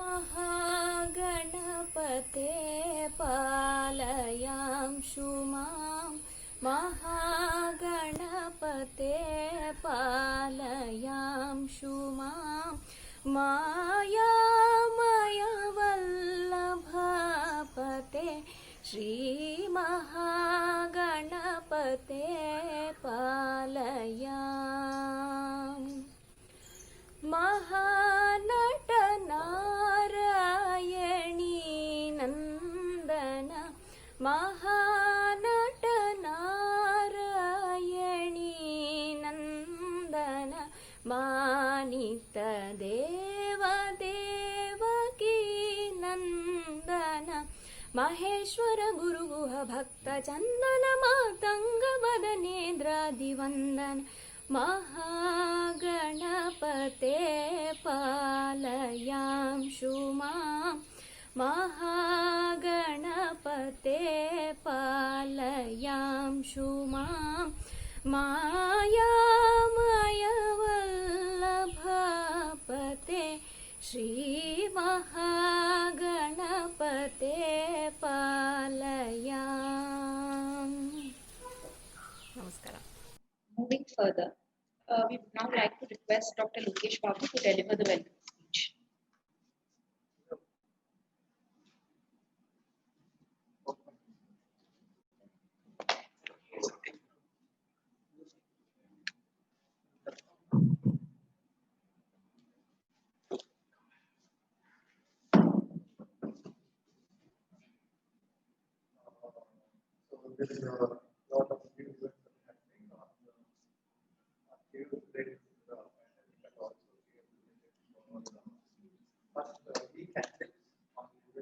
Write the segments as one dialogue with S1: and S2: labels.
S1: महागणपते पालयांशु मां महागणपते पालयांशु मां मायामयवल्लभपते श्रीमहागणपते पालयाम् महानटनारायणी नन्दन महानटनारायणी नन्दन मानितदेवदेवकी नन्दन महेश्वर गुरुगुह भक्तचन्दन मातङ्गवदनेन्द्रादिवन्दन महागणपते पालयांशु मां महागणपते पालयांशु मां मायामयवल्लभपते श्रीमहागणपते पालयाम्. Namaskara.
S2: Moving further, we would now like to request Dr. LGP Achar to deliver the welcome speech.
S3: So there is a lot of new events happening on Tuesday, and also first eKANCIPS on the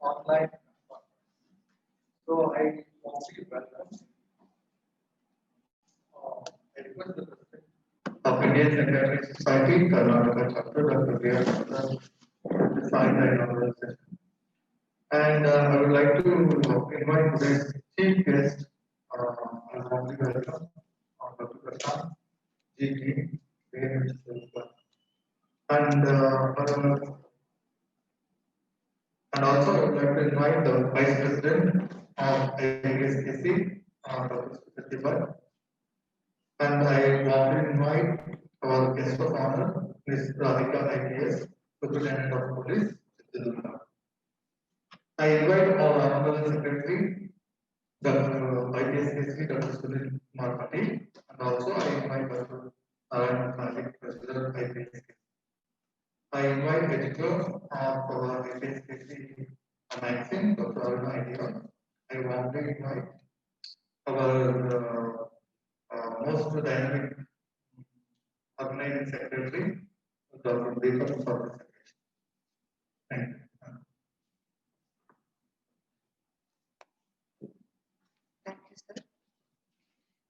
S3: online conference. So I warmly welcome. I request the President of Indian Psychiatric Society, Karnataka Chapter, Dr.LGP Achar, to sign the inaugural session. And I would like to invite today's chief guest, and warmly welcome Dr. Prashant GP, and also I would like to invite the Vice President of IPSKC, Dr. Sudha, and I warmly invite our guest of honor, Ms. Radhika IPS, Superintendent of Police, Sudha. I invite our Honorable Secretary, Dr. IPSKC, Dr. Sudha Murty, and also I invite Dr. President IPSKC. I invite editor of our IPSKC magazine, Dr. Aruna Idea. I warmly invite our most dynamic organizing secretary, Dr. Deepak for the secretary. Thank you.
S2: Thank you, sir.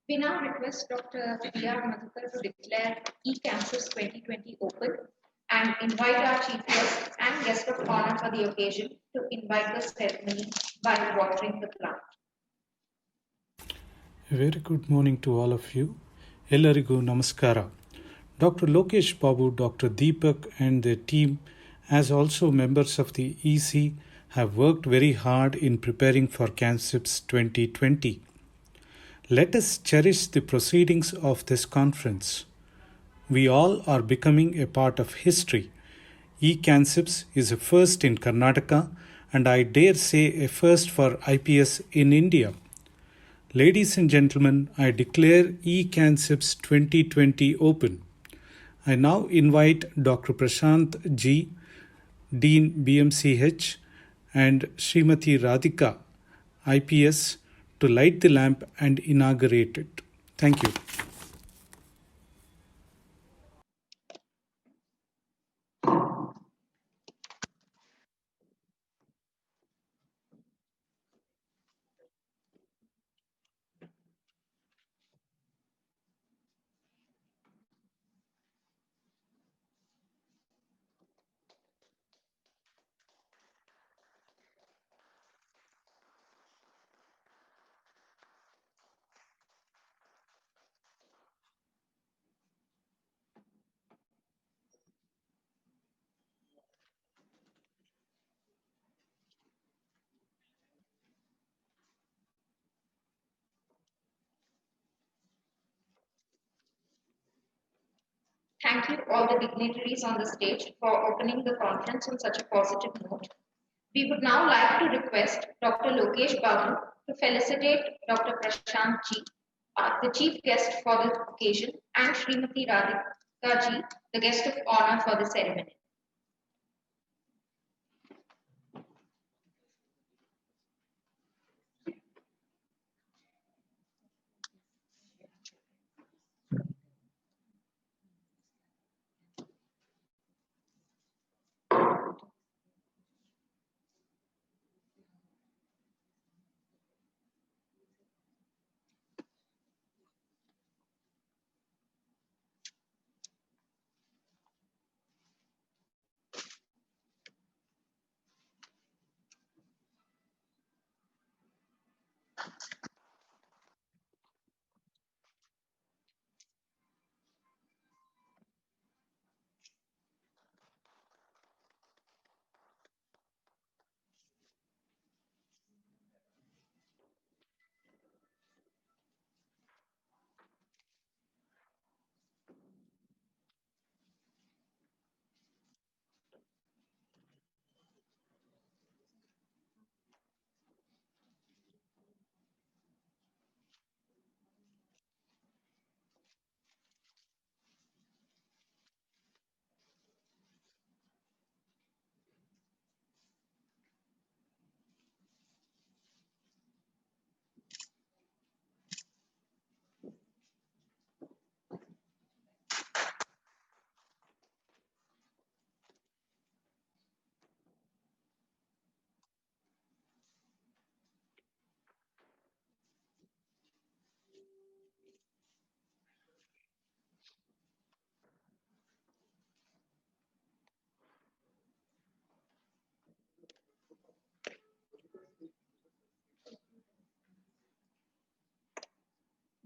S2: We now request Dr. B.R. Madhukar to declare eKANCIPS 2020 open and invite our chief guest and guest of honor for the occasion to invite the ceremony by watering the plant.
S4: A very good morning to all of you. Ellarigu namaskara. Dr. Lokesh Babu, Dr. Deepak and their team, as also members of the EC, have worked very hard in preparing for eKANCIPS 2020. Let us cherish the proceedings of this conference. We all are becoming a part of history. eKANCIPS is a first in Karnataka and I dare say a first for IPS in India. Ladies and gentlemen, I declare eKANCIPS 2020 open. I now invite Dr. Prashant G, Dean BMCH, and Srimati Radhika, IPS, to light the lamp and inaugurate it. Thank you.
S2: Thank you all the dignitaries on the stage for opening the conference on such a positive note. We would now like to request Dr. Lokesh Babu to felicitate Dr. Prashant Ji, the chief guest for the occasion, and Srimati Radhika Ji, the guest of honor for the ceremony.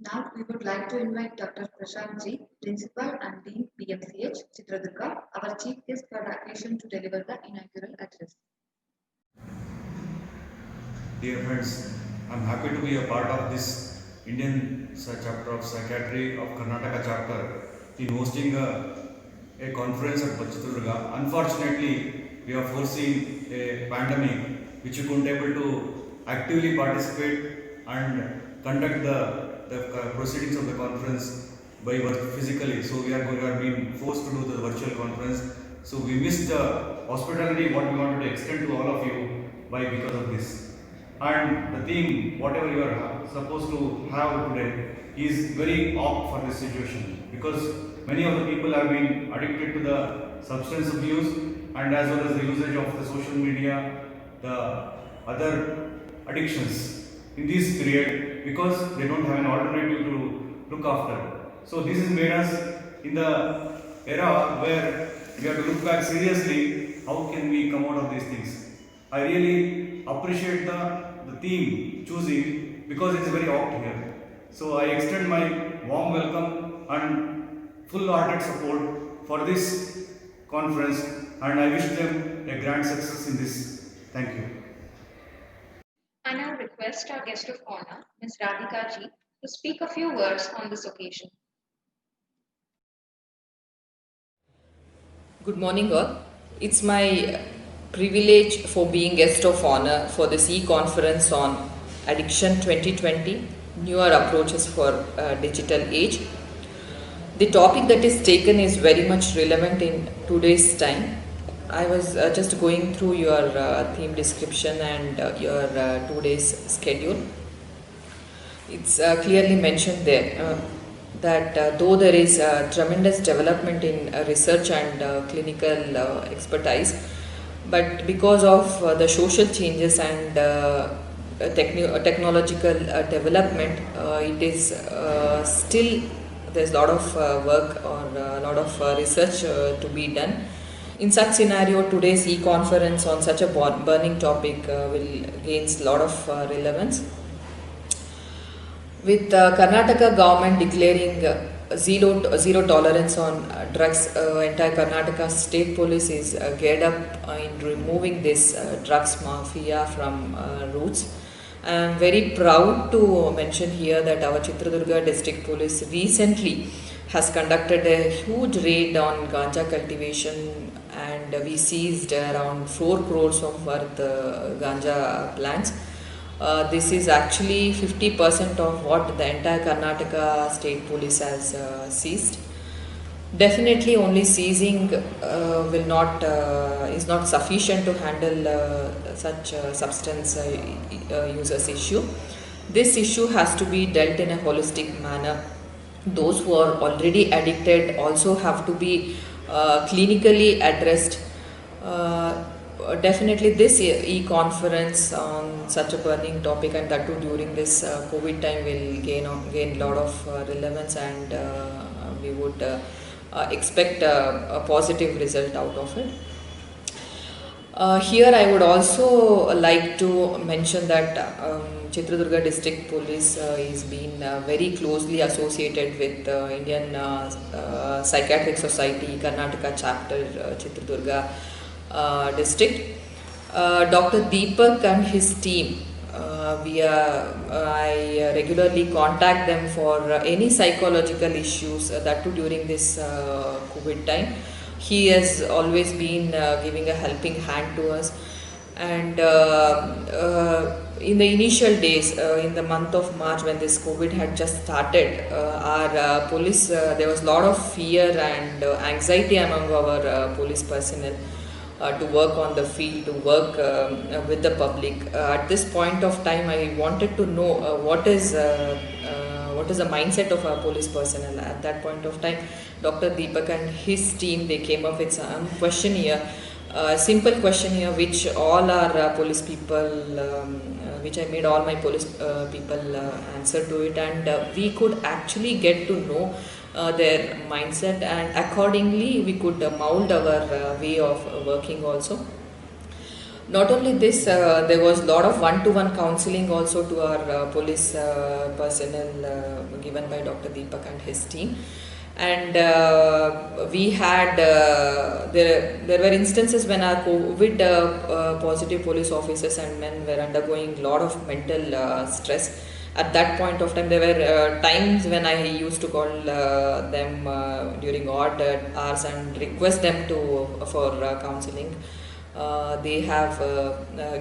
S5: Now we would like to invite Dr. Prashant Ji, Principal and Dean PMCH, Chitradurga, our chief guest for the occasion to deliver the inaugural address.
S6: Dear friends, I am happy to be a part of this Indian chapter of psychiatry of Karnataka chapter in hosting a conference at Chitradurga. Unfortunately, we are foreseen a pandemic which we couldn't able to actively participate and conduct the proceedings of the conference by physically. So we are being forced to do the virtual conference. So we missed the hospitality what we wanted to extend to all of you because of this. And the theme, whatever you are supposed to have today, is very apt for this situation because many of the people have been addicted to the substance abuse and as well as the usage of the social media, the other addictions in this period because they don't have an alternative to look after. So this has made us in the era where we have to look back seriously, how can we come out of these things. I really appreciate the theme choosing because it is very apt here. So I extend my warm welcome and full-hearted support for this conference and I wish them a grand success in this. Thank you.
S2: I now request our guest of honor, Ms. Radhika Ji, to speak a few words on this occasion.
S7: Good morning all. It's my privilege for being guest of honor for this e-conference on Addiction 2020, Newer Approaches for Digital Age. The topic that is taken is very much relevant in today's time. I was just going through your theme description and your 2 days schedule. It's clearly mentioned there that though there is tremendous development in research and clinical expertise, but because of the social changes and technological development, it is still there's a lot of work or a lot of research to be done. In such scenario, today's e-conference on such a burning topic will gain a lot of relevance. With Karnataka government declaring zero tolerance on drugs, entire Karnataka state police is geared up in removing this drugs mafia from roots. I am very proud to mention here that our Chitradurga district police recently has conducted a huge raid on ganja cultivation, and we seized around 4 crores of worth ganja plants. This is actually 50% of what the entire Karnataka state police has seized. Definitely, only seizing will not is not sufficient to handle such substance users issue. This issue has to be dealt in a holistic manner. Those who are already addicted also have to be clinically addressed. Definitely, this e-conference on such a burning topic, and that too during this COVID time, will gain a lot of relevance, and we would expect a positive result out of it. Here I would also like to mention that Chitradurga District Police is being very closely associated with Indian Psychiatric Society Karnataka Chapter Chitradurga District. Dr. Deepak and his team, I regularly contact them for any psychological issues, that too during this COVID time. He has always been giving a helping hand to us, and in the initial days, in the month of March when this COVID had just started, our police, there was a lot of fear and anxiety among our police personnel to work on the field, to work with the public. At this point of time, I wanted to know what is the mindset of our police personnel. At that point of time, Dr. Deepak and his team, they came up with some questionnaire, simple questionnaire which all our police people, which I made all my police people answer to it, and we could actually get to know their mindset, and accordingly we could mold our way of working also. Not only this, there was a lot of one-to-one counseling also to our police personnel given by Dr. Deepak and his team. And we had, there were instances when our COVID positive police officers and men were undergoing a lot of mental stress. At that point of time, there were times when I used to call them during odd hours and request them for counseling. They have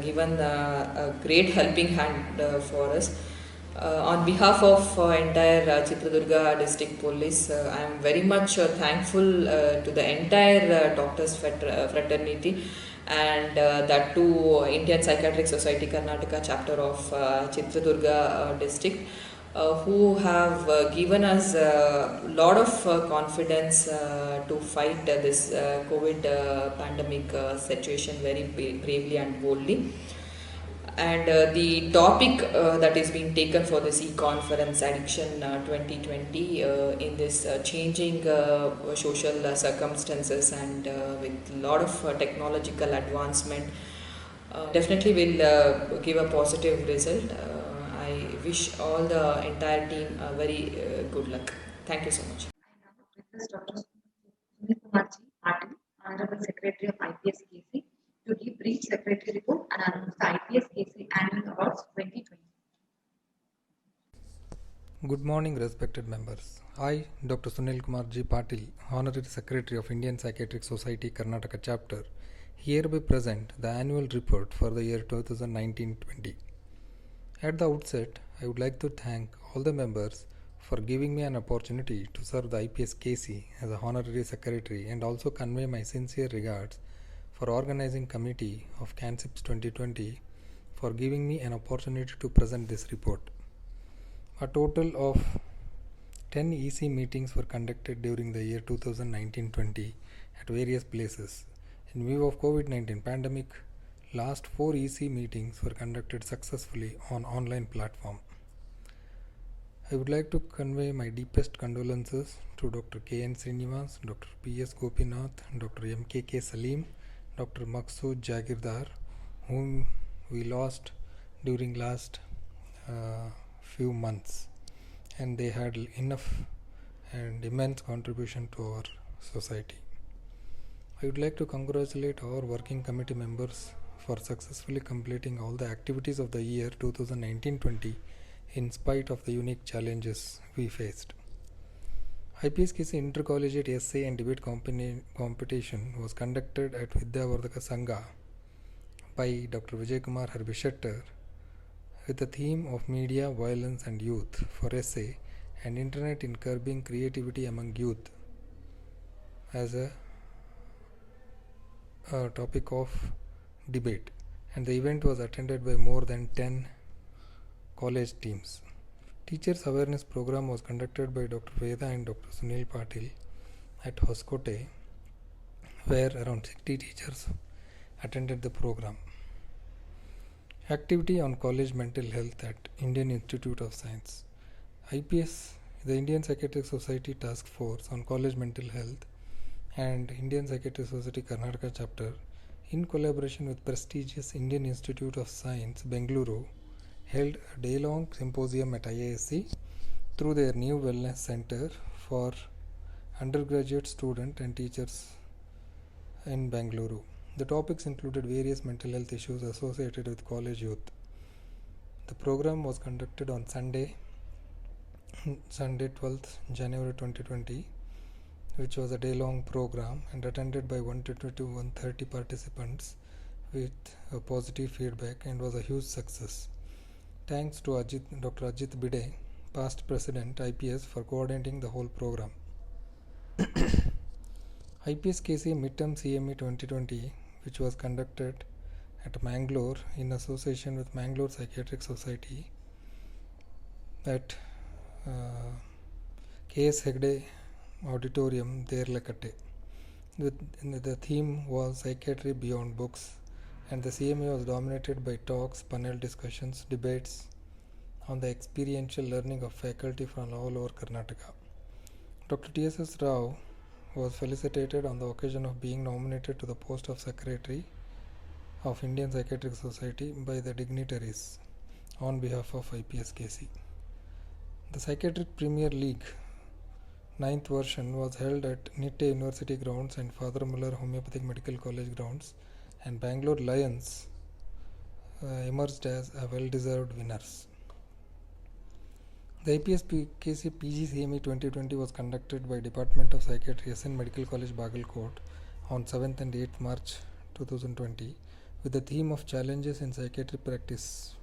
S7: given a great helping hand for us. On behalf of entire Chitradurga District Police, I am very much thankful to the entire doctors fraternity, and that to Indian Psychiatric Society Karnataka chapter of Chitradurga district, who have given us a lot of confidence to fight this COVID pandemic situation very bravely and boldly. And the topic that is being taken for this e-conference, Addiction 2020, in this changing social circumstances and with a lot of technological advancement, definitely will give a positive result. I wish all the entire team very good luck. Thank you so much.
S5: I now request Dr. Sunil Patil, Honorable Secretary of IPS-KC, to give brief secretary report and announce the IPS-KC Annual Awards 2020.
S8: Good morning, respected members. I, Dr. Sunil Patil, Honorary Secretary of Indian Psychiatric Society Karnataka Chapter, hereby present the annual report for the year 2019-20. At the outset, I would like to thank all the members for giving me an opportunity to serve the IPS-KC as a Honorary Secretary, and also convey my sincere regards for organizing committee of eKANCIPS 2020 for giving me an opportunity to present this report. A total of 10 EC meetings were conducted during the year 2019-20 at various places. In view of COVID-19 pandemic, last 4 EC meetings were conducted successfully on online platform. I would like to convey my deepest condolences to Dr. K.N. Srinivas, Dr. P.S. Gopinath, Dr. M.K.K. Salim, Dr. Maqsood Jagirdar, whom we lost during last few months, and they had enough and immense contribution to our society. I would like to congratulate our working committee members for successfully completing all the activities of the year 2019-20 in spite of the unique challenges we faced. IPSKC Intercollegiate Essay and Debate Competition was conducted at Vidyavardhaka Sangha by Dr. Vijay Kumar Harbishettar with the theme of Media, Violence and Youth for Essay and Internet in Curbing Creativity Among Youth as a topic of debate, and the event was attended by more than 10 college teams. Teachers Awareness Program was conducted by Dr. Veda and Dr. Sunil Patil at Hoskote, where around 60 teachers attended the program. Activity on college mental health at Indian Institute of Science. IPS, the Indian Psychiatric Society Task Force on College Mental Health, and Indian Psychiatric Society Karnataka Chapter, in collaboration with prestigious Indian Institute of Science, Bengaluru, held a day-long symposium at IISc through their new wellness center for undergraduate students and teachers in Bengaluru. The topics included various mental health issues associated with college youth. The program was conducted on Sunday 12th January 2020, which was a day-long program and attended by 120 to 130 participants with a positive feedback, and was a huge success. Thanks to Dr. Ajit Bide, past president IPS, for coordinating the whole program. IPSKC Midterm CME 2020, which was conducted at Mangalore in association with Mangalore Psychiatric Society at KS Hegde Auditorium, Derlekate. The theme was Psychiatry Beyond Books, and the CMA was dominated by talks, panel discussions, debates on the experiential learning of faculty from all over Karnataka. Dr. T.S.S. Rao was felicitated on the occasion of being nominated to the post of Secretary of Indian Psychiatric Society by the dignitaries on behalf of IPSKC. The Psychiatric Premier League 9th version was held at Nitte University grounds and Father Muller Homeopathic Medical College grounds, and Bangalore Lions emerged as a well-deserved winners. The IPSKC PGCME 2020 was conducted by Department of Psychiatry, SN Medical College, Bagalkot on 7th and 8th March 2020 with the theme of Challenges in Psychiatry Practice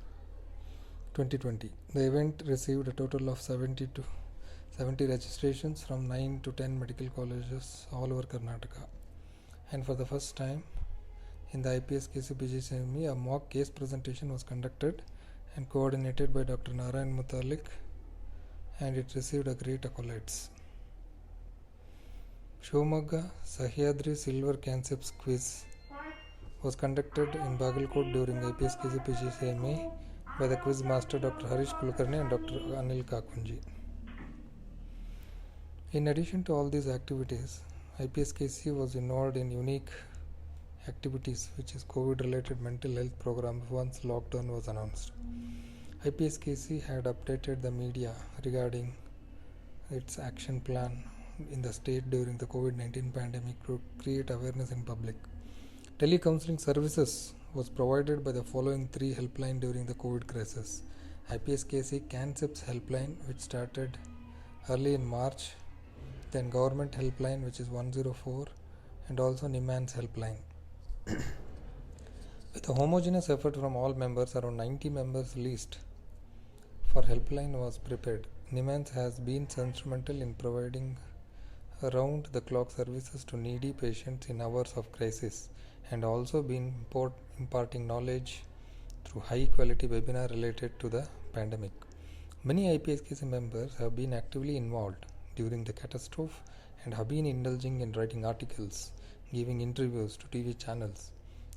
S8: 2020. The event received a total of 70 registrations from 9 to 10 medical colleges all over Karnataka. And for the first time in the IPSKC PGCME, a mock case presentation was conducted and coordinated by Dr. Narayan Mutalik, and it received a great accolades. Shivamogga Sahyadri Silver eKANCIPS quiz was conducted in Bagalkot during IPSKC PGCME by the quiz master Dr. Harish Kulkarni and Dr. Anil Kakunji. In addition to all these activities, IPSKC was involved in unique activities, which is COVID-related mental health programs once lockdown was announced. IPSKC had updated the media regarding its action plan in the state during the COVID-19 pandemic to create awareness in public. Telecounseling services was provided by the following three helplines during the COVID crisis. IPSKC eKANCIPS helpline, which started early in March, then government helpline, which is 104, and also NIMANS helpline. With a homogeneous effort from all members, around 90 members list for helpline was prepared. NIMANS has been instrumental in providing around-the-clock services to needy patients in hours of crisis, and also been imparting knowledge through high-quality webinar related to the pandemic. Many IPSKC members have been actively involved during the catastrophe and have been indulging in writing articles, giving interviews to TV channels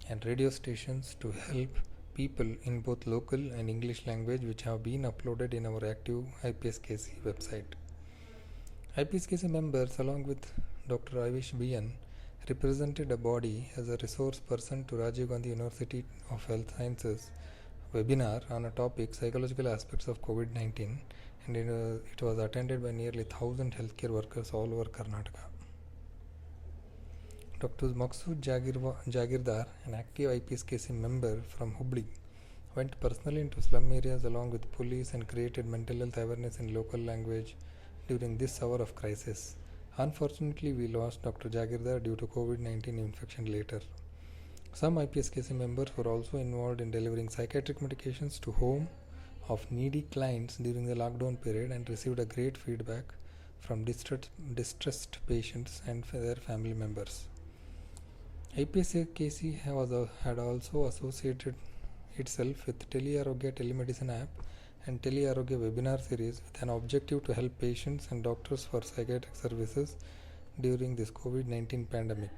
S8: and radio stations to help people in both local and English language, which have been uploaded in our active IPSKC website. IPSKC members, along with Dr. Avish BN, represented a body as a resource person to Rajiv Gandhi University of Health Sciences webinar on a topic psychological aspects of COVID-19, and it was attended by nearly 1,000 healthcare workers all over Karnataka. Dr. Maksud Jagirdar, an active IPSKC member from Hubli, went personally into slum areas along with police and created mental health awareness in local language during this hour of crisis. Unfortunately, we lost Dr. Jagirdar due to COVID-19 infection later. Some IPSKC members were also involved in delivering psychiatric medications to home of needy clients during the lockdown period and received a great feedback from distressed patients and their family members. IPSKC had also associated itself with Tele-Arogya telemedicine app and Tele-Arogya webinar series with an objective to help patients and doctors for psychiatric services during this COVID-19 pandemic.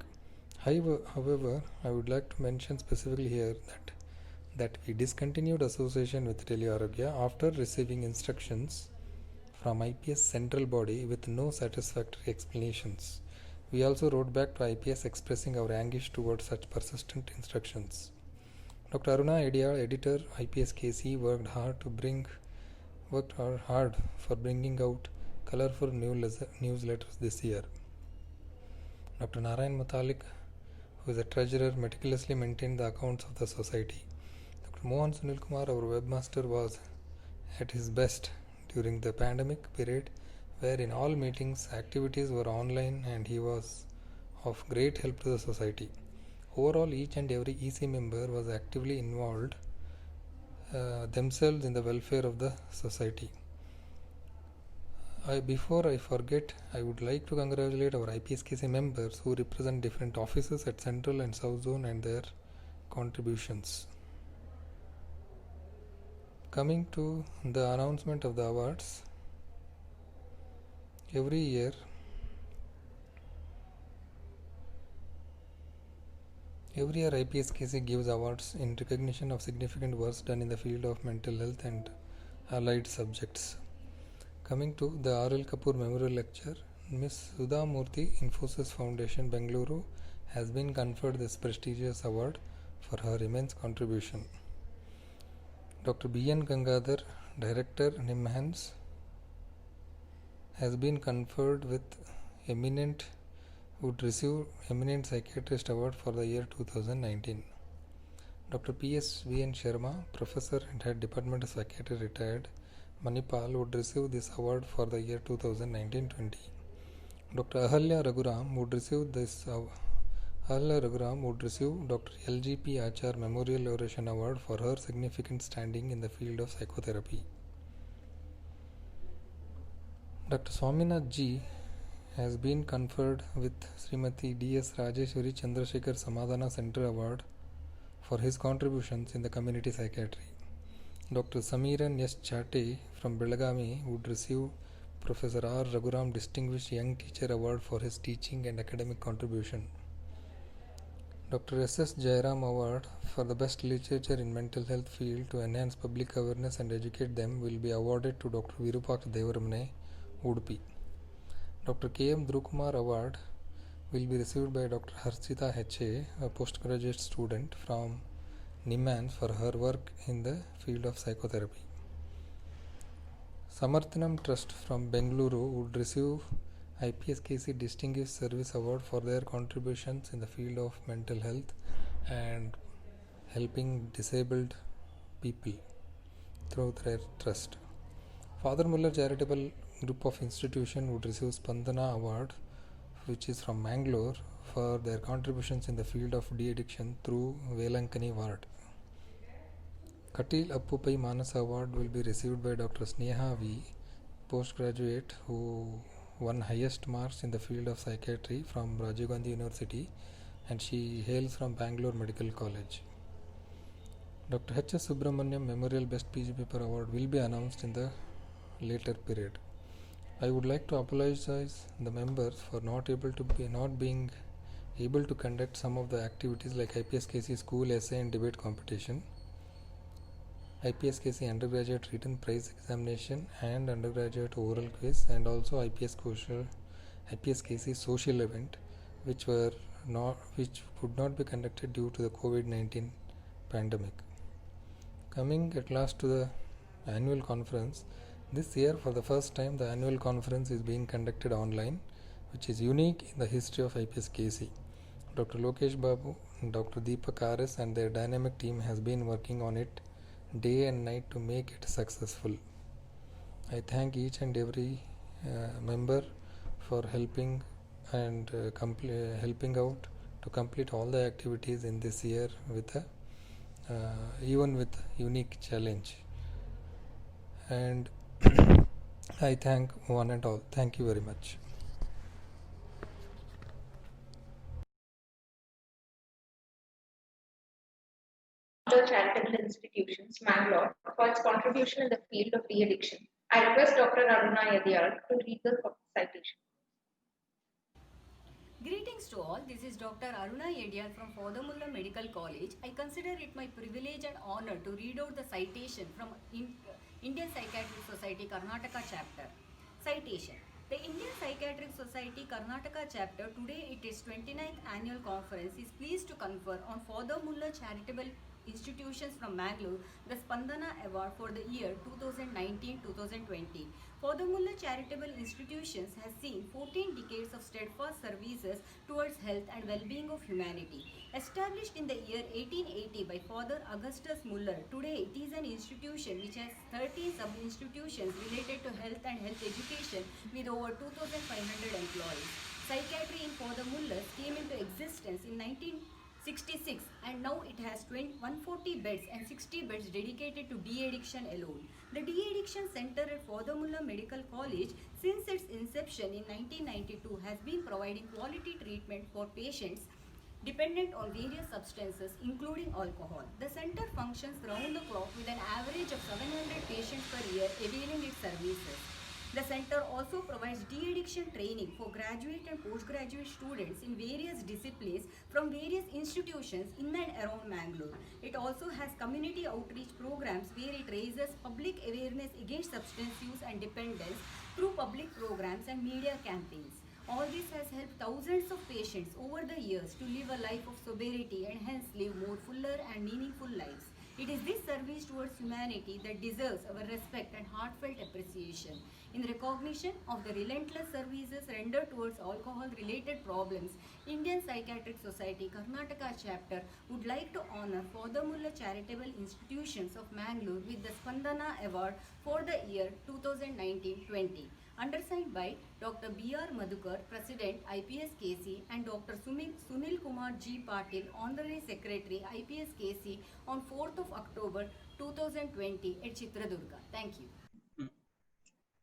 S8: However, I would like to mention specifically here that we discontinued association with Tele-Arogya after receiving instructions from IPS central body with no satisfactory explanations. We also wrote back to IPS expressing our anguish towards such persistent instructions. Dr. Aruna Edia, editor IPSKC, worked hard for bringing out colorful newsletters this year. Dr. Narayan Mutalik, who is a treasurer, meticulously maintained the accounts of the society. Dr. Mohan Sunil Kumar, our webmaster, was at his best during the pandemic period, where in all meetings activities were online and he was of great help to the society. Overall, each and every EC member was actively involved themselves in the welfare of the society. Before I forget, I would like to congratulate our IPSKC members who represent different offices at Central and South Zone and their contributions. Coming to the announcement of the awards, every year IPSKC gives awards in recognition of significant work done in the field of mental health and allied subjects. Coming to the R.L. Kapur Memorial Lecture, Ms. Sudha Murty, Infosys Foundation, Bengaluru, has been conferred this prestigious award for her immense contribution. Dr. B.N. Gangadhar, Director, NIMHANS, has been conferred with Eminent, would receive Eminent Psychiatrist Award for the year 2019. Dr. P.S. V.N. Sharma, Professor and Head Department of Psychiatry, retired, Manipal, would receive this award for the year 2019-20. Dr. Ahalya Raguram would receive Dr. LGP Achar Memorial Oration Award for her significant standing in the field of psychotherapy. Dr. Swaminath G has been conferred with Srimati D.S. Rajeshwari Chandrasekhar Samadhana Center Award for his contributions in the community psychiatry. Dr. Samiran S. Chate from Belagavi would receive Professor R. Raguram Distinguished Young Teacher Award for his teaching and academic contribution. Dr. S.S. Jairam Award for the best literature in mental health field to enhance public awareness and educate them will be awarded to Dr. Virupak Devaramane, Udupi. Dr. K.M. Dhrukumar Award will be received by Dr. Harshita H.A., a postgraduate student from NIMHANS, for her work in the field of psychotherapy. Samarthanam Trust from Bengaluru would receive IPSKC Distinguished Service Award for their contributions in the field of mental health and helping disabled people through their trust. Father Muller Charitable Group of Institution would receive Spandana Award, which is from Mangalore, for their contributions in the field of de-addiction through Velankani Ward. Katil Appupai Manasa Award will be received by Dr. Sneha V., postgraduate who won highest marks in the field of psychiatry from Rajiv Gandhi University, and she hails from Bangalore Medical College. Dr. H.S. Subramaniam Memorial Best PG Paper Award will be announced in the later period. I would like to apologize the members for not being able to conduct some of the activities like IPSKC School Essay and Debate Competition, IPSKC Undergraduate Written Prize Examination and Undergraduate Oral Quiz, and also IPSKC Social Event, which could not be conducted due to the COVID-19 pandemic. Coming at last to the annual conference, this year for the first time the annual conference is being conducted online, which is unique in the history of IPSKC. Dr. Lokesh Babu and Dr. Deepak RS and their dynamic team has been working on it day and night to make it successful. I thank each and every member for helping and helping out to complete all the activities in this year with a even with unique challenge. And I thank one and all. Thank you very much.
S2: Charitable Institutions, Mangalore, for its contribution in the field of de-addiction. I request Dr. Ahalya Raguram to read the citation.
S1: Greetings to all. This is Dr. Ahalya Raguram from Fodamula Medical College. I consider it my privilege and honor to read out the citation from Indian Psychiatric Society Karnataka Chapter. Citation. The Indian Psychiatric Society Karnataka Chapter, today it is 29th annual conference, is pleased to confer on Fodamula Charitable Institutions from Mangalore the Spandana Award for the year 2019-2020. Fodamula Charitable Institutions has seen 14 decades of steadfast services towards health and well-being of humanity. Established in the year 1880 by Father Augustus Muller, today it is an institution which has 13 sub-institutions related to health and health education with over 2,500 employees. Psychiatry in Father Muller came into existence in 1966 and now it has 140 beds and 60 beds dedicated to de-addiction alone. The de-addiction center at Fodamula Medical College since its inception in 1992 has been providing quality treatment for patients dependent on various substances including alcohol. The center functions round the clock with an average of 700 patients per year availing its services. The center also provides de-addiction training for graduate and postgraduate students in various disciplines from various institutions in and around Mangalore. It also has community outreach programs where it raises public awareness against substance use and dependence through public programs and media campaigns. All this has helped thousands of patients over the years to live a life of sobriety and hence live more fuller and meaningful lives. It is this service towards humanity that deserves our respect and heartfelt appreciation. In recognition of the relentless services rendered towards alcohol-related problems, Indian Psychiatric Society Karnataka Chapter would like to honor Fodamula Charitable Institutions of Mangalore with the Spandana Award for the year 2019-20. Undersigned by Dr. B.R. Madhukar, President, IPS KC, and Dr. Sunil Kumar G. Patil, Honorary Secretary, IPS KC, on 4th of October 2020 at Chitradurga. Thank you.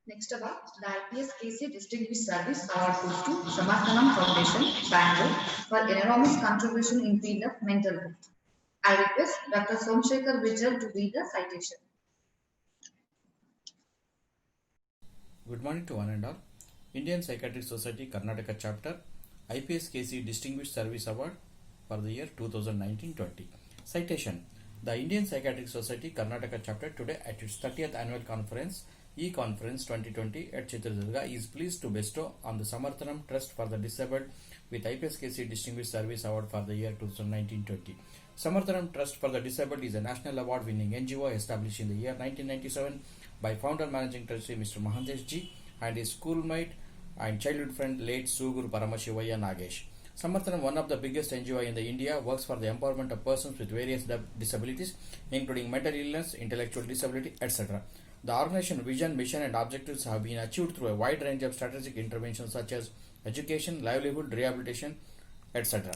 S5: Next award, the IPS KC Distinguished Service Award goes to Samarthanam Foundation, Bangalore, for enormous contribution in field of mental health. I request Dr. Somshekar Vijay to read the citation.
S9: Good morning to one and all. Indian Psychiatric Society Karnataka Chapter IPS KC Distinguished Service Award for the year 2019-20. Citation. The Indian Psychiatric Society Karnataka Chapter today at its 30th annual conference eKANCIPS 2020 at Chitradurga is pleased to bestow on the Samarthanam Trust for the Disabled with IPS KC Distinguished Service Award for the year 2019-20. Samarthanam Trust for the Disabled is a national award winning NGO established in the year 1997 by founder managing trustee Mr. Mahandesh Ji and his schoolmate and childhood friend late Suguru Paramashivaya Nagesh. Samarthanam, one of the biggest NGO in the India, works for the empowerment of persons with various disabilities, including mental illness, intellectual disability, etc. The organization vision, mission and objectives have been achieved through a wide range of strategic interventions such as education, livelihood, rehabilitation, etc.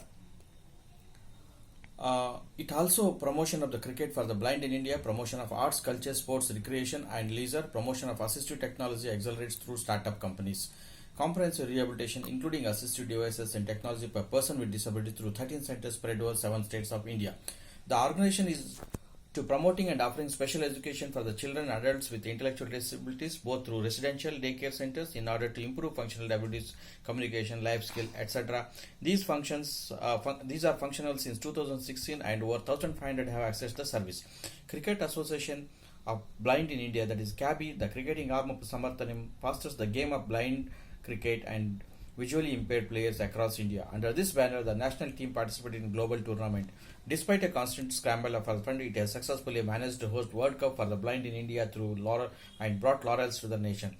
S9: It also promotion of the cricket for the blind in India, promotion of arts, culture, sports, recreation and leisure, promotion of assistive technology accelerates through startup companies. Comprehensive rehabilitation including assistive devices and technology per person with disability through 13 centers spread over 7 states of India. The organization is to promoting and offering special education for the children and adults with intellectual disabilities both through residential daycare centers in order to improve functional abilities, communication, life skill, etc. These are functional since 2016 and over 1,500 have accessed the service. Cricket Association of Blind in India, that is CABI, the cricketing arm of Samarthanam, fosters the game of blind cricket and visually impaired players across India. Under this banner, the national team participated in global tournament. Despite a constant scramble of fund, it has successfully managed to host World Cup for the blind in India through and brought laurels to the nation.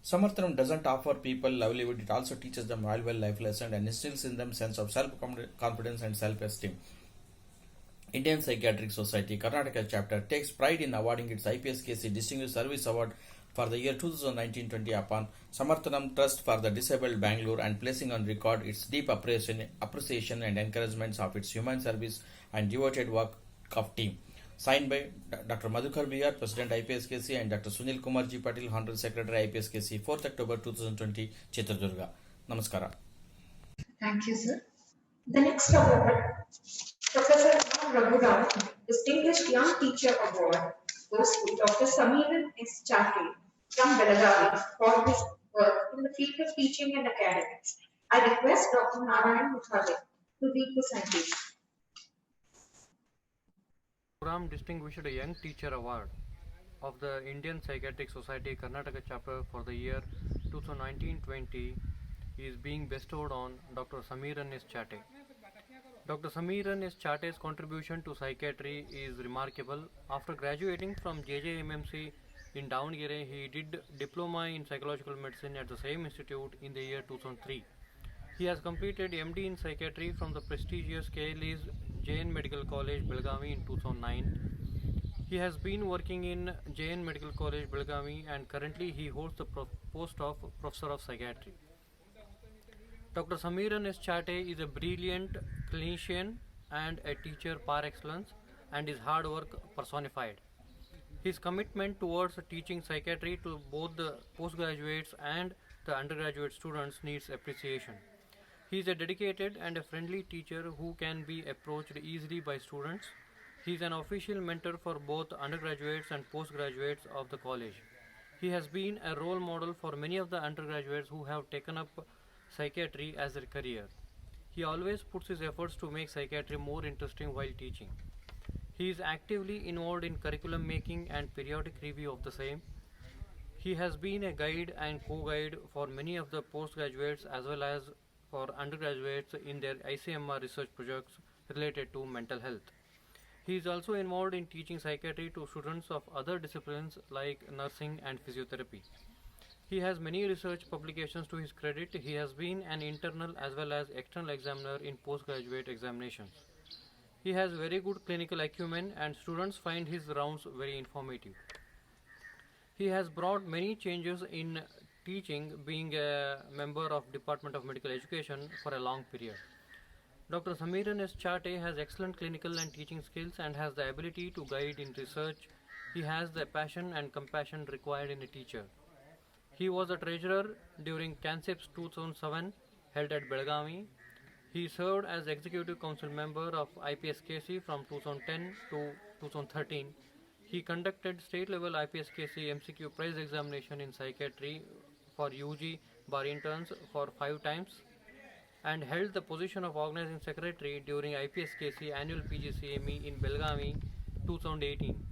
S9: Samarthanam doesn't offer people livelihood, it also teaches them valuable life lessons and instills in them sense of self-confidence and self-esteem. Indian Psychiatric Society Karnataka Chapter takes pride in awarding its IPS KC Distinguished Service Award for the year 2019-20 upon Samarthanam Trust for the Disabled Bangalore and placing on record its deep appreciation and encouragement of its human service and devoted work of team. Signed by Dr. Madhukar VR, President IPSKC, and Dr. Sunil Kumar G. Patil, Honorary Secretary IPSKC, 4th October 2020, Chitradurga. Namaskara.
S2: Thank you, sir. The next award, Professor Ahalya Raguram, Distinguished Young Teacher Award, goes to Dr. Samiran S. Chatti from Belagavi for his work in the field of teaching and academics. I request Dr. Narayan Muthale to read the citation.
S10: Raguram Distinguished Young Teacher Award of the Indian Psychiatric Society Karnataka Chapter for the year 2019-20 is being bestowed on Dr. Samiran S. Chatte. Dr. Samiran S. Chatte's contribution to psychiatry is remarkable. After graduating from JJMMC in Davangere, he did diploma in psychological medicine at the same institute in the year 2003. He has completed MD in psychiatry from the prestigious KLE's Jain Medical College, Belgavi in 2009. He has been working in Jain Medical College, Belgavi, and currently he holds the post of Professor of Psychiatry. Dr. Samiran S. Chatte is a brilliant clinician and a teacher par excellence, and his hard work personified. His commitment towards teaching psychiatry to both the postgraduates and the undergraduate students needs appreciation. He is a dedicated and a friendly teacher who can be approached easily by students. He is an official mentor for both undergraduates and postgraduates of the college. He has been a role model for many of the undergraduates who have taken up psychiatry as their career. He always puts his efforts to make psychiatry more interesting while teaching. He is actively involved in curriculum making and periodic review of the same. He has been a guide and co-guide for many of the postgraduates as well as for undergraduates in their ICMR research projects related to mental health. He is also involved in teaching psychiatry to students of other disciplines like nursing and physiotherapy. He has many research publications to his credit. He has been an internal as well as external examiner in postgraduate examinations. He has very good clinical acumen and students find his rounds very informative. He has brought many changes in teaching, being a member of Department of Medical Education for a long period. Dr. Samiran S. Chatte has excellent clinical and teaching skills and has the ability to guide in research. He has the passion and compassion required in a teacher. He was a treasurer during eKANCIPS 2007 held at Belgavi. He served as executive council member of IPSKC from 2010 to 2013. He conducted state level IPSKC MCQ prize examination in psychiatry for UG bar interns for 5 times and held the position of organizing secretary during IPSKC annual PGCME in Belgavi 2018.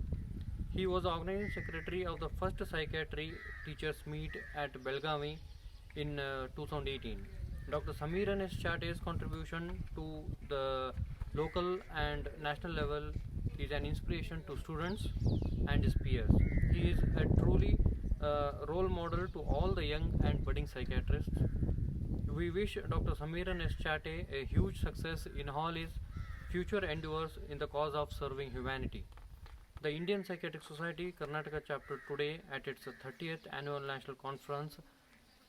S10: He was organizing secretary of the first psychiatry teachers meet at Belgavi in 2018. Dr. Samiran S. Chatte's contribution to the local and national level is an inspiration to students and his peers. He is a truly role model to all the young and budding psychiatrists. We wish Dr. Samiran S. Chatte a huge success in all his future endeavors in the cause of serving humanity. The Indian Psychiatric Society Karnataka Chapter today at its 30th Annual National Conference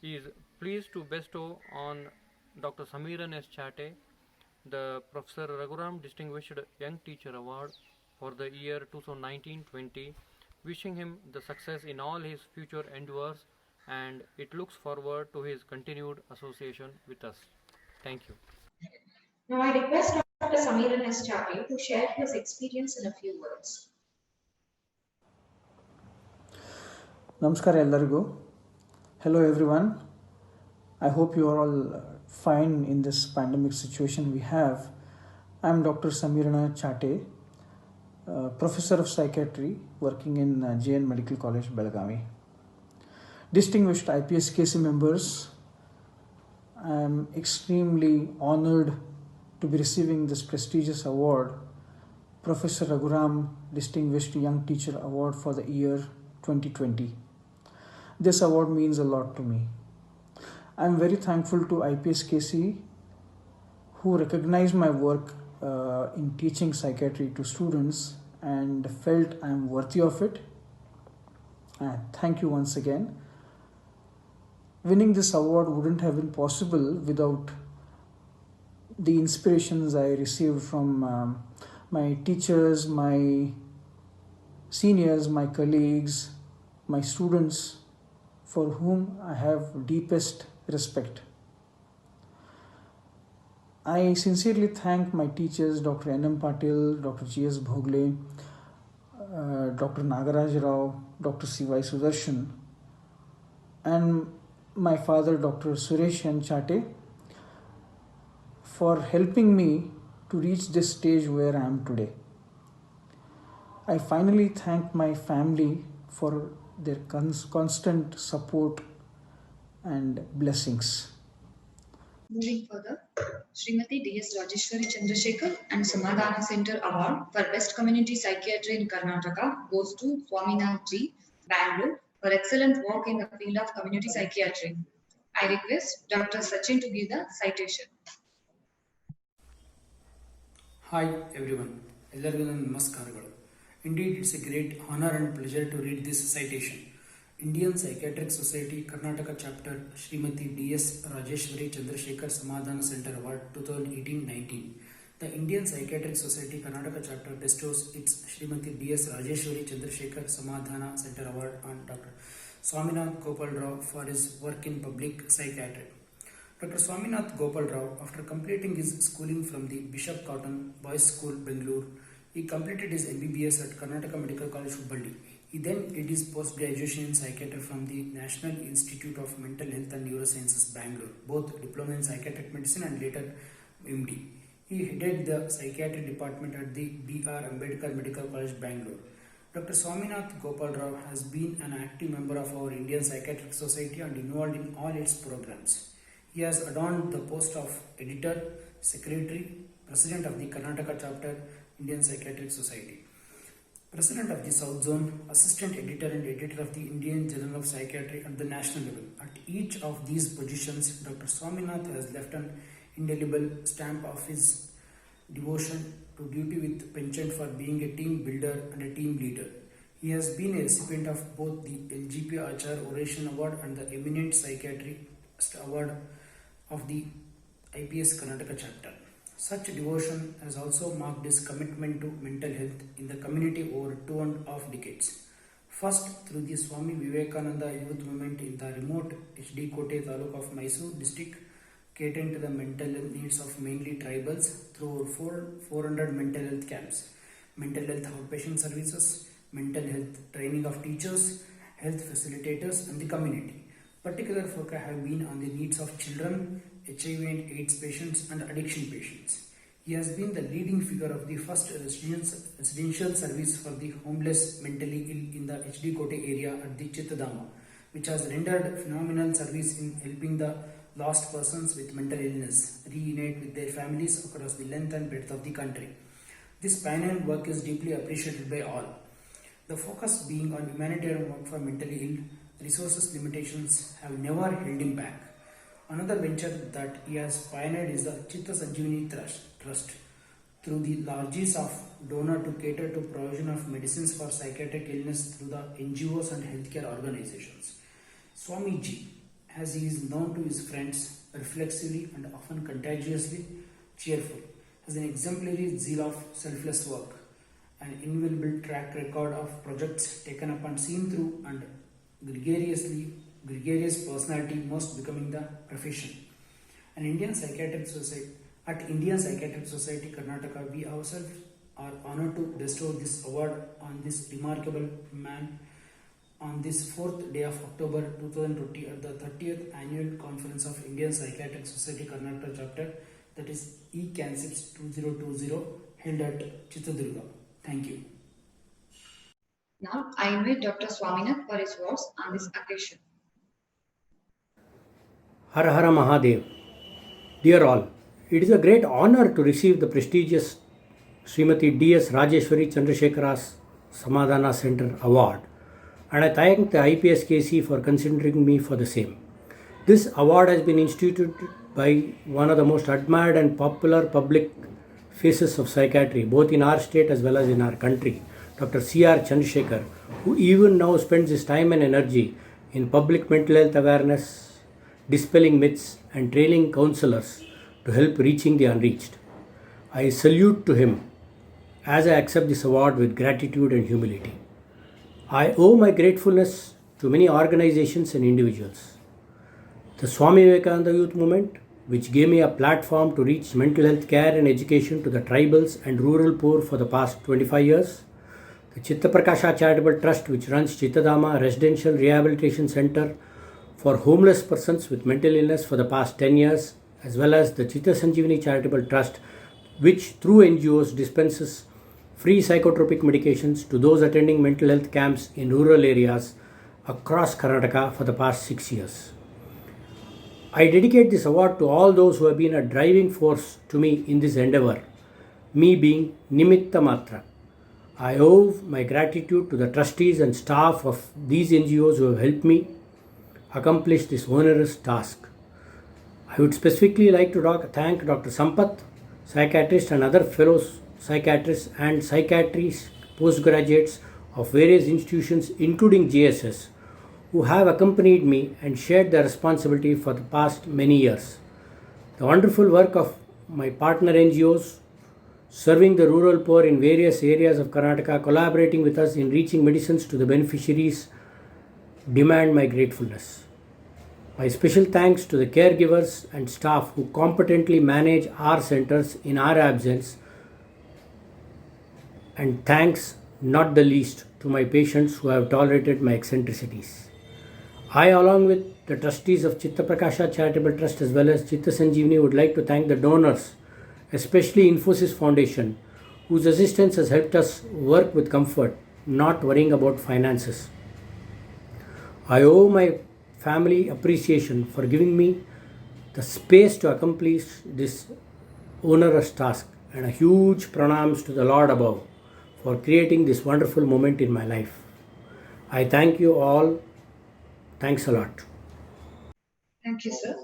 S10: is pleased to bestow on Dr. Samiran S. Chatte the Professor Raguram Distinguished Young Teacher Award for the year 2019-20, wishing him the success in all his future endeavors, and it looks forward to his continued association with us. Thank you.
S2: Now I request Dr. Samiran S. Chatte to share his experience in a few words.
S11: Namaskar ellarigu. Hello everyone. I hope you are all fine in this pandemic situation we have. I am Dr. Samiran Chatte, Professor of Psychiatry working in Jain Medical College, Belgavi. Distinguished IPSKC members, I am extremely honored to be receiving this prestigious award, Professor Raguram Distinguished Young Teacher Award for the year 2020. This award means a lot to me. I am very thankful to IPSKC who recognized my work in teaching psychiatry to students and felt I am worthy of it. And thank you once again. Winning this award wouldn't have been possible without the inspirations I received from my teachers, my seniors, my colleagues, my students, for whom I have deepest respect. I sincerely thank my teachers, Dr. N.M. Patil, Dr. G.S. Bhogle, Dr. Nagaraj Rao, Dr. C.Y. Sudarshan, and my father, Dr. Suresh N. Chate, for helping me to reach this stage where I am today. I finally thank my family for their constant support and blessings.
S5: Moving further, Srimati D.S. Rajeshwari Chandrasekhar and Samadhana Center Award for Best Community Psychiatry in Karnataka goes to Swaminath G, Bangalore, for excellent work in the field of community psychiatry. I request Dr. Sachin to give the citation.
S12: Hi everyone, ಎಲ್ಲರಿಗೂ ನನ್ನ ನಮಸ್ಕಾರಗಳು. Indeed, it's a great honor and pleasure to read this citation. Indian Psychiatric Society Karnataka Chapter Srimati D.S. Rajeshwari Chandrasekhar Samadhana Center Award 2018-19. The Indian Psychiatric Society Karnataka Chapter bestows its Srimati D.S. Rajeshwari Chandrasekhar Samadhana Center Award on Dr. Swaminath Gopal Rao for his work in public psychiatry. Dr. Swaminath Gopal Rao, after completing his schooling from the Bishop Cotton Boys School, Bangalore, he completed his MBBS at Karnataka Medical College, Hubballi. He then did his post-graduation in psychiatry from the National Institute of Mental Health and Neurosciences, Bangalore, both diploma in psychiatric medicine and later MD. He headed the psychiatry department at the B.R. Ambedkar Medical College, Bangalore. Dr. Swaminath Gopal Rao has been an active member of our Indian Psychiatric Society and involved in all its programs. He has adorned the post of editor, secretary, president of the Karnataka chapter, Indian Psychiatric Society, president of the South Zone, assistant editor and editor of the Indian Journal of Psychiatry at the national level. At each of these positions, Dr. Swaminath has left an indelible stamp of his devotion to duty with penchant for being a team builder and a team leader. He has been a recipient of both the LGP Achar Oration Award and the Eminent Psychiatrist Award of the IPS Karnataka chapter. Such devotion has also marked his commitment to mental health in the community over 2.5 decades. First, through the Swami Vivekananda Youth Movement in the remote HD Kote Taluk of Mysore district, catering to the mental health needs of mainly tribals through 400 mental health camps, mental health outpatient services, mental health training of teachers, health facilitators and the community. Particular focus have been on the needs of children, HIV and AIDS patients and addiction patients. He has been the leading figure of the first residential service for the homeless mentally ill in the HD Kote area at the Chittadama, which has rendered phenomenal service in helping the lost persons with mental illness reunite with their families across the length and breadth of the country. This pioneering work is deeply appreciated by all. The focus being on humanitarian work for mentally ill, resources limitations have never held him back. Another venture that he has pioneered is the Chitta Sanjeevani Trust, through the largesse of donor to cater to provision of medicines for psychiatric illness through the NGOs and healthcare organizations. Swami Ji, as he is known to his friends, reflexively and often contagiously cheerful, has an exemplary zeal of selfless work, an invaluable track record of projects taken up and seen through, and gregarious personality most becoming the profession. At Indian Psychiatric Society Karnataka, we ourselves are honored to bestow this award on this remarkable man on this 4th day of October 2020 at the 30th annual conference of Indian Psychiatric Society Karnataka chapter, that is eKANCIPS 2020, held at Chittadurga. Thank you.
S5: Now I invite Dr. Swaminath for his words on this occasion.
S13: Har Har Mahadev. Dear all, it is a great honor to receive the prestigious Srimati D.S. Rajeshwari Chandrasekhar Samadhana Center Award, and I thank the IPSKC for considering me for the same. This award has been instituted by one of the most admired and popular public faces of psychiatry, both in our state as well as in our country, Dr. C.R. Chandrasekhar, who even now spends his time and energy in public mental health awareness, dispelling myths, and training counselors to help reaching the unreached. I salute to him as I accept this award with gratitude and humility. I owe my gratefulness to many organizations and individuals. The Swami Vivekananda Youth Movement, which gave me a platform to reach mental health care and education to the tribals and rural poor for the past 25 years. The Chitta Prakasha Charitable Trust, which runs Chittadama Residential Rehabilitation Center for homeless persons with mental illness for the past 10 years, as well as the Chitta Sanjeevani Charitable Trust, which through NGOs dispenses free psychotropic medications to those attending mental health camps in rural areas across Karnataka for the past 6 years. I dedicate this award to all those who have been a driving force to me in this endeavor, me being Nimitta Matra. I owe my gratitude to the trustees and staff of these NGOs who have helped me accomplish this onerous task. I would specifically like to thank Dr. Sampath, psychiatrist, and other fellows psychiatrists and psychiatry postgraduates of various institutions including JSS who have accompanied me and shared their responsibility for the past many years. The wonderful work of my partner NGOs serving the rural poor in various areas of Karnataka, collaborating with us in reaching medicines to the beneficiaries, demand my gratefulness. My special thanks to the caregivers and staff who competently manage our centers in our absence, and thanks not the least to my patients who have tolerated my eccentricities. I, along with the trustees of Chitta Prakasha Charitable Trust as well as Chitta Sanjeevani, would like to thank the donors, especially Infosys Foundation, whose assistance has helped us work with comfort, not worrying about finances. I owe my family appreciation for giving me the space to accomplish this onerous task, and a huge pranams to the Lord above for creating this wonderful moment in my life. I thank you all. Thanks a lot.
S5: Thank you, sir.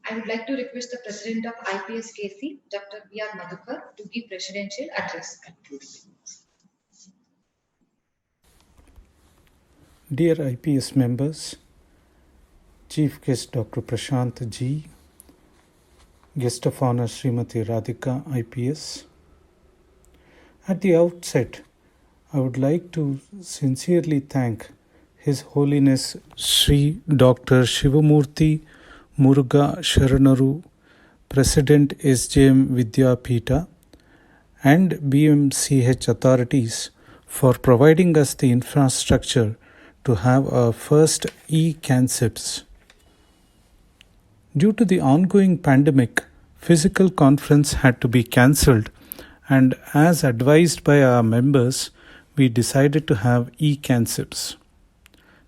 S5: I would like to request the President of IPSKC, Dr. B.R. Madhukar, to give presidential address.
S4: Dear IPS members, Chief Guest Dr. Prashant G, Guest of Honor Srimati Radhika IPS. At the outset, I would like to sincerely thank His Holiness Sri Dr. Shivamurty Muruga Sharanaru, President SJM Vidyapita, and BMCH authorities for providing us the infrastructure to have our first eKANCIPS. Due to the ongoing pandemic, physical conference had to be cancelled, and as advised by our members, we decided to have eKANCIPS.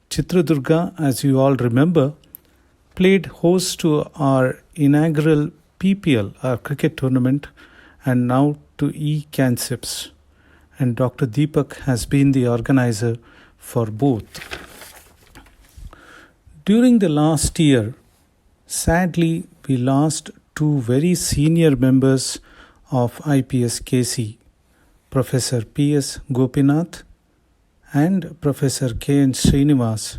S4: Chitradurga, as you all remember, played host to our inaugural PPL, our cricket tournament, and now to eKANCIPS. And Dr. Deepak has been the organizer for both. During the last year, sadly, we lost two very senior members of IPSKC, Professor P.S. Gopinath and Professor K.N. Srinivas.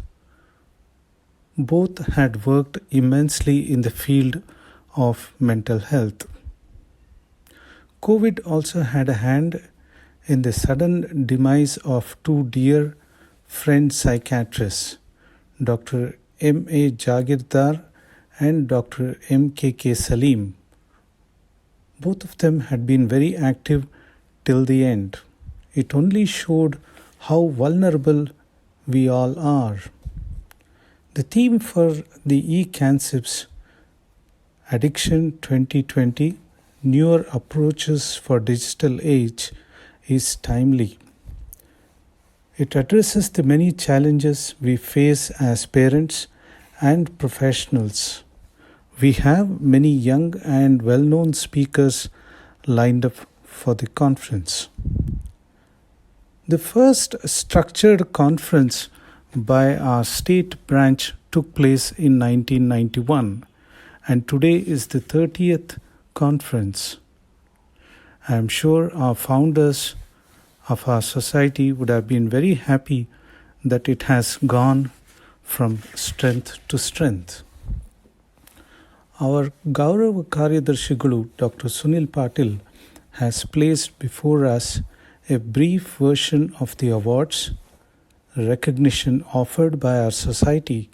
S4: Both had worked immensely in the field of mental health. COVID also had a hand in the sudden demise of two dear friend psychiatrists, Dr. M.A. Jagirdar and Dr. M.K.K. Salim. Both of them had been very active till the end. It only showed how vulnerable we all are. The theme for the eKANCIPS Addiction 2020 Newer Approaches for Digital Age is timely. It addresses the many challenges we face as parents and professionals. We have many young and well-known speakers lined up for the conference. The first structured conference by our state branch took place in 1991, and today is the 30th conference. I am sure our founders of our society would have been very happy that it has gone from strength to strength. Our Gaurava Karyadarshigulu, Dr. Sunil Patil, has placed before us a brief version of the awards, recognition offered by our society.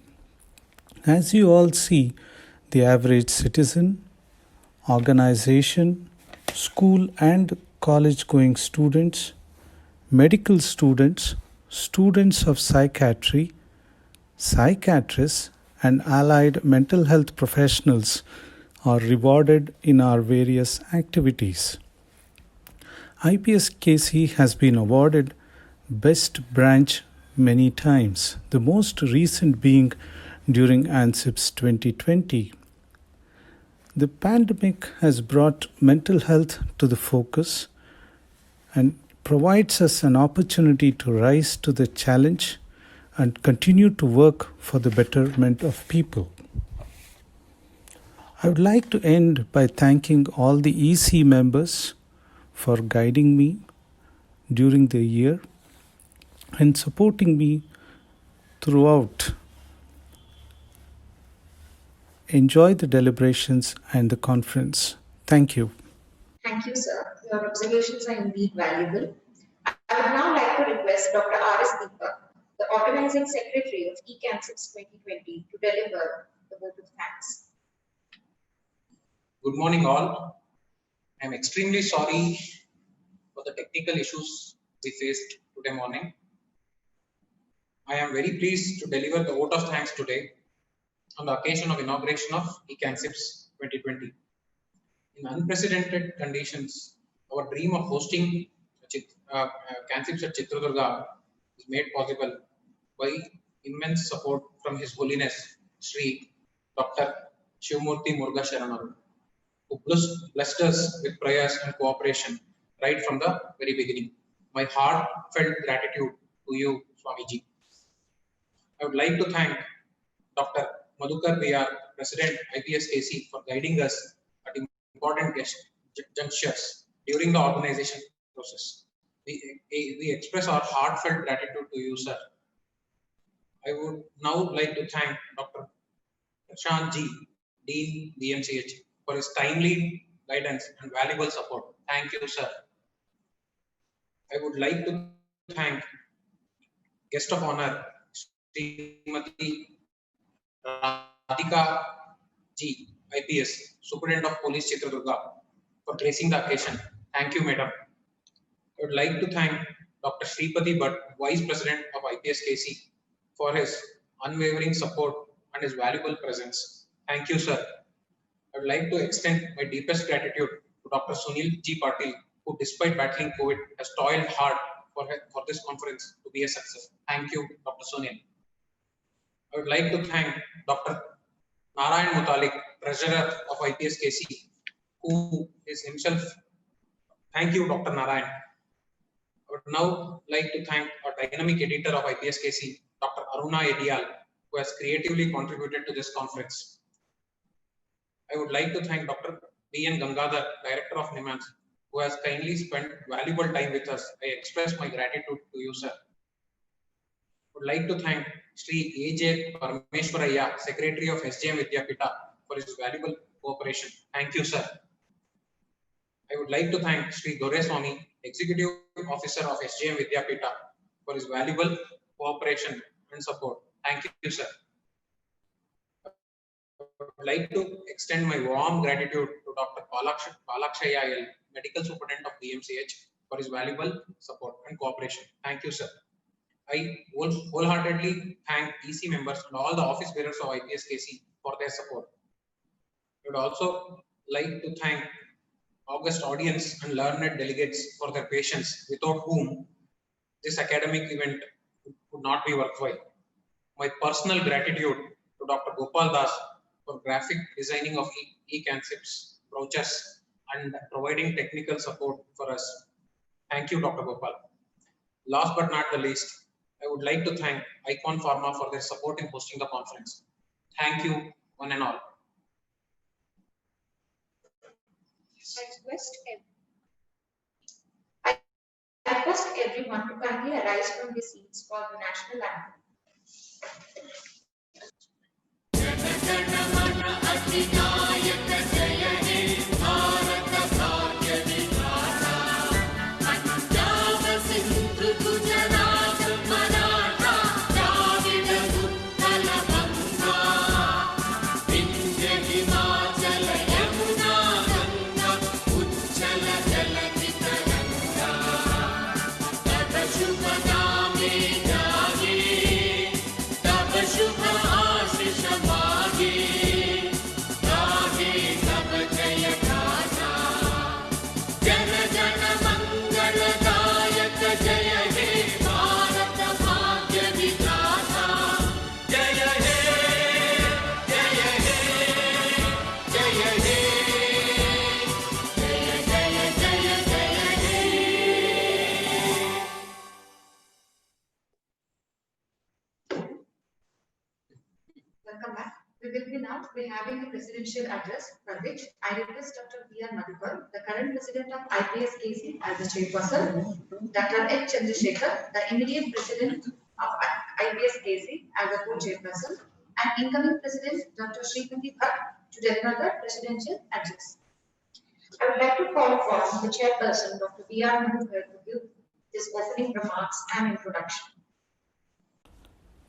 S4: As you all see, the average citizen, organization, school and college-going students, medical students, students of psychiatry, psychiatrists, and allied mental health professionals are rewarded in our various activities. IPSKC has been awarded Best Branch many times, the most recent being during ANCIPS 2020. The pandemic has brought mental health to the focus and provides us an opportunity to rise to the challenge and continue to work for the betterment of people. I would like to end by thanking all the EC members for guiding me during the year and supporting me throughout. Enjoy the deliberations and the conference. Thank you.
S2: Thank you, sir. Your observations are indeed valuable. I would now like to request Dr. R.S. Deepak, the Organizing Secretary of eKANCIPS 2020, to deliver the vote of thanks.
S14: Good morning, all. I am extremely sorry for the technical issues we faced today morning. I am very pleased to deliver the vote of thanks today on the occasion of inauguration of eKANCIPS 2020. In unprecedented conditions, our dream of hosting CANCIPS at Chitradurga is made possible by immense support from His Holiness Sri Dr. Shivamurty Muruga Sharanaru, who blessed us with prayers and cooperation right from the very beginning. My heartfelt gratitude to you, Swamiji. I would like to thank Dr. Madhukar PR, President IPSKC, for guiding us at important junctures during the organization process. We express our heartfelt gratitude to you, sir. I would now like to thank Dr. Prashant Ji, Dean BMCH, for his timely guidance and valuable support. Thank you, sir. I would like to thank guest of honor, Srimati Radhika Ji, IPS, Superintendent of Police Chitradurga, for gracing the occasion. Thank you, madam. I would like to thank Dr. Shripati Bhatt, Vice President of IPSKC, for his unwavering support and his valuable presence. Thank you, sir. I would like to extend my deepest gratitude to Dr. Sunil G. Patil, who, despite battling COVID, has toiled hard for this conference to be a success. Thank you, Dr. Sunil. I would like to thank Dr. Narayan Mutalik, Treasurer of IPSKC, who is himself. Thank you, Dr. Narayan. I would now like to thank our dynamic editor of IPSKC, Dr. Aruna Edial, who has creatively contributed to this conference. I would like to thank Dr. B.N. Gangadhar, Director of NIMANS, who has kindly spent valuable time with us. I express my gratitude to you, sir. I would like to thank Sri A.J. Parameshwaraya, Secretary of SJM Vidyapita, for his valuable cooperation. Thank you, sir. I would like to thank Sri Doreswamy, Executive Officer of SJM Vidyapita, for his valuable cooperation and support. Thank you, sir. I would like to extend my warm gratitude to Dr. Palakshaya L, Medical Superintendent of BMCH, for his valuable support and cooperation. Thank you, sir. I wholeheartedly thank EC members and all the office bearers of IPSKC for their support. I would also like to thank august audience and learned delegates for their patience, without whom this academic event would not be worthwhile. My personal gratitude to Dr. Gopal Das for graphic designing of eKANCIPS brochures and providing technical support for us. Thank you, Dr. Gopal. Last but not the least, I would like to thank Icon Pharma for their support in hosting the conference. Thank you, one and all.
S2: I request everyone to kindly arise from their seats for the national anthem.
S5: Welcome back. We will be now having a presidential address for which I request Dr. B.R. Madhukar, the current president of IPS KC as the chairperson, Dr. H. Chandrasekhar, the immediate president of IPS KC as the co-chairperson, and incoming president Dr. Shripati Bhatt to deliver the presidential address.
S2: I would like to call upon the chairperson, Dr. B.R. Madhukar, to give his opening remarks and introduction.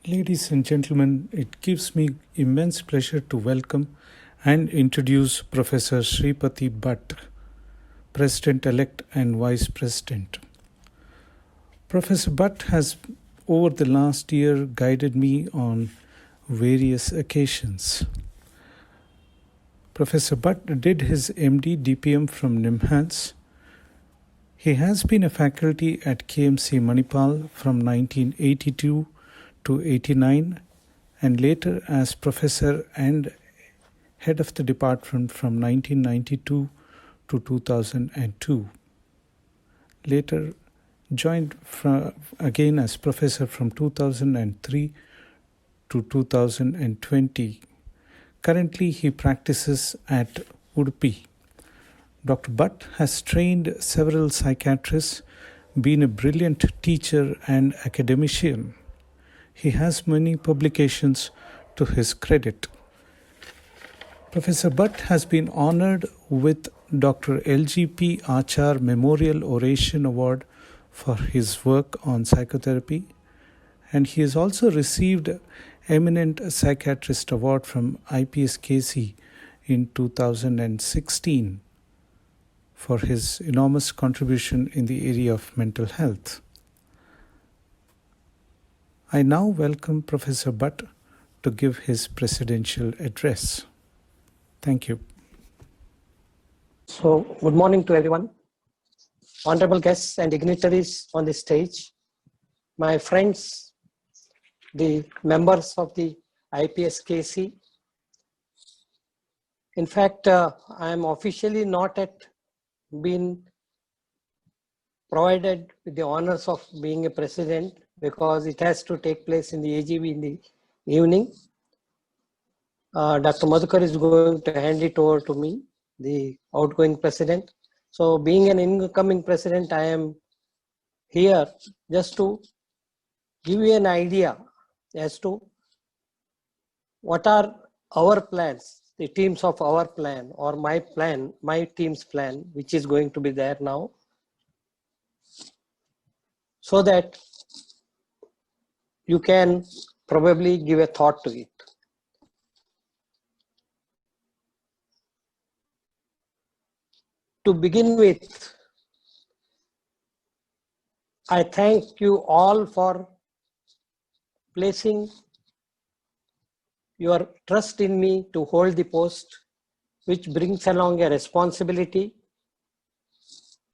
S4: Ladies and gentlemen, it gives me immense pleasure to welcome and introduce Professor Shripati Bhatt, President-elect and Vice President. Professor Bhatt has, over the last year, guided me on various occasions. Professor Bhatt did his MD DPM from NIMHANS. He has been a faculty at KMC Manipal from 1982 to 89 and later as professor and head of the department from 1992 to 2002. Later joined again as professor from 2003 to 2020. Currently he practices at Udupi. Dr. Bhatt has trained several psychiatrists, been a brilliant teacher and academician. He has many publications to his credit. Professor Bhatt has been honored with Dr.LGP Achar Memorial Oration Award for his work on psychotherapy, and he has also received Eminent Psychiatrist Award from IPS KC in 2016 for his enormous contribution in the area of mental health. I now welcome Professor Bhatt to give his presidential address. Thank you.
S13: So, good morning to everyone, honorable guests and dignitaries on the stage, my friends, the members of the IPS KC. In fact, I am officially not yet been provided with the honors of being a president, because it has to take place in the AGV in the evening. Dr. Madhukar is going to hand it over to me, the outgoing president. So being an incoming president, I am here just to give you an idea as to what are our plans, the teams of our plan or my plan, my team's plan, which is going to be there now, so that you can probably give a thought to it. To begin with, I thank you all for placing your trust in me to hold the post, which brings along a responsibility,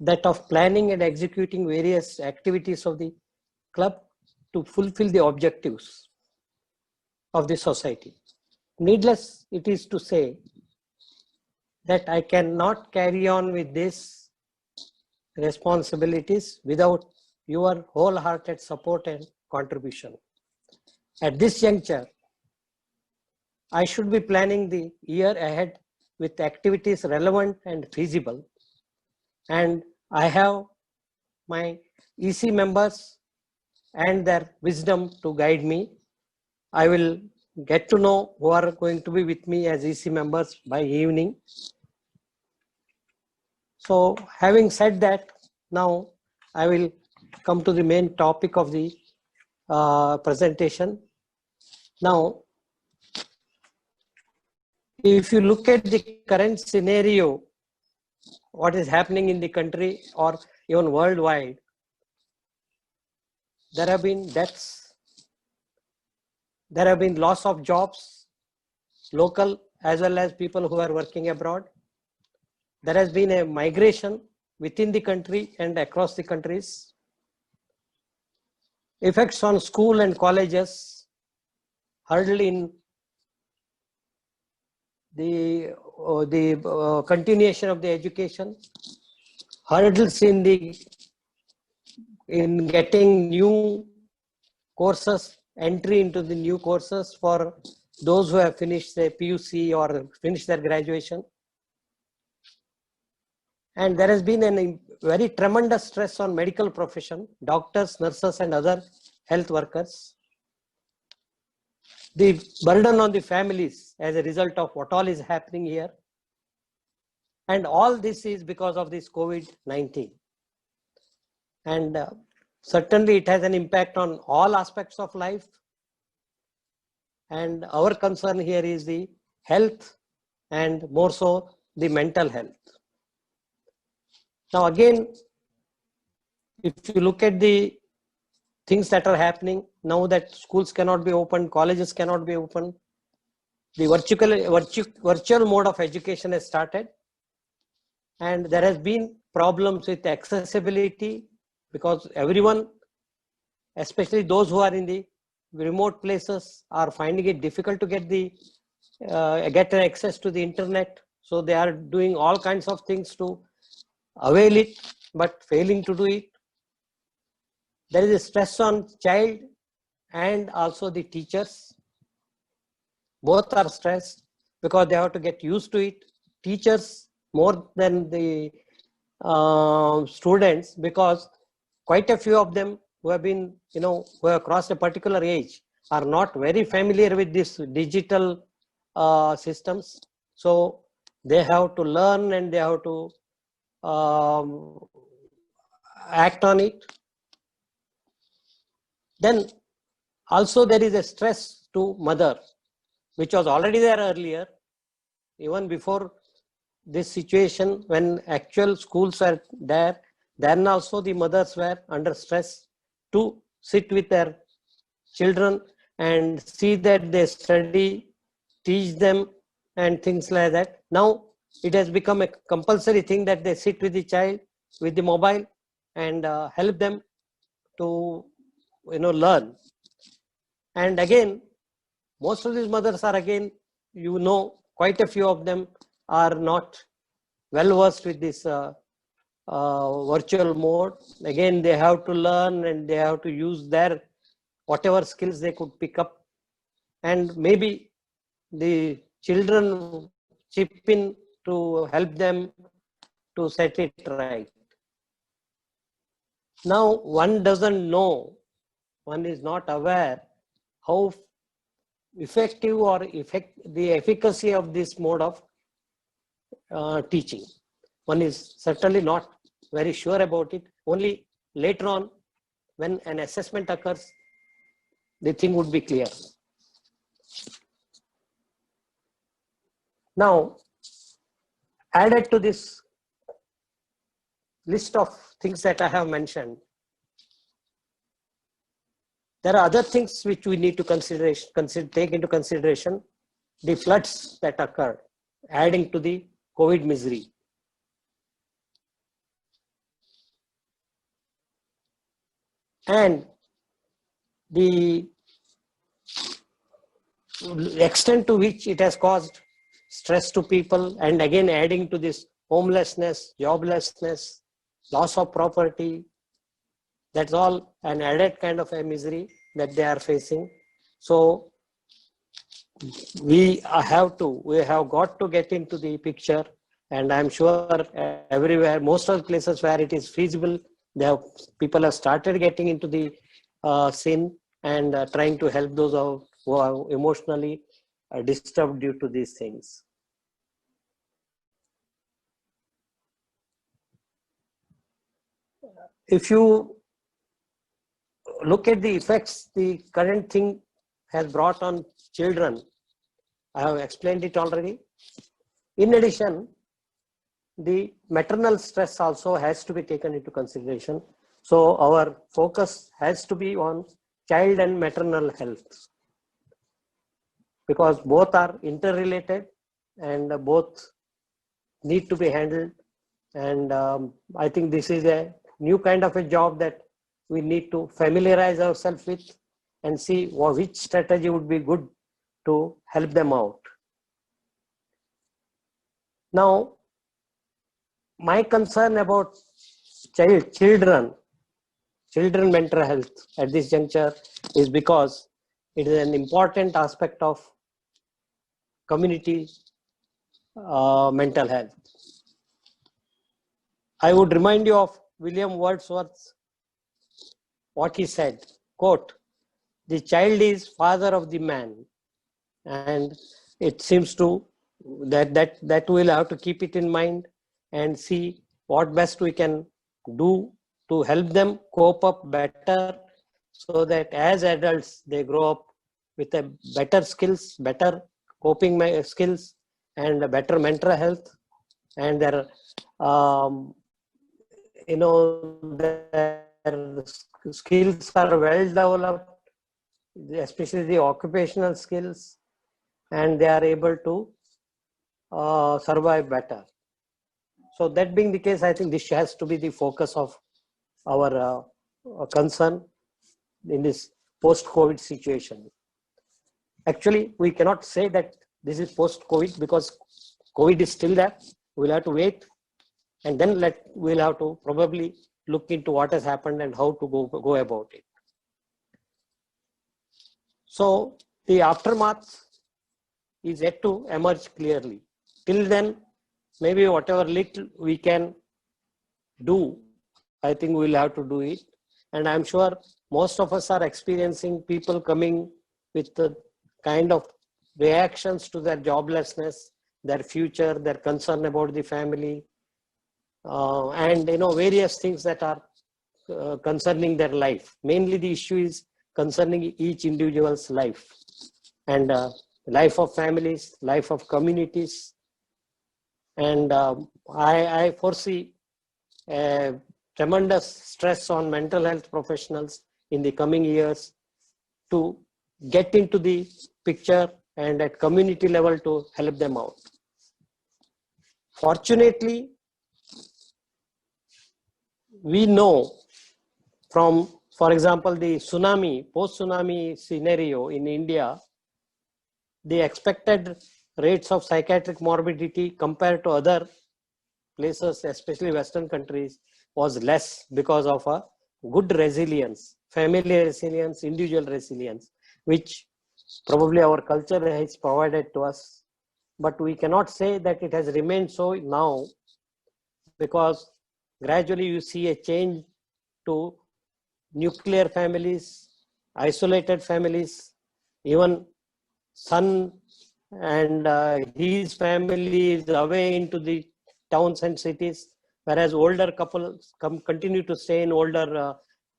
S13: that of planning and executing various activities of the club to fulfill the objectives of the society. Needless it is to say that I cannot carry on with these responsibilities without your wholehearted support and contribution. At this juncture, I should be planning the year ahead with activities relevant and feasible, and I have my EC members and their wisdom to guide me. I will get to know who are going to be with me as EC members by evening. So having said that, now I will come to the main topic of the presentation. Now, if you look at the current scenario, what is happening in the country or even worldwide, there have been deaths, there have been loss of jobs, local as well as people who are working abroad. There has been a migration within the country and across the countries. Effects on school and colleges, hurdle in the continuation of the education, hurdles in getting new courses, entry into the new courses for those who have finished their PUC or finished their graduation. And there has been a very tremendous stress on medical profession, doctors, nurses, and other health workers. The burden on the families as a result of what all is happening here. And all this is because of this COVID-19. And certainly it has an impact on all aspects of life. And our concern here is the health and more so the mental health. Now again, if you look at the things that are happening now that schools cannot be open, colleges cannot be open, the virtual mode of education has started, and there has been problems with accessibility because everyone, especially those who are in the remote places, are finding it difficult to get access to the internet. So they are doing all kinds of things to avail it, but failing to do it. There is a stress on child and also the teachers. Both are stressed because they have to get used to it. Teachers more than the students, because quite a few of them who have been, who have crossed a particular age are not very familiar with this digital systems. So they have to learn and they have to act on it. Then also there is a stress to mother, which was already there earlier, even before this situation when actual schools were there. Then also the mothers were under stress to sit with their children and see that they study, teach them and things like that. Now it has become a compulsory thing that they sit with the child, with the mobile and help them to learn. And again, most of these mothers are again, quite a few of them are not well versed with this virtual mode. Again, they have to learn and they have to use their whatever skills they could pick up, and maybe the children chip in to help them to set it right. Now one doesn't know, one is not aware how effective or the efficacy of this mode of teaching. One is certainly not very sure about it. Only later on, when an assessment occurs, the thing would be clear. Now, added to this list of things that I have mentioned, there are other things which we need to take into consideration. The floods that occurred, adding to the COVID misery. And the extent to which it has caused stress to people, and again adding to this homelessness, joblessness, loss of property. That's all an added kind of a misery that they are facing. So we have got to get into the picture, and I'm sure everywhere, most of the places where it is feasible, People have started getting into the sin and trying to help those who are emotionally disturbed due to these things. If you look at the effects the current thing has brought on children, I have explained it already. In addition, the maternal stress also has to be taken into consideration. So our focus has to be on child and maternal health, because both are interrelated and both need to be handled. And I think this is a new kind of a job that we need to familiarize ourselves with and see which strategy would be good to help them out. Now, my concern about children mental health at this juncture is because it is an important aspect of community mental health. I would remind you of William Wordsworth, what he said, quote, "The child is father of the man." And it seems to that we'll have to keep it in mind and see what best we can do to help them cope up better, so that as adults they grow up with a better skills, better coping skills, and a better mental health, and their their skills are well developed, especially the occupational skills, and they are able to survive better. So that being the case, I think this has to be the focus of our concern in this post-COVID situation. Actually, we cannot say that this is post-COVID because COVID is still there. We'll have to wait, and then we'll have to probably look into what has happened and how to go about it. So the aftermath is yet to emerge clearly. Till then, maybe whatever little we can do, I think we'll have to do it. And I'm sure most of us are experiencing people coming with the kind of reactions to their joblessness, their future, their concern about the family, and various things that are concerning their life. Mainly the issue is concerning each individual's life, and life of families, life of communities. And I foresee a tremendous stress on mental health professionals in the coming years to get into the picture and at community level to help them out. Fortunately, we know from, for example, the post-tsunami scenario in India, the expected rates of psychiatric morbidity compared to other places, especially Western countries, was less because of a good resilience, family resilience, individual resilience, which probably our culture has provided to us. But we cannot say that it has remained so now, because gradually you see a change to nuclear families, isolated families, even son and his family is away into the towns and cities, whereas older couples continue to stay in older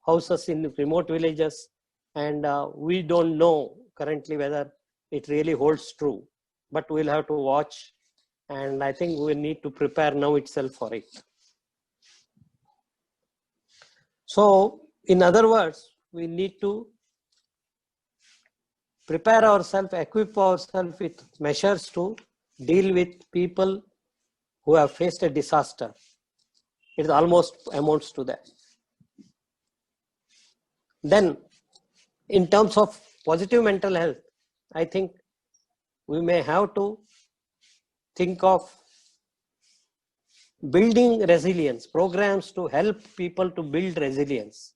S13: houses in remote villages. And we don't know currently whether it really holds true, but we'll have to watch. And I think we need to prepare now itself for it. So, in other words, we need to prepare ourselves, equip ourselves with measures to deal with people who have faced a disaster. It almost amounts to that. Then, in terms of positive mental health, I think we may have to think of building resilience, programs to help people to build resilience.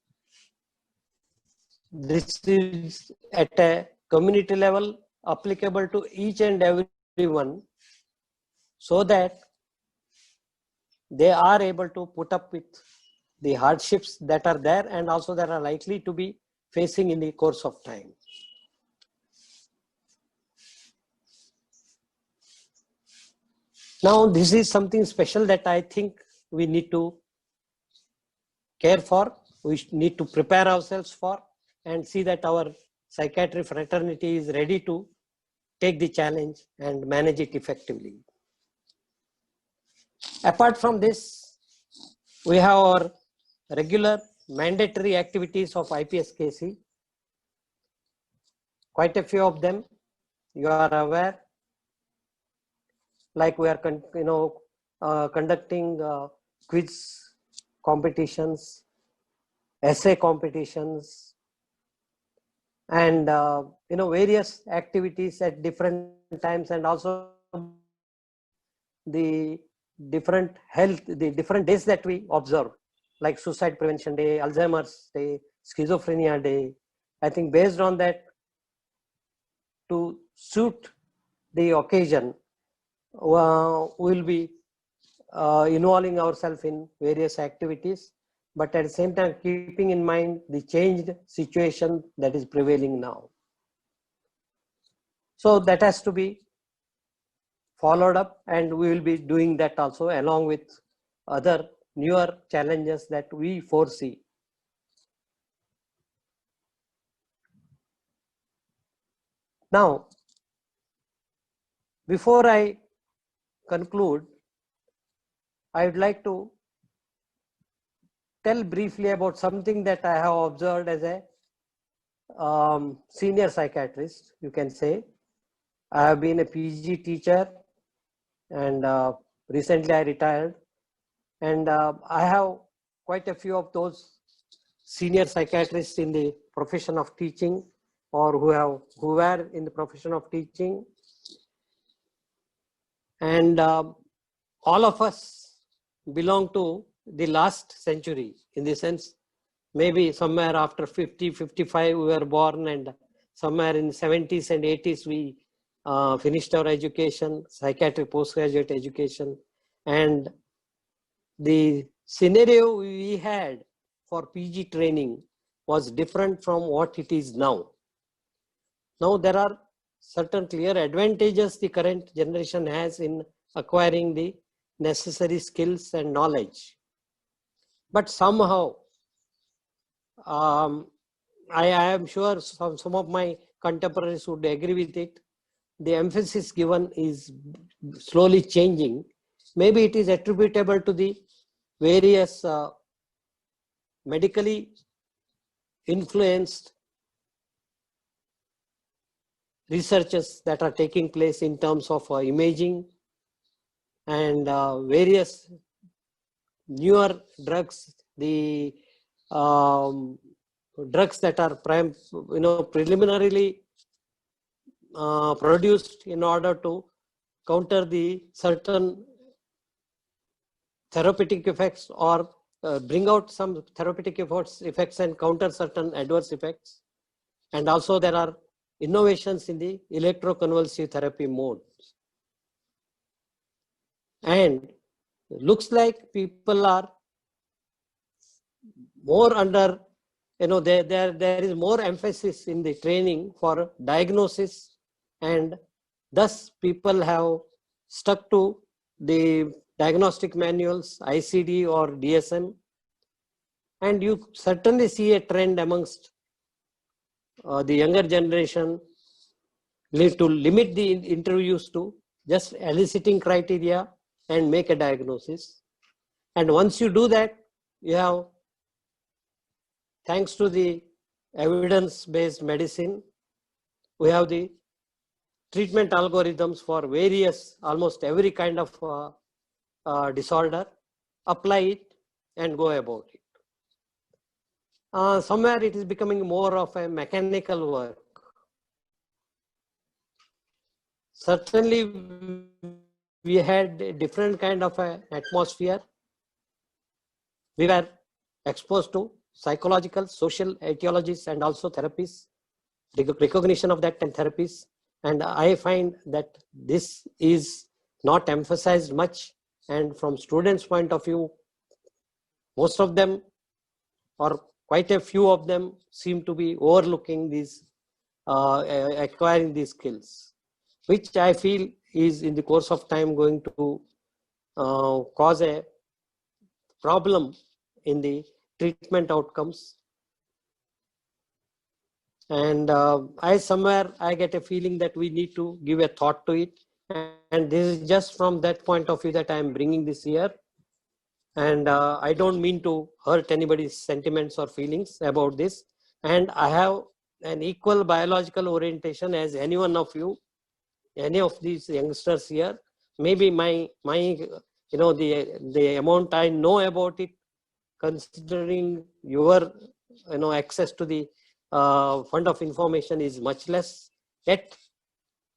S13: This is at a community level applicable to each and everyone, so that they are able to put up with the hardships that are there and also that are likely to be facing in the course of time. Now, this is something special that I think we need to care for, we need to prepare ourselves for, and see that our psychiatry fraternity is ready to take the challenge and manage it effectively. Apart from this, we have our regular mandatory activities of IPSKC. Quite a few of them you are aware, like we are conducting quiz competitions, essay competitions, and various activities at different times, and also the different days that we observe, like Suicide Prevention Day, Alzheimer's Day, Schizophrenia Day. I think based on that, to suit the occasion, we'll be involving ourselves in various activities, but at the same time keeping in mind the changed situation that is prevailing now. So that has to be followed up, and we will be doing that also along with other newer challenges that we foresee. Now, before I conclude, I would like to tell briefly about something that I have observed as a senior psychiatrist, you can say. I have been a PG teacher, and recently I retired, and I have quite a few of those senior psychiatrists in the profession of teaching, or who were in the profession of teaching, and all of us belong to the last century, in the sense maybe somewhere after 50, 55 we were born, and somewhere in 70s and 80s we finished our education, psychiatric postgraduate education, and the scenario we had for PG training was different from what it is now. Now there are certain clear advantages the current generation has in acquiring the necessary skills and knowledge. But somehow, I am sure some of my contemporaries would agree with it, the emphasis given is slowly changing. Maybe it is attributable to the various medically influenced researches that are taking place in terms of imaging, and various newer drugs, the drugs that are preliminarily produced in order to counter the certain therapeutic effects, or bring out some therapeutic effects and counter certain adverse effects. And also there are innovations in the electroconvulsive therapy modes. And looks like people are more under, there is more emphasis in the training for diagnosis, and thus people have stuck to the diagnostic manuals, ICD or DSM. And you certainly see a trend amongst the younger generation to limit the interviews to just eliciting criteria and make a diagnosis. And once you do that, you have, thanks to the evidence-based medicine, we have the treatment algorithms for various, almost every kind of disorder. Apply it and go about it. Somewhere it is becoming more of a mechanical work. Certainly, we had a different kind of an atmosphere. We were exposed to psychological, social etiologies, and also therapies, recognition of that and therapies. And I find that this is not emphasized much. And from students' point of view, most of them or quite a few of them seem to be overlooking these, acquiring these skills, which I feel is in the course of time going to cause a problem in the treatment outcomes. And I get a feeling that we need to give a thought to it. And this is just from that point of view that I am bringing this here. And I don't mean to hurt anybody's sentiments or feelings about this. And I have an equal biological orientation as any one of you, any of these youngsters here. Maybe my the amount I know about it, considering your access to the fund of information is much less. Yet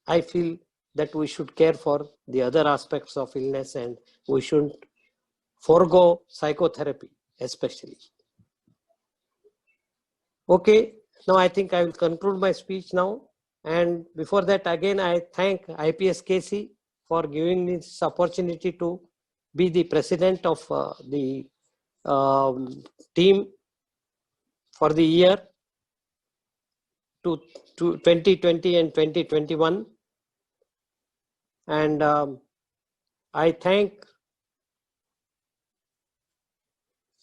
S13: I feel that we should care for the other aspects of illness, and we shouldn't forego psychotherapy especially. Okay, now I think I will conclude my speech now. And before that, again, I thank IPSKC for giving me this opportunity to be the president of the team for the year to 2020 and 2021. And I thank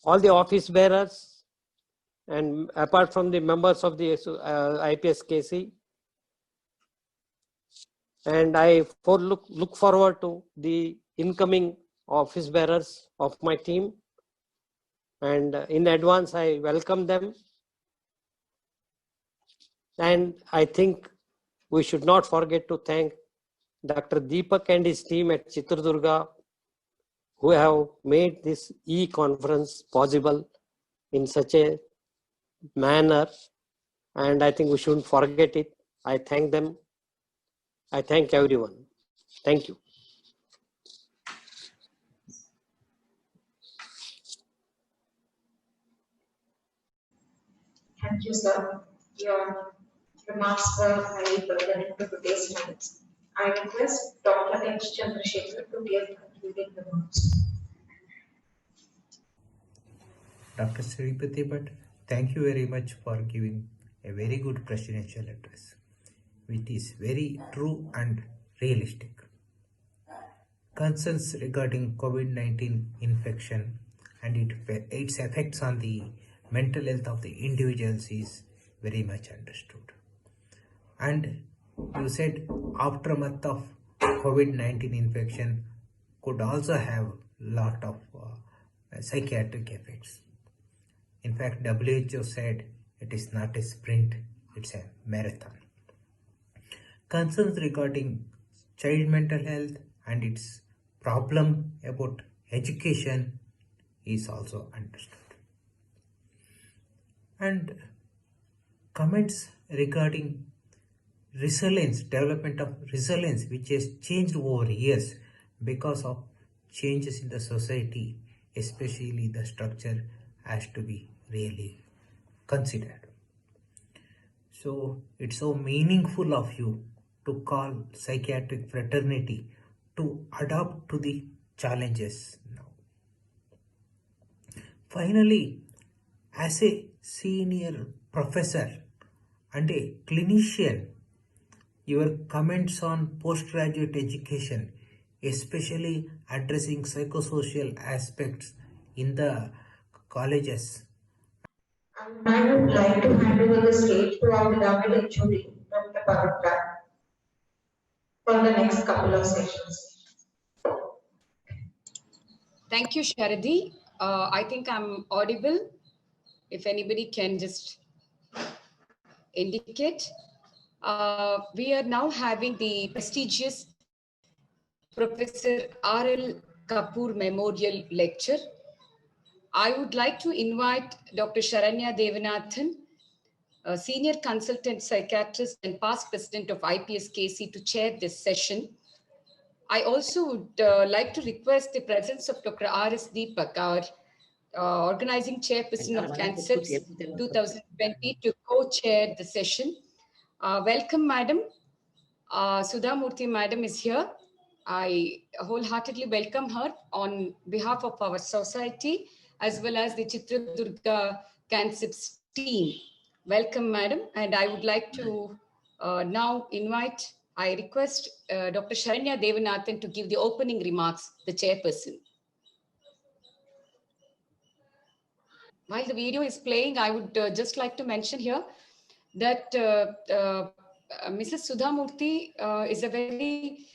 S13: all the office bearers, and apart from the members of the IPSKC. And I look forward to the incoming office bearers of my team. And in advance, I welcome them. And I think we should not forget to thank Dr. Deepak and his team at Chitradurga, who have made this e-conference possible in such a manner. And I think we shouldn't forget it. I thank them. I thank everyone. Thank you.
S2: Thank you, sir. Your remarks were highly pertinent to today's minutes. I request Dr. H. Chandrasekhar to give concluding remarks.
S15: Dr. Sripati Bhatt, thank you very much for giving a very good presidential address, which is very true and realistic. Concerns regarding COVID-19 infection and its effects on the mental health of the individuals is very much understood. And you said aftermath of COVID-19 infection could also have lot of psychiatric effects. In fact, WHO said it is not a sprint, it's a marathon. Concerns regarding child mental health and its problem about education is also understood. And comments regarding resilience, development of resilience, which has changed over years because of changes in the society, especially the structure, has to be really considered. So it's so meaningful of you to call psychiatric fraternity to adapt to the challenges now. Finally, as a senior professor and a clinician, your comments on postgraduate education, especially addressing psychosocial aspects in the colleges.
S2: And I would like to hand over the stage to our beloved HOD, Dr. Parukar, for the next couple of sessions.
S16: Thank you, Sharadi. I think I'm audible. If anybody can just indicate. We are now having the prestigious Professor R.L. Kapur Memorial Lecture. I would like to invite Dr. Sharanya Devanathan, a Senior Consultant Psychiatrist and past President of IPSKC, to chair this session. I also would like to request the presence of Dr. R.S. Deepak, our Organizing Chairperson of eKANCIPS 2020, to co-chair the session. Welcome, Madam. Sudha Murty, Madam, is here. I wholeheartedly welcome her on behalf of our society, as well as the Chitradurga eKANCIPS team. Welcome, madam. And I would like to now I request Dr. Sharanya Devanathan to give the opening remarks, the chairperson. While the video is playing, I would just like to mention here that Mrs. Sudha Murty is a very,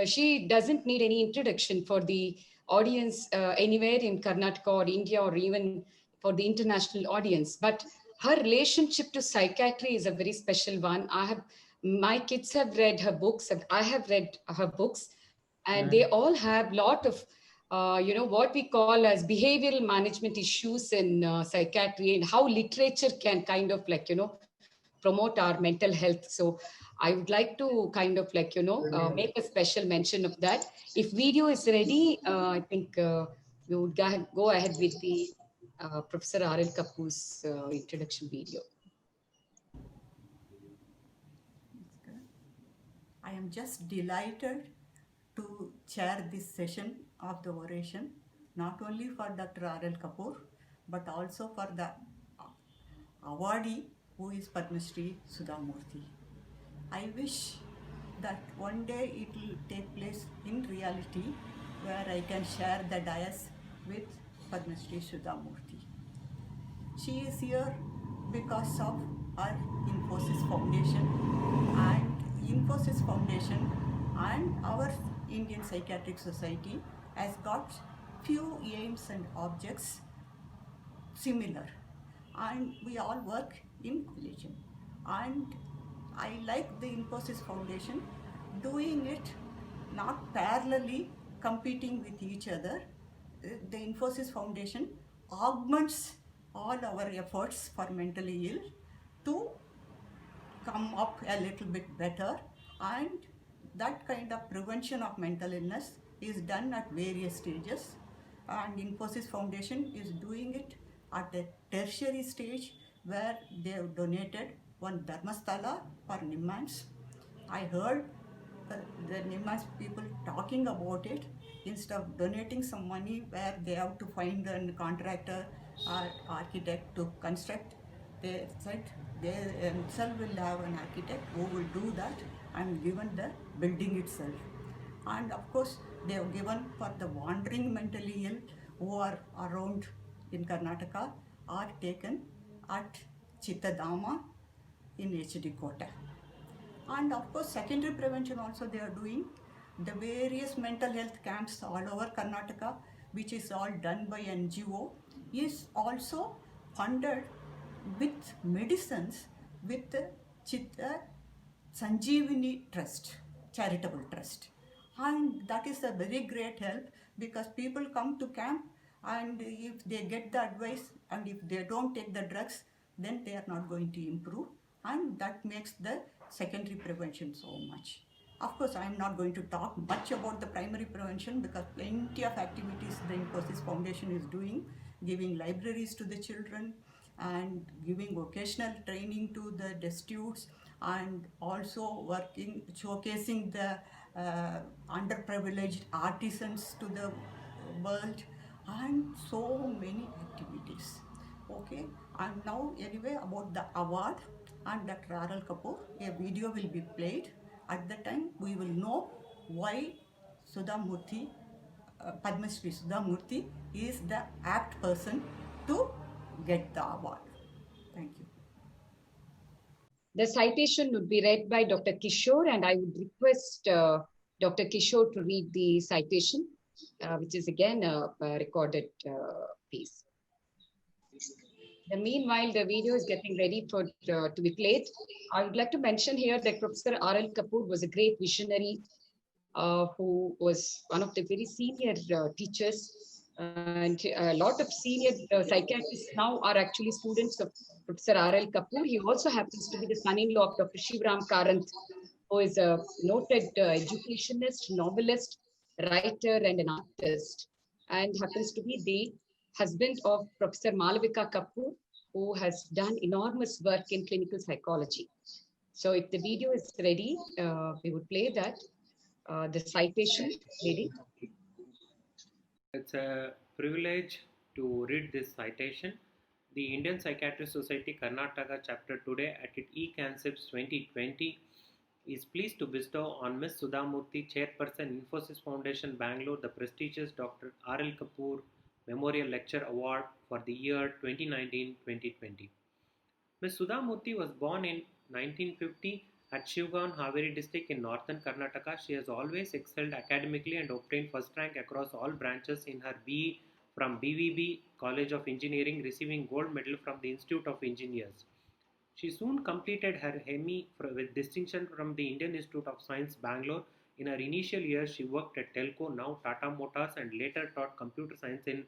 S16: she doesn't need any introduction for the audience anywhere in Karnataka or India or even for the international audience. But her relationship to psychiatry is a very special one. My kids have read her books, and I have read her books, and they all have lot of what we call as behavioral management issues in psychiatry, and how literature can kind of promote our mental health. So I would like to kind of make a special mention of that. If video is ready, I think we would go ahead with the Professor R.L. Kapur's introduction video.
S17: I am just delighted to chair this session of the oration, not only for Dr. R.L. Kapur, but also for the awardee, who is Padma Shri Sudha Murty. I wish that one day it will take place in reality, where I can share the dais with Padma Shri Sudha Murty. She is here because of our Infosys Foundation, and Infosys Foundation and our Indian Psychiatric Society has got few aims and objects similar, and we all work in collision. And I like the Infosys Foundation doing it not parallelly competing with each other. The Infosys Foundation augments all our efforts for mentally ill to come up a little bit better, and that kind of prevention of mental illness is done at various stages, and Infosys Foundation is doing it at a tertiary stage, where they have donated one Dharmasthala for Nimmans. I heard the Nimmans people talking about it. Instead of donating some money where they have to find a contractor or architect to construct, they said they themselves will have an architect who will do that and given the building itself. And of course, they have given for the wandering mentally ill who are around in Karnataka, are taken at Chittadama in HD Kota. And of course, secondary prevention also they are doing. The various mental health camps all over Karnataka, which is all done by NGO, is also funded with medicines with the Chitta Sanjeevani Trust, charitable trust. And that is a very great help, because people come to camp, and if they get the advice and if they don't take the drugs, then they are not going to improve, and that makes the secondary prevention so much. Of course, I am not going to talk much about the primary prevention, because plenty of activities the Infosys Foundation is doing, giving libraries to the children and giving vocational training to the destitutes, and also working, showcasing the underprivileged artisans to the world, and so many activities. Okay, and now anyway about the award and Dr. R.L. Kapur, a video will be played. At the time we will know why Sudha Murty, Padma Shri Sudha Murty is the apt person to get the award. Thank you.
S16: The citation would be read by Dr. Kishore, and I would request Dr. Kishore to read the citation, which is again a recorded piece. Meanwhile, the video is getting ready for to be played. I would like to mention here that Professor R.L. Kapur was a great visionary who was one of the very senior teachers, and a lot of senior psychiatrists now are actually students of Professor R.L. Kapur. He also happens to be the son-in-law of Dr. Shivram Karanth, who is a noted educationist, novelist, writer, and an artist, and happens to be the husband of Professor Malavika Kapur, who has done enormous work in clinical psychology. So if the video is ready, we would play that. The citation, ready.
S18: It's a privilege to read this citation the Indian Psychiatrist Society Karnataka chapter today at its eKANCIPS 2020 is pleased to bestow on Ms. Sudha Murty, Chairperson, Infosys Foundation, Bangalore, the prestigious Dr. R.L. Kapur Memorial Lecture Award for the year 2019-2020. Ms. Sudha Murty was born in 1950 at Shivgaon, Haveri district in northern Karnataka. She has always excelled academically and obtained first rank across all branches in her BE from BVB College of Engineering, receiving gold medal from the Institute of Engineers. She soon completed her ME with distinction from the Indian Institute of Science, Bangalore. In her initial years, she worked at Telco, now Tata Motors, and later taught computer science in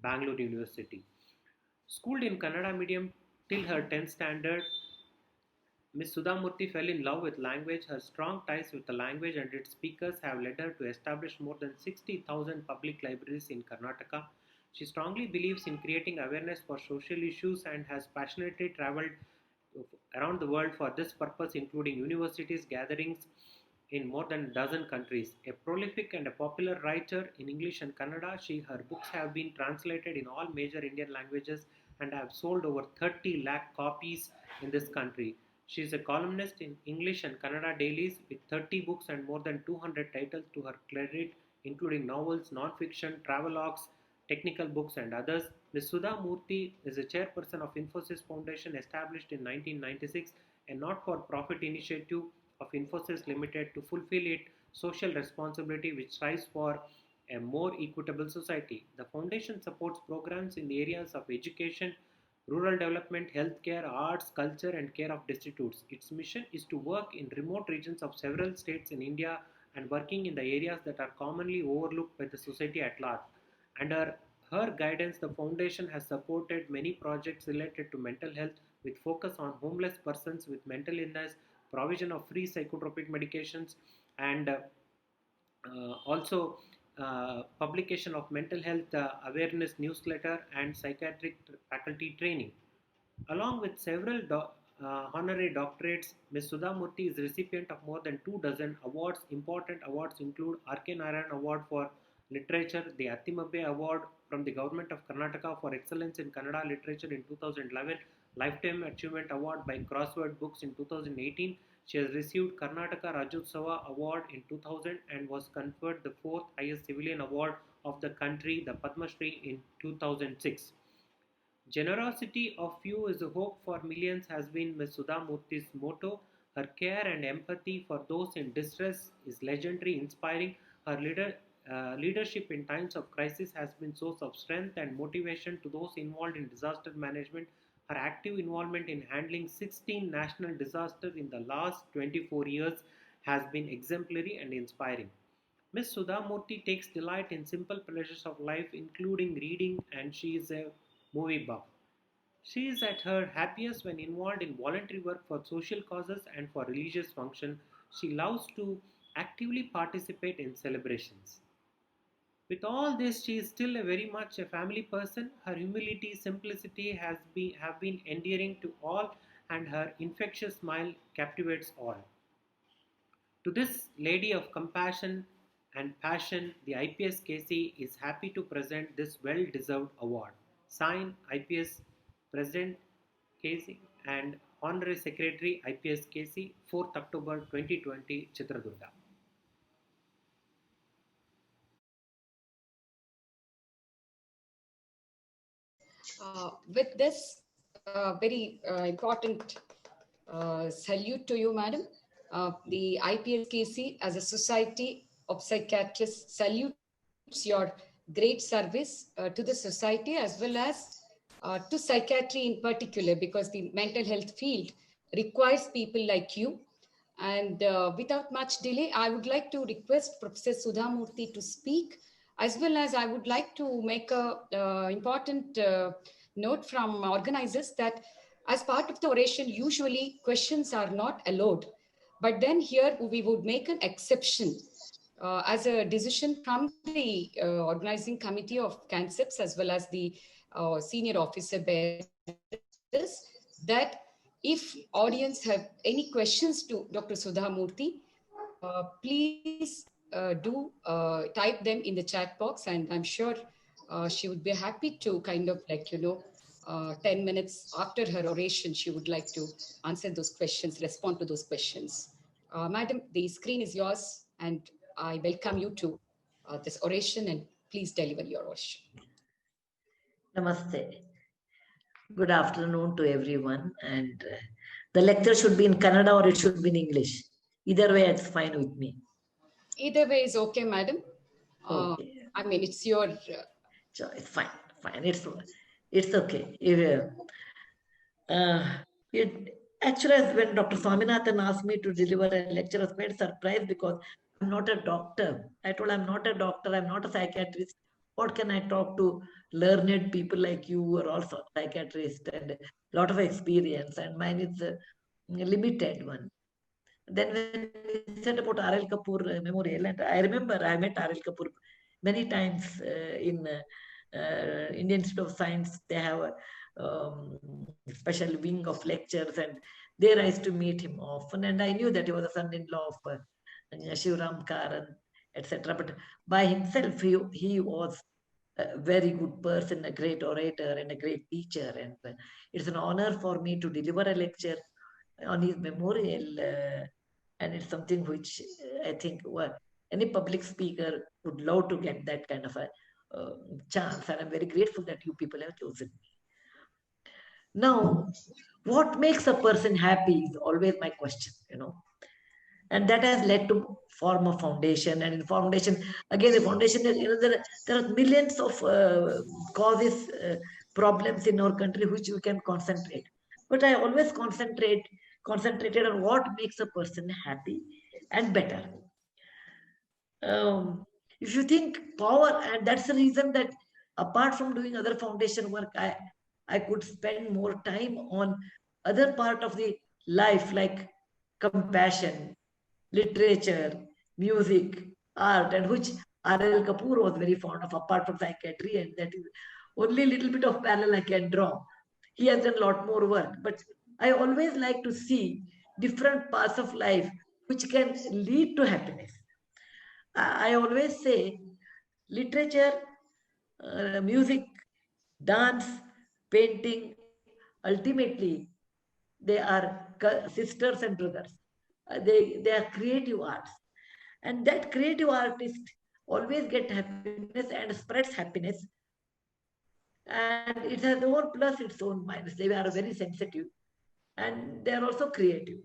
S18: Bangalore University. Schooled in Kannada medium till her 10th standard, Ms. Sudha Murty fell in love with language. Her strong ties with the language and its speakers have led her to establish more than 60,000 public libraries in Karnataka. She strongly believes in creating awareness for social issues and has passionately traveled around the world for this purpose, including universities, gatherings in more than a dozen countries. A prolific and a popular writer in English and Kannada, her books have been translated in all major Indian languages and have sold over 30 lakh copies in this country. She is a columnist in English and Kannada dailies with 30 books and more than 200 titles to her credit, including novels, non-fiction, travelogues, technical books, and others. Ms. Sudha Murty is a chairperson of Infosys Foundation, established in 1996, a not-for-profit initiative of Infosys Limited to fulfill its social responsibility, which strives for a more equitable society. The foundation supports programs in the areas of education, rural development, healthcare, arts, culture, and care of destitutes. Its mission is to work in remote regions of several states in India and working in the areas that are commonly overlooked by the society at large. Under her guidance, the foundation has supported many projects related to mental health with focus on homeless persons with mental illness, provision of free psychotropic medications, and also publication of mental health awareness newsletter and psychiatric faculty training. Along with several honorary doctorates, Ms. Sudha Murty is recipient of more than 2 dozen awards. Important awards include R.K. Narayan Award for Literature, the Attimabbe Award from the Government of Karnataka for Excellence in Kannada Literature in 2011, Lifetime Achievement Award by Crossword Books in 2018. She has received Karnataka Rajyotsava Award in 2000 and was conferred the fourth highest civilian award of the country, the Padma Shri, in 2006. Generosity of few is a hope for millions has been Ms. Sudha Murty's motto. Her care and empathy for those in distress is legendary, inspiring. Her leadership in times of crisis has been source of strength and motivation to those involved in disaster management. Her active involvement in handling 16 national disasters in the last 24 years has been exemplary and inspiring. Ms. Sudha Murty takes delight in simple pleasures of life, including reading, and she is a movie buff. She is at her happiest when involved in voluntary work for social causes and for religious functions. She loves to actively participate in celebrations. With all this, she is still a very much a family person. Her humility, simplicity have been endearing to all, and her infectious smile captivates all. To this lady of compassion and passion, the IPS KC is happy to present this well-deserved award. Signed, IPS President KC and Honorary Secretary IPS KC, 4th October 2020, Chitradurga.
S16: With this very important salute to you, madam. The IPSKC as a society of psychiatrists salutes your great service to the society as well as to psychiatry in particular, because the mental health field requires people like you. And without much delay, I would like to request Professor Sudha Murty to speak, as well as I would like to make a important note from organizers that as part of the oration, usually questions are not allowed. But then here we would make an exception as a decision from the organizing committee of CANCIPS as well as the senior officer bearers, that if audience have any questions to Dr. Sudha Murty, please do type them in the chat box, and I'm sure she would be happy to kind of 10 minutes after her oration, she would like to answer those questions, respond to those questions. Madam, the screen is yours, and I welcome you to this oration, and please deliver your oration.
S19: Namaste. Good afternoon to everyone. And the lecture should be in Kannada or it should be in English. Either way, it's fine with me.
S16: Either way is okay, madam.
S19: Okay.
S16: I mean, it's your...
S19: So it's fine. It's okay. Actually, when Dr. Swaminathan asked me to deliver a lecture, I was quite surprised because I'm not a doctor. I told I'm not a doctor, I'm not a psychiatrist. What can I talk to learned people like you who are also psychiatrists and a lot of experience, and mine is a limited one. Then when we said about R.L. Kapur Memorial, and I remember I met R.L. Kapur many times in Indian Institute of Science. They have a special wing of lectures, and there I used to meet him often, and I knew that he was a son-in-law of Shivram Karan, etc. But by himself, he was a very good person, a great orator, and a great teacher. And it's an honor for me to deliver a lecture on his memorial, and it's something which I think any public speaker would love to get that kind of a chance, and I'm very grateful that you people have chosen me. Now, what makes a person happy is always my question, and that has led to form a foundation. And in foundation, again, the foundation is, there are millions of causes, problems in our country which we can concentrate. But I always concentrated on what makes a person happy and better. If you think power, and that's the reason that apart from doing other foundation work, I could spend more time on other part of the life like compassion, literature, music, art, and which R.L. Kapur was very fond of apart from psychiatry, and that is only a little bit of parallel I can draw. He has done a lot more work, but I always like to see different parts of life which can lead to happiness. I always say literature, music, dance, painting, ultimately they are sisters and brothers. They are creative arts, and that creative artist always get happiness and spreads happiness, and it has its own plus, its own minus. They are very sensitive, and they are also creative.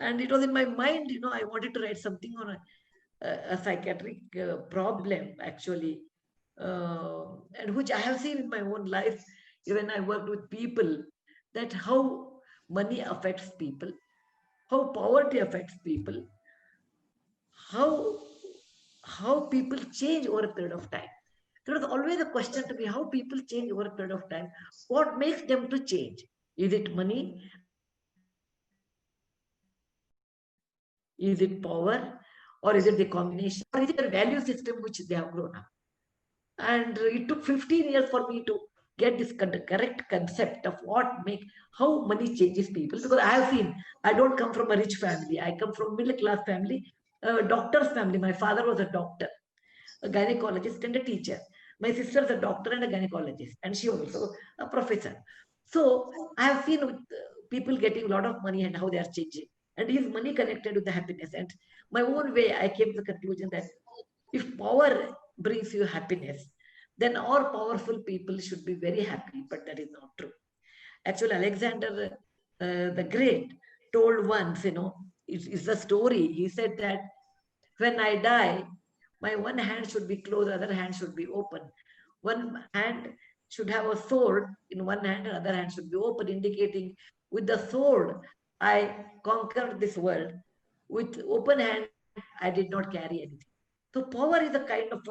S19: And it was in my mind, I wanted to write something on a psychiatric problem, actually, and which I have seen in my own life when I worked with people, that how money affects people, how poverty affects people, how people change over a period of time. There was always a question to me, how people change over a period of time. What makes them to change? Is it money? Is it power? Or is it the combination? Or is it a value system which they have grown up? And it took 15 years for me to get this correct concept of how money changes people. Because I have seen, I don't come from a rich family. I come from a middle class family, a doctor's family. My father was a doctor, a gynecologist and a teacher. My sister is a doctor and a gynecologist, and she also a professor. So I have seen with people getting a lot of money and how they are changing. And is money connected with the happiness? And my own way, I came to the conclusion that if power brings you happiness, then all powerful people should be very happy, but that is not true. Actually, Alexander the Great told once, it's a story. He said that when I die, my one hand should be closed, other hand should be open. One hand should have a sword in one hand, and other hand should be open, indicating with the sword, I conquered this world. With open hand, I did not carry anything. So power is a kind of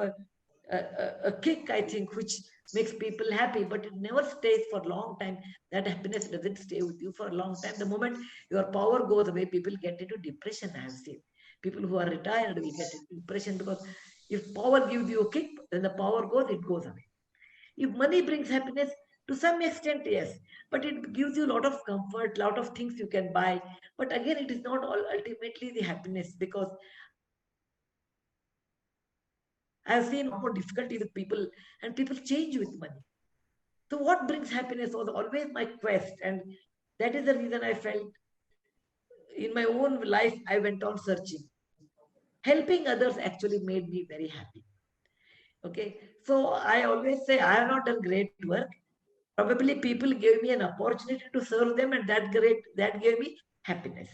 S19: a kick, I think, which makes people happy, but it never stays for a long time. That happiness doesn't stay with you for a long time. The moment your power goes away, people get into depression, I have seen. People who are retired will get into depression, because if power gives you a kick, then the power goes, it goes away. If money brings happiness, to some extent, yes, but it gives you a lot of comfort, lot of things you can buy. But again, it is not ultimately the happiness, because I have seen more difficulty with people, and people change with money. So what brings happiness was always my quest, and that is the reason I felt in my own life I went on searching. Helping others actually made me very happy. Okay, so I always say I have not done great work. Probably people gave me an opportunity to serve them, and that gave me happiness.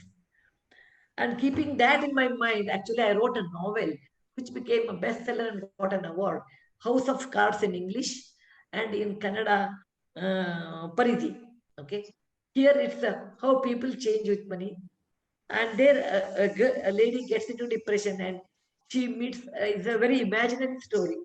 S19: And keeping that in my mind, actually, I wrote a novel which became a bestseller and got an award. House of Cards in English and in Kannada, Pariti. Okay, here it's how people change with money. And there, a lady gets into depression and she meets. It's a very imaginary story.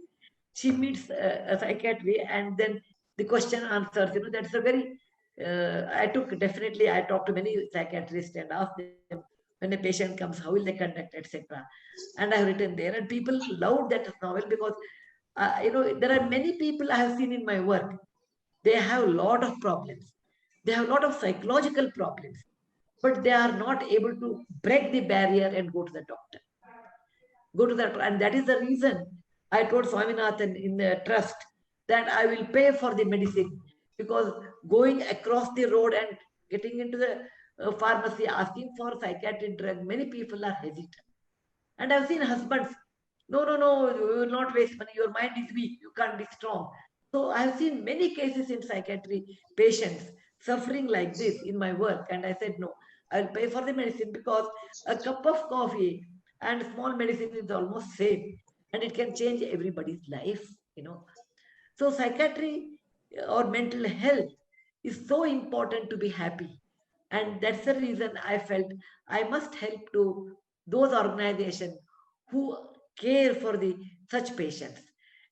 S19: She meets a psychiatrist, and then the question answers. That's a very. I talked to many psychiatrists and asked them, when a patient comes, how will they conduct, etc. And I have written there, and people loved that novel because there are many people I have seen in my work. They have a lot of problems. They have a lot of psychological problems, but they are not able to break the barrier and go to the doctor. And that is the reason I told Swaminathan in the trust that I will pay for the medicine, because going across the road and getting into the pharmacy asking for psychiatric drug, many people are hesitant. And I've seen husbands, no, you will not waste money. Your mind is weak. You can't be strong. So I've seen many cases in psychiatry, patients suffering like this in my work. And I said, no, I'll pay for the medicine, because a cup of coffee and small medicine is almost same, and it can change everybody's life. So psychiatry or mental health is so important to be happy. And that's the reason I felt I must help to those organizations who care for the such patients.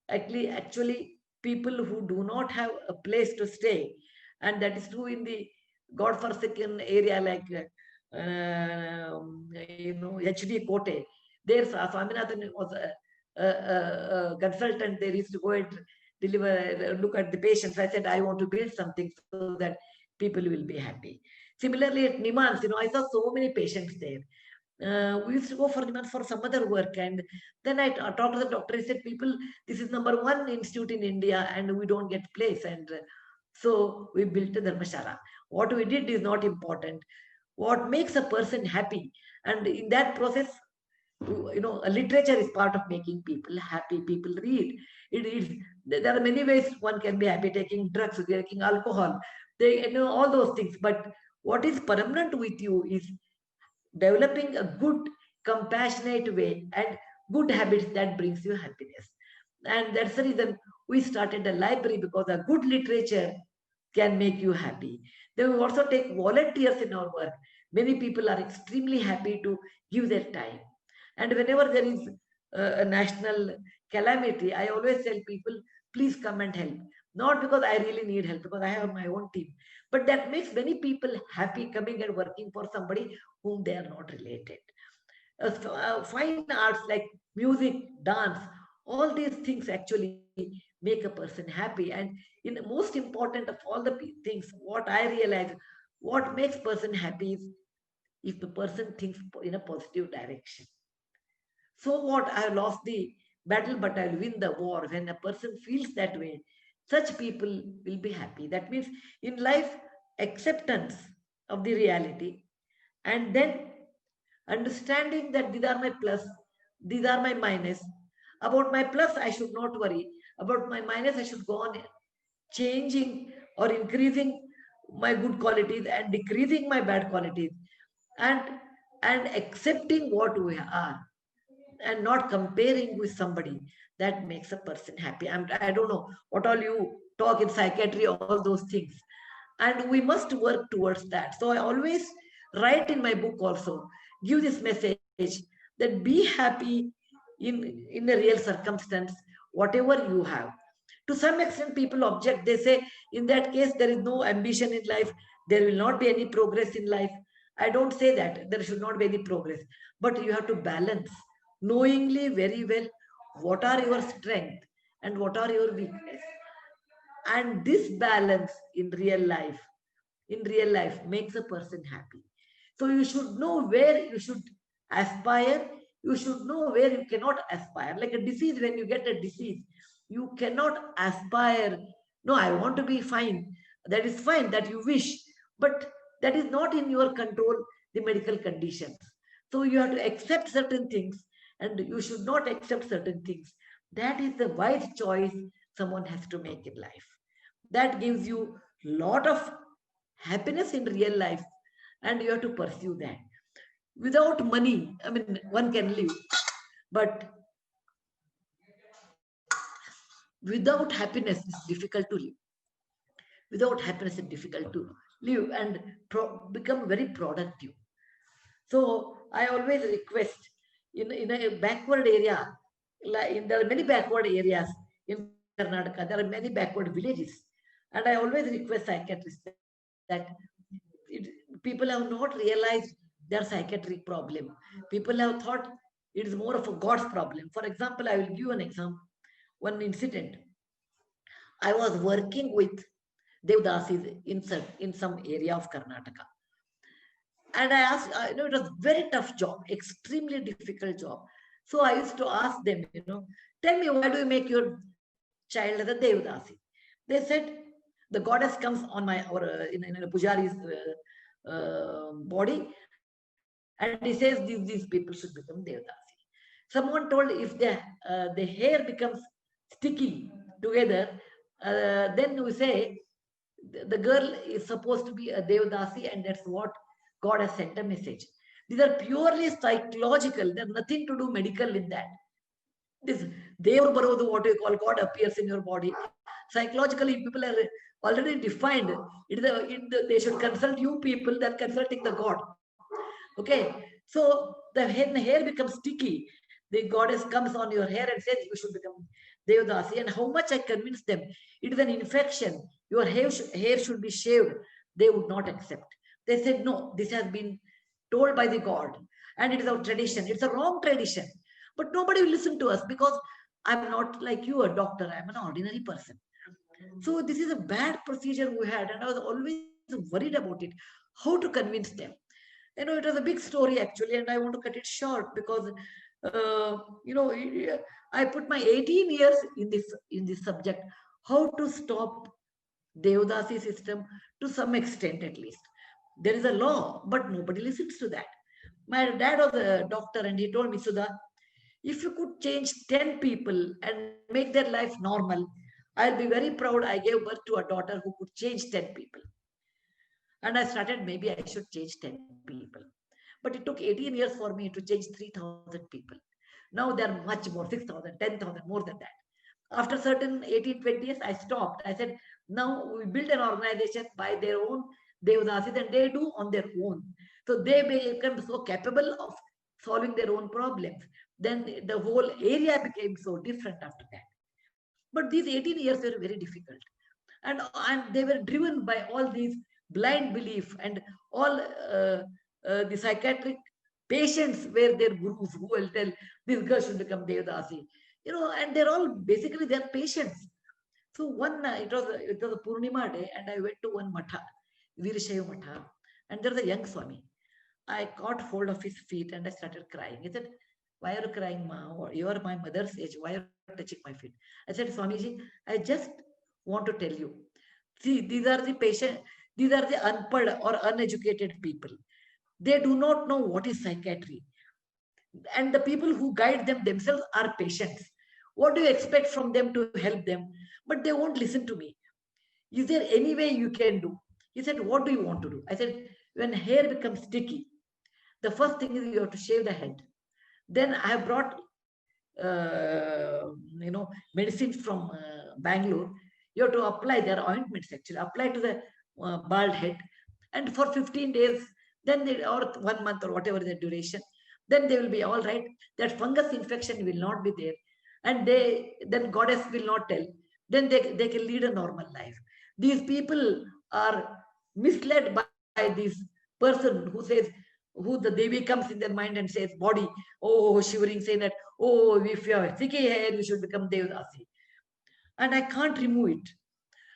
S19: Actually, people who do not have a place to stay, and that is true in the godforsaken area like HD Kote. There, Swaminathan was a consultant. There used to go and look at the patients. I said, I want to build something so that people will be happy. Similarly, at Nimans, I saw so many patients there. We used to go for Nimans for some other work, and then I talked to the doctor. He said, "People, this is #1 institute in India, and we don't get place." And so we built a Dharmashala. What we did is not important. What makes a person happy, and in that process, a literature is part of making people happy. People read. There are many ways one can be happy: taking drugs, taking alcohol, all those things. But what is permanent with you is developing a good, compassionate way and good habits that brings you happiness. And that's the reason we started a library, because a good literature can make you happy. Then we also take volunteers in our work. Many people are extremely happy to give their time. And whenever there is a national calamity, I always tell people, please come and help. Not because I really need help, because I have my own team. But that makes many people happy coming and working for somebody whom they are not related. Fine arts like music, dance, all these things actually make a person happy. And in the most important of all the things, what I realize, what makes person happy is if the person thinks in a positive direction. So what? I have lost the battle, but I'll win the war. When a person feels that way, such people will be happy. That means in life, acceptance of the reality, and then understanding that these are my plus, these are my minus. About my plus, I should not worry. About my minus, I should go on changing or increasing my good qualities and decreasing my bad qualities, and accepting what we are, and not comparing with somebody. That makes a person happy. I don't know what all you talk in psychiatry, all those things, and we must work towards that. So I always write in my book also, give this message that be happy in a real circumstance, whatever you have. To some extent, people object. They say, in that case, there is no ambition in life. There will not be any progress in life. I don't say that. There should not be any progress. But you have to balance, knowingly very well, what are your strengths and what are your weaknesses. And this balance in real life makes a person happy. So you should know where you should aspire. You should know where you cannot aspire. Like a disease, when you get a disease, you cannot aspire No, I want to be fine. That is fine, that you wish, but that is not in your control, the medical conditions. So you have to accept certain things and you should not accept certain things. That is the wise choice someone has to make in life. That gives you a lot of happiness in real life, and you have to pursue that. Without money, I mean, one can live, but without happiness, it's difficult to live. Without happiness, it's difficult to live and become very productive. So I always request in a backward area, there are many backward areas in Karnataka, there are many backward villages. And I always request psychiatrists that people have not realized their psychiatric problem. People have thought it is more of a God's problem. For example, I will give an example, one incident. I was working with Devdasis in some area of Karnataka. And I asked, it was a very tough job, extremely difficult job. So I used to ask them, tell me, why do you make your child as a Devdasi? They said, the goddess comes on in a pujari's body, and he says these people should become Devdasi. Someone told if the hair becomes sticky together, then we say the girl is supposed to be a Devdasi, and that's what God has sent a message. These are purely psychological. There's nothing to do medical in that. This Devar Barodu, what you call God appears in your body. Psychologically, people are already defined. They should consult you people than consulting the God. Okay, so the hair becomes sticky. The goddess comes on your hair and says you should become Devdasi. And how much I convinced them, it is an infection. Your hair should be shaved. They would not accept. They said, no, this has been told by the God and it is our tradition. It's a wrong tradition. But nobody will listen to us because I'm not like you, a doctor. I'm an ordinary person. So this is a bad procedure we had, and I was always worried about it. How to convince them? It was a big story actually, and I want to cut it short because, I put my 18 years in this subject. How to stop Devdasi system to some extent at least. There is a law, but nobody listens to that. My dad was a doctor and he told me, Sudha, if you could change 10 people and make their life normal, I'll be very proud I gave birth to a daughter who could change 10 people. And I started, maybe I should change 10 people. But it took 18 years for me to change 3,000 people. Now there are much more, 6,000, 10,000, more than that. After certain 18, 20 years, I stopped. I said, now we build an organization by their own Devdasis, and they do on their own. So they become so capable of solving their own problems. Then the whole area became so different after that. But these 18 years were very difficult. And they were driven by all these blind belief and all the psychiatric patients were their gurus who will tell this girl should become Devdasi. And they're all basically their patients. So it was a Purnima day, and I went to one matha, Virshaiva Matha, and there's a young Swami. I caught hold of his feet and I started crying. He said, why are you crying, Ma? You are my mother's age. Why are you touching my feet? I said, Swamiji, I just want to tell you. See, these are the patients, these are the unpad or uneducated people. They do not know what is psychiatry. And the people who guide them themselves are patients. What do you expect from them to help them? But they won't listen to me. Is there any way you can do? He said, what do you want to do? I said, when hair becomes sticky, the first thing is you have to shave the head. Then I have brought, medicines from Bangalore. You have to apply their ointments actually, apply to the bald head. And for 15 days, then or 1 month or whatever the duration, then they will be all right. That fungus infection will not be there. And then goddess will not tell. Then they can lead a normal life. These people are misled by this person who says, who the Devi comes in their mind and says, body, oh, shivering, saying that, oh, if you have thicky hair, you should become Devdasi. And I can't remove it.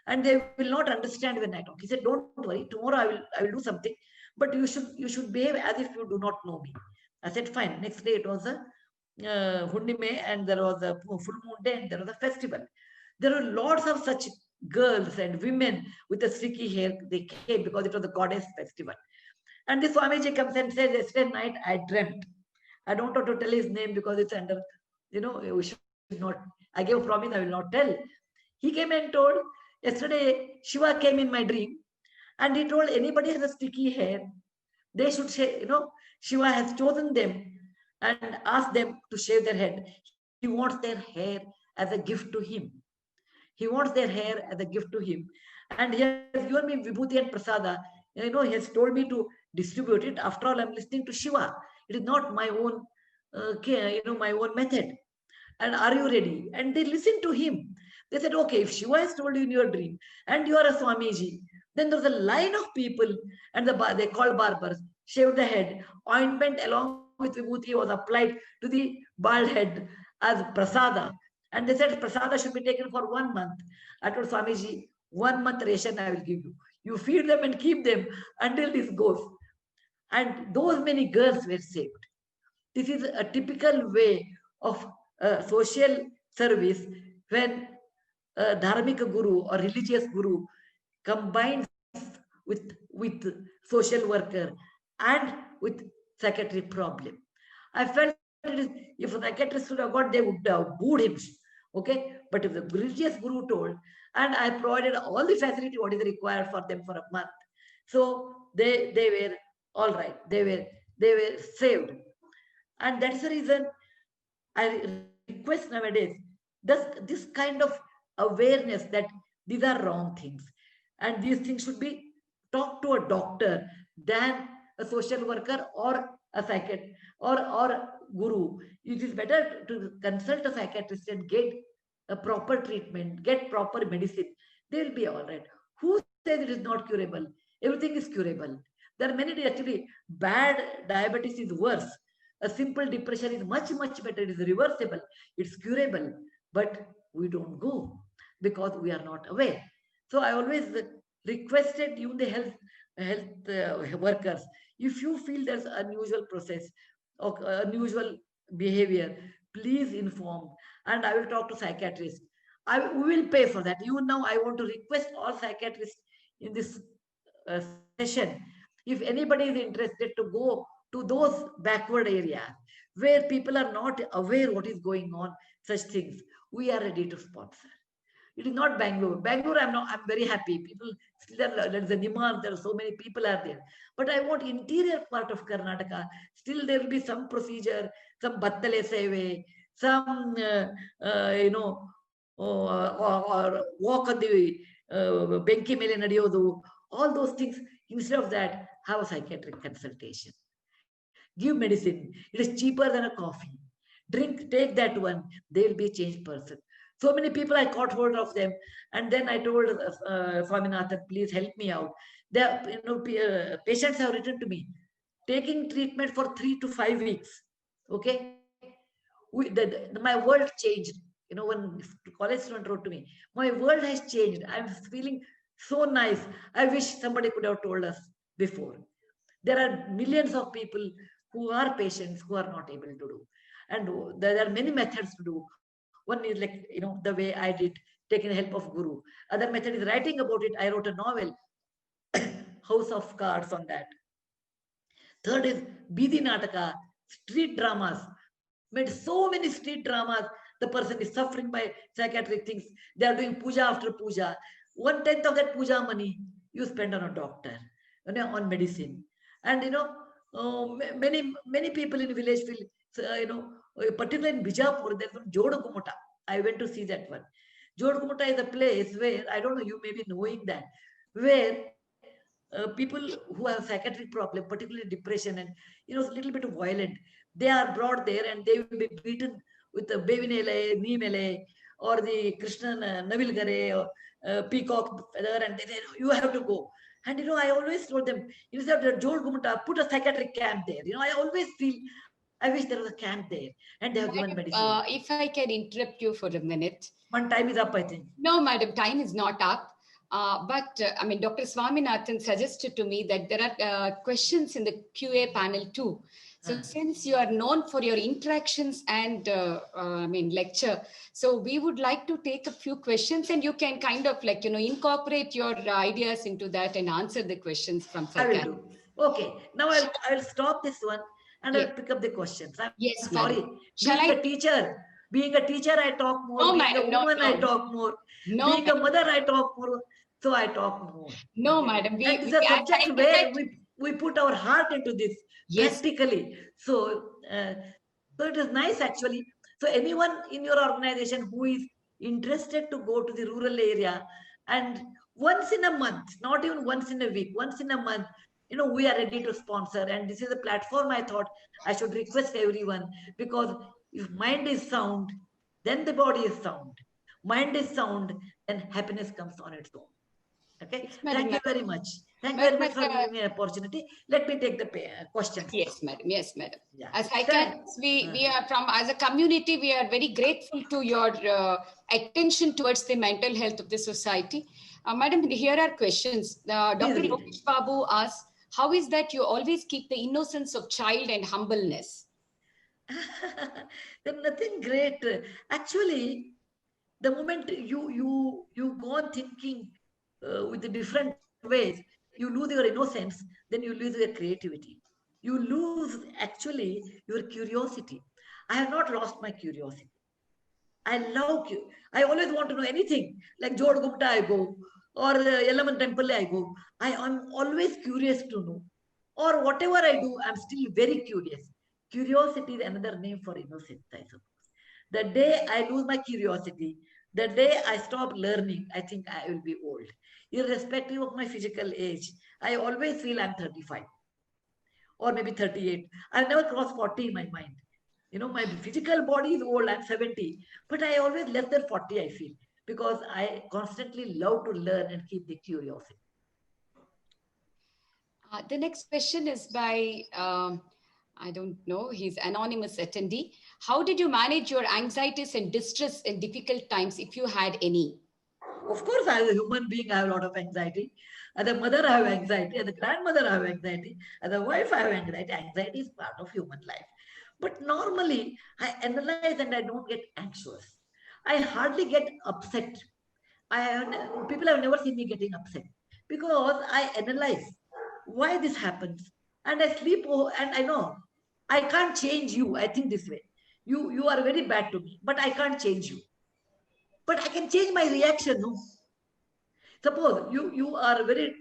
S19: And they will not understand when I talk. He said, don't worry, tomorrow I will do something, but you should behave as if you do not know me. I said, fine. Next day it was a Hundime, and there was a full moon day, and there was a festival. There were lots of such girls and women with the sticky hair, they came because it was the goddess festival. And this Swamiji comes and says, yesterday night I dreamt. I don't want to tell his name because it's under, we should not, I gave a promise I will not tell. He came and told, yesterday Shiva came in my dream and he told anybody has a sticky hair, they should shave, Shiva has chosen them and asked them to shave their head. He wants their hair as a gift to him. He wants their hair as a gift to him. And he has given me Vibhuti and Prasada. He has told me to distribute it. After all, I'm listening to Shiva. It is not my own, my own method. And are you ready? And they listened to him. They said, okay, if Shiva has told you in your dream and you are a Swamiji, then there's a line of people and they called barbers, shaved the head, ointment along with Vibhuti was applied to the bald head as prasada. And they said prasada should be taken for 1 month. I told Swamiji, 1 month ration I will give you. You feed them and keep them until this goes. And those many girls were saved. This is a typical way of social service when a dharmic guru or religious guru combines with social worker and with psychiatric problem. I felt if a psychiatrist would have got, they would have booed him. Okay, but if the religious guru told, and I provided all the facility what is required for them for a month, so they were all right. They were saved, and that's the reason I request nowadays this kind of awareness that these are wrong things, and these things should be talked to a doctor than a social worker or a psychiatrist or guru. It is better to consult a psychiatrist and get a proper treatment, get proper medicine. They will be all right. Who says it is not curable? Everything is curable. There are many, actually, bad diabetes is worse. A simple depression is much, much better. It is reversible. It's curable. But we don't go because we are not aware. So I always requested even the health workers, if you feel there's unusual process or unusual behavior, please inform. And I will talk to psychiatrists. We will pay for that. Even now, I want to request all psychiatrists in this session, if anybody is interested to go to those backward areas where people are not aware what is going on, such things, we are ready to sponsor. It is not Bangalore. Bangalore, I'm very happy. People, there's a demand, there are so many people are there. But I want interior part of Karnataka. Still there will be some procedure, some battale seve, some, or walk on the benki mele nadiyodu, all those things. Instead of that, have a psychiatric consultation. Give medicine. It is cheaper than a coffee. Drink, take that one. They will be a changed person. So many people, I caught hold of them. And then I told Swaminathan, please help me out. Patients have written to me, taking treatment for 3 to 5 weeks. Okay. My world changed. When college student wrote to me, my world has changed. I'm feeling so nice. I wish somebody could have told us before. There are millions of people who are patients who are not able to do. And there are many methods to do. One is like, the way I did, taking help of guru. Other method is writing about it. I wrote a novel, House of Cards, on that. Third is Bidi Nataka, street dramas. Made so many street dramas. The person is suffering by psychiatric things. They are doing puja after puja. 1/10 of that puja money you spend on a doctor, on medicine. And many people in village feel, particularly in Bijapur, there's one Jodagumuta. I went to see that one. Jodagumuta is a place where, I don't know, you may be knowing that, where people who have psychiatric problem, particularly depression and a little bit violent, they are brought there and they will be beaten with the Bevinele, Neemele, or the Krishna Navilgare, or peacock feather, and they say, you have to go. And I always told them, instead of Jodagumuta, put a psychiatric camp there. I always feel, I wish there was a camp there and they have given medicine.
S16: If I can interrupt you for a minute.
S19: One time is up, I think.
S16: No, madam, time is not up. But Dr. Swaminathan suggested to me that there are questions in the QA panel too. So since you are known for your interactions and lecture, so we would like to take a few questions and you can kind of incorporate your ideas into that and answer the questions from
S19: I will
S16: psychiatry.
S19: do. Okay. Now I'll stop this one and I'll pick up the questions. I'm sorry.
S16: Madam.
S19: Being a teacher, I talk more.
S16: No,
S19: being
S16: madam,
S19: a woman, I talk more. Being a mother, I talk more. So I talk more.
S16: No, madam.
S19: And it's a subject where we put our heart into this practically. So, so it is nice actually. So anyone in your organization who is interested to go to the rural area and once in a month, not even once in a week, once in a month, we are ready to sponsor. And this is a platform I thought I should request everyone, because if mind is sound, then the body is sound. Mind is sound, then happiness comes on its own. Okay. Thank you very much. Thank you very much for giving me an opportunity. Let me take the questions.
S16: Yes, madam. Yes, madam.
S19: Yeah.
S16: As psychiatrists, we are as a community, we are very grateful to your attention towards the mental health of the society. Madam, here are questions. Dr. Lokesh Babu asks, how is that you always keep the innocence of child and humbleness?
S19: There's nothing great. Actually, the moment you go on thinking with the different ways, you lose your innocence, then you lose your creativity. You lose actually your curiosity. I have not lost my curiosity. I love you. I always want to know anything. Like Jod Gupta I go, or Yelaman Temple I go. I am always curious to know. Or whatever I do, I'm still very curious. Curiosity is another name for innocence, I suppose. The day I lose my curiosity, the day I stop learning, I think I will be old. Irrespective of my physical age, I always feel I'm 35 or maybe 38. I've never crossed 40 in my mind. My physical body is old, I'm 70, but I always less than 40, I feel, because I constantly love to learn and keep the curiosity.
S16: The next question is by, I don't know, he's anonymous attendee. How did you manage your anxieties and distress in difficult times, if you had any?
S19: Of course, as a human being, I have a lot of anxiety. As a mother, I have anxiety. As a grandmother, I have anxiety. As a wife, I have anxiety. Anxiety is part of human life. But normally, I analyze and I don't get anxious. I hardly get upset. People have never seen me getting upset because I analyze why this happens. And I sleep and I know I can't change you. I think this way. You are very bad to me, but I can't change you. But I can change my reaction. No? Suppose you are very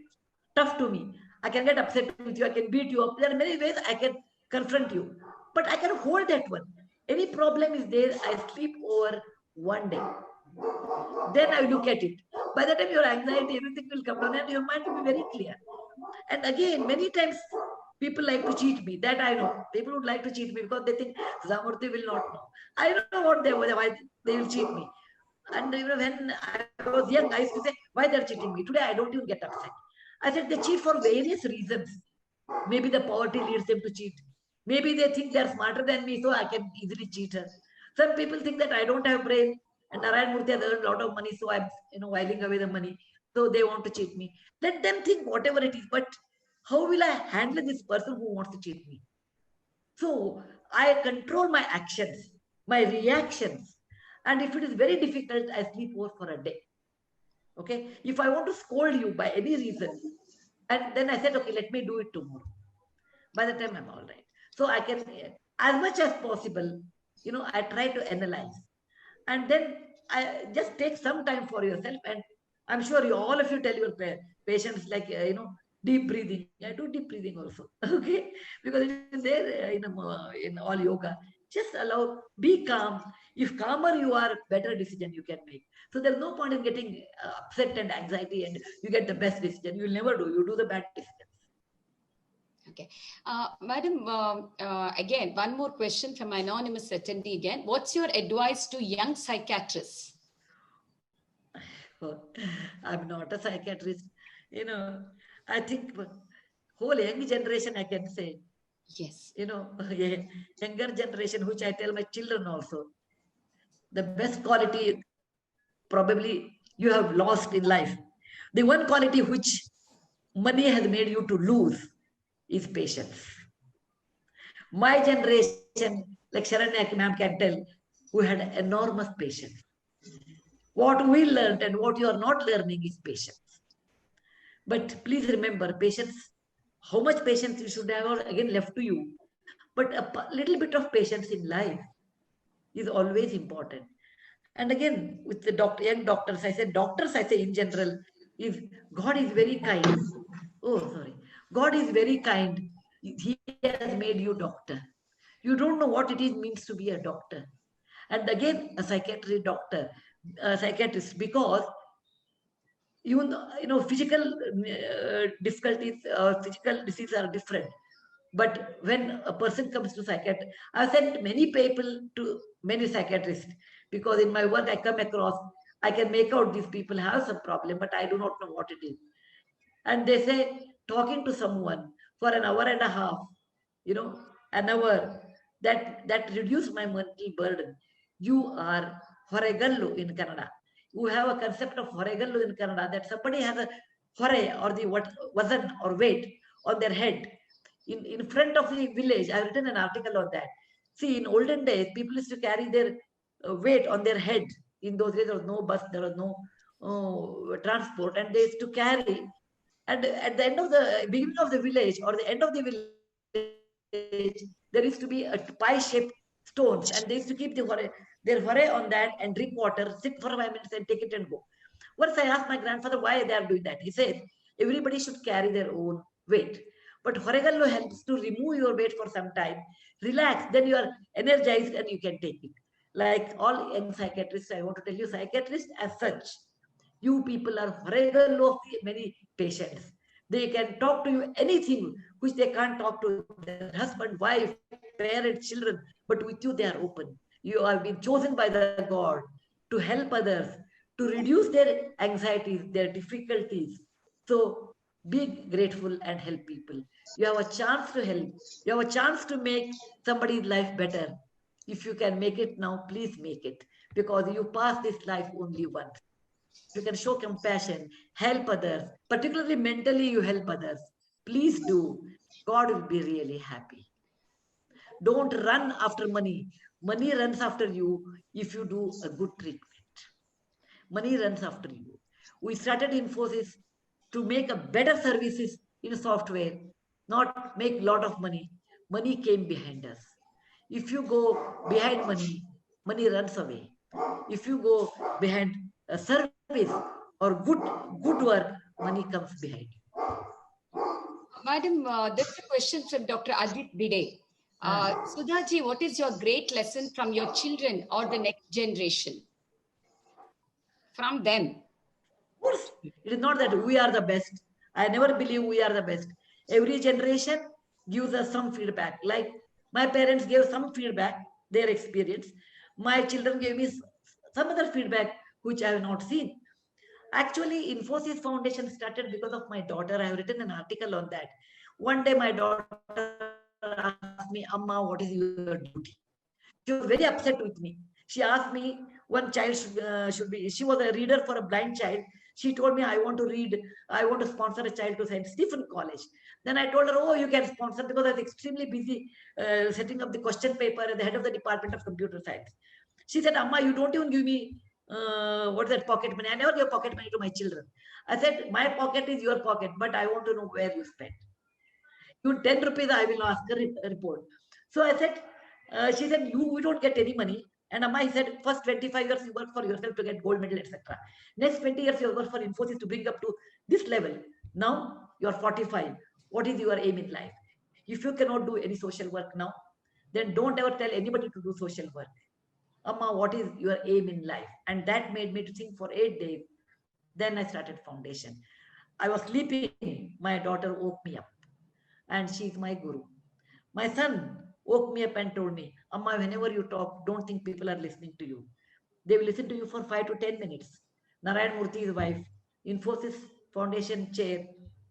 S19: tough to me. I can get upset with you. I can beat you up. There are many ways I can confront you. But I can hold that one. Any problem is there, I sleep over one day. Then I look at it. By the time your anxiety, everything will come down and your mind will be very clear. And again, many times people like to cheat me. That I know. People would like to cheat me because they think Sudha Murty will not know. I don't know why they will cheat me. And when I was young, I used to say, why they're cheating me? Today, I don't even get upset. I said, they cheat for various reasons. Maybe the poverty leads them to cheat. Maybe they think they're smarter than me, so I can easily cheat her. Some people think that I don't have brain and Narayan Murthy has earned a lot of money, so I'm whiling away the money. So they want to cheat me. Let them think whatever it is, but how will I handle this person who wants to cheat me? So I control my actions, my reactions. And if it is very difficult, I sleep over for a day. Okay. If I want to scold you by any reason, and then I said, okay, let me do it tomorrow. By the time I'm all right. So I can, as much as possible, I try to analyze. And then I just take some time for yourself. And I'm sure all of you tell your patients, like, deep breathing. I do deep breathing also. Okay. Because it is there in all yoga. Just allow, be calm. If calmer you are, better decision you can make. So there's no point in getting upset and anxiety and you get the best decision. You'll never do. You do the bad decision.
S16: Okay. Madam, again, one more question from my anonymous attendee again. What's your advice to young psychiatrists?
S19: I'm not a psychiatrist. I think whole young generation, I can say.
S16: Yes.
S19: Younger generation, which I tell my children also. The best quality probably you have lost in life. The one quality which money has made you to lose is patience. My generation, like Sharanya ma'am can tell, who had enormous patience. What we learned and what you are not learning is patience. But please remember, patience, how much patience you should have, or again left to you. But a little bit of patience in life is always important. And again, with the young doctors, I say in general, is God is very kind. Oh, sorry. God is very kind. He has made you doctor. You don't know what it is means to be a doctor. And again, a psychiatrist, because physical difficulties, physical diseases are different. But when a person comes to psychiatry, I've sent many people to many psychiatrists, because in my work I come across, I can make out these people have some problem, but I do not know what it is. And they say, talking to someone for an hour and a half, an hour, that reduced my mental burden. You are horegallu in Kannada. You have a concept of horegallu in Kannada, that somebody has a hore, or the wazan or weight on their head. In front of the village, I've written an article on that. See, in olden days, people used to carry their weight on their head. In those days, there was no bus, there was no transport, and they used to carry. And at the end of the beginning of the village, or the end of the village, there used to be a pie-shaped stones, and they used to keep their hore on that and drink water, sit for 5 minutes and take it and go. Once I asked my grandfather why they are doing that. He said, everybody should carry their own weight. But horegallo helps to remove your weight for some time, relax, then you are energized and you can take it. Like all young psychiatrists, I want to tell you, psychiatrists as such, you people are horegallo of many patients. They can talk to you anything which they can't talk to their husband, wife, parents, children, but with you they are open. You have been chosen by the God to help others, to reduce their anxieties, their difficulties. So be grateful and help people. You have a chance to help. You have a chance to make somebody's life better. If you can make it now, please make it, because you pass this life only once. You can show compassion, help others, particularly mentally you help others. Please do. God will be really happy. Don't run after money. Money runs after you if you do a good treatment. Money runs after you. We started Infosys to make a better services in software, not make a lot of money. Money came behind us. If you go behind money, money runs away. If you go behind a service or good work, money comes behind.
S16: Madam, there's a question from Dr. Adit Bide. Sudha ji, what is your great lesson from your children or the next generation? From them.
S19: Of course, it is not that we are the best. I never believe we are the best. Every generation gives us some feedback. Like my parents gave some feedback, their experience. My children gave me some other feedback which I have not seen. Actually, Infosys Foundation started because of my daughter. I have written an article on that. One day, my daughter asked me, Amma, what is your duty? She was very upset with me. She asked me, one child should be, she was a reader for a blind child. She told me, I want to read, I want to sponsor a child to St. Stephen College. Then I told her, oh, you can sponsor, because I was extremely busy setting up the question paper at the head of the Department of Computer Science. She said, Amma, you don't even give me what's that pocket money? I never give pocket money to my children. I said, my pocket is your pocket, but I want to know where you spent. You 10 rupees, I will ask a report. So I said, she said, we don't get any money. And Amma said, first 25 years you work for yourself to get gold medal, etc. Next 20 years you work for Infosys to bring up to this level. Now you are 45. What is your aim in life? If you cannot do any social work now, then don't ever tell anybody to do social work. Amma, what is your aim in life? And that made me to think for 8 days. Then I started foundation. I was sleeping. My daughter woke me up. And she is my guru. My son woke me up and told me, Amma, whenever you talk, don't think people are listening to you. They will listen to you for 5 to 10 minutes. Narayan Murty's wife, Infosys Foundation chair.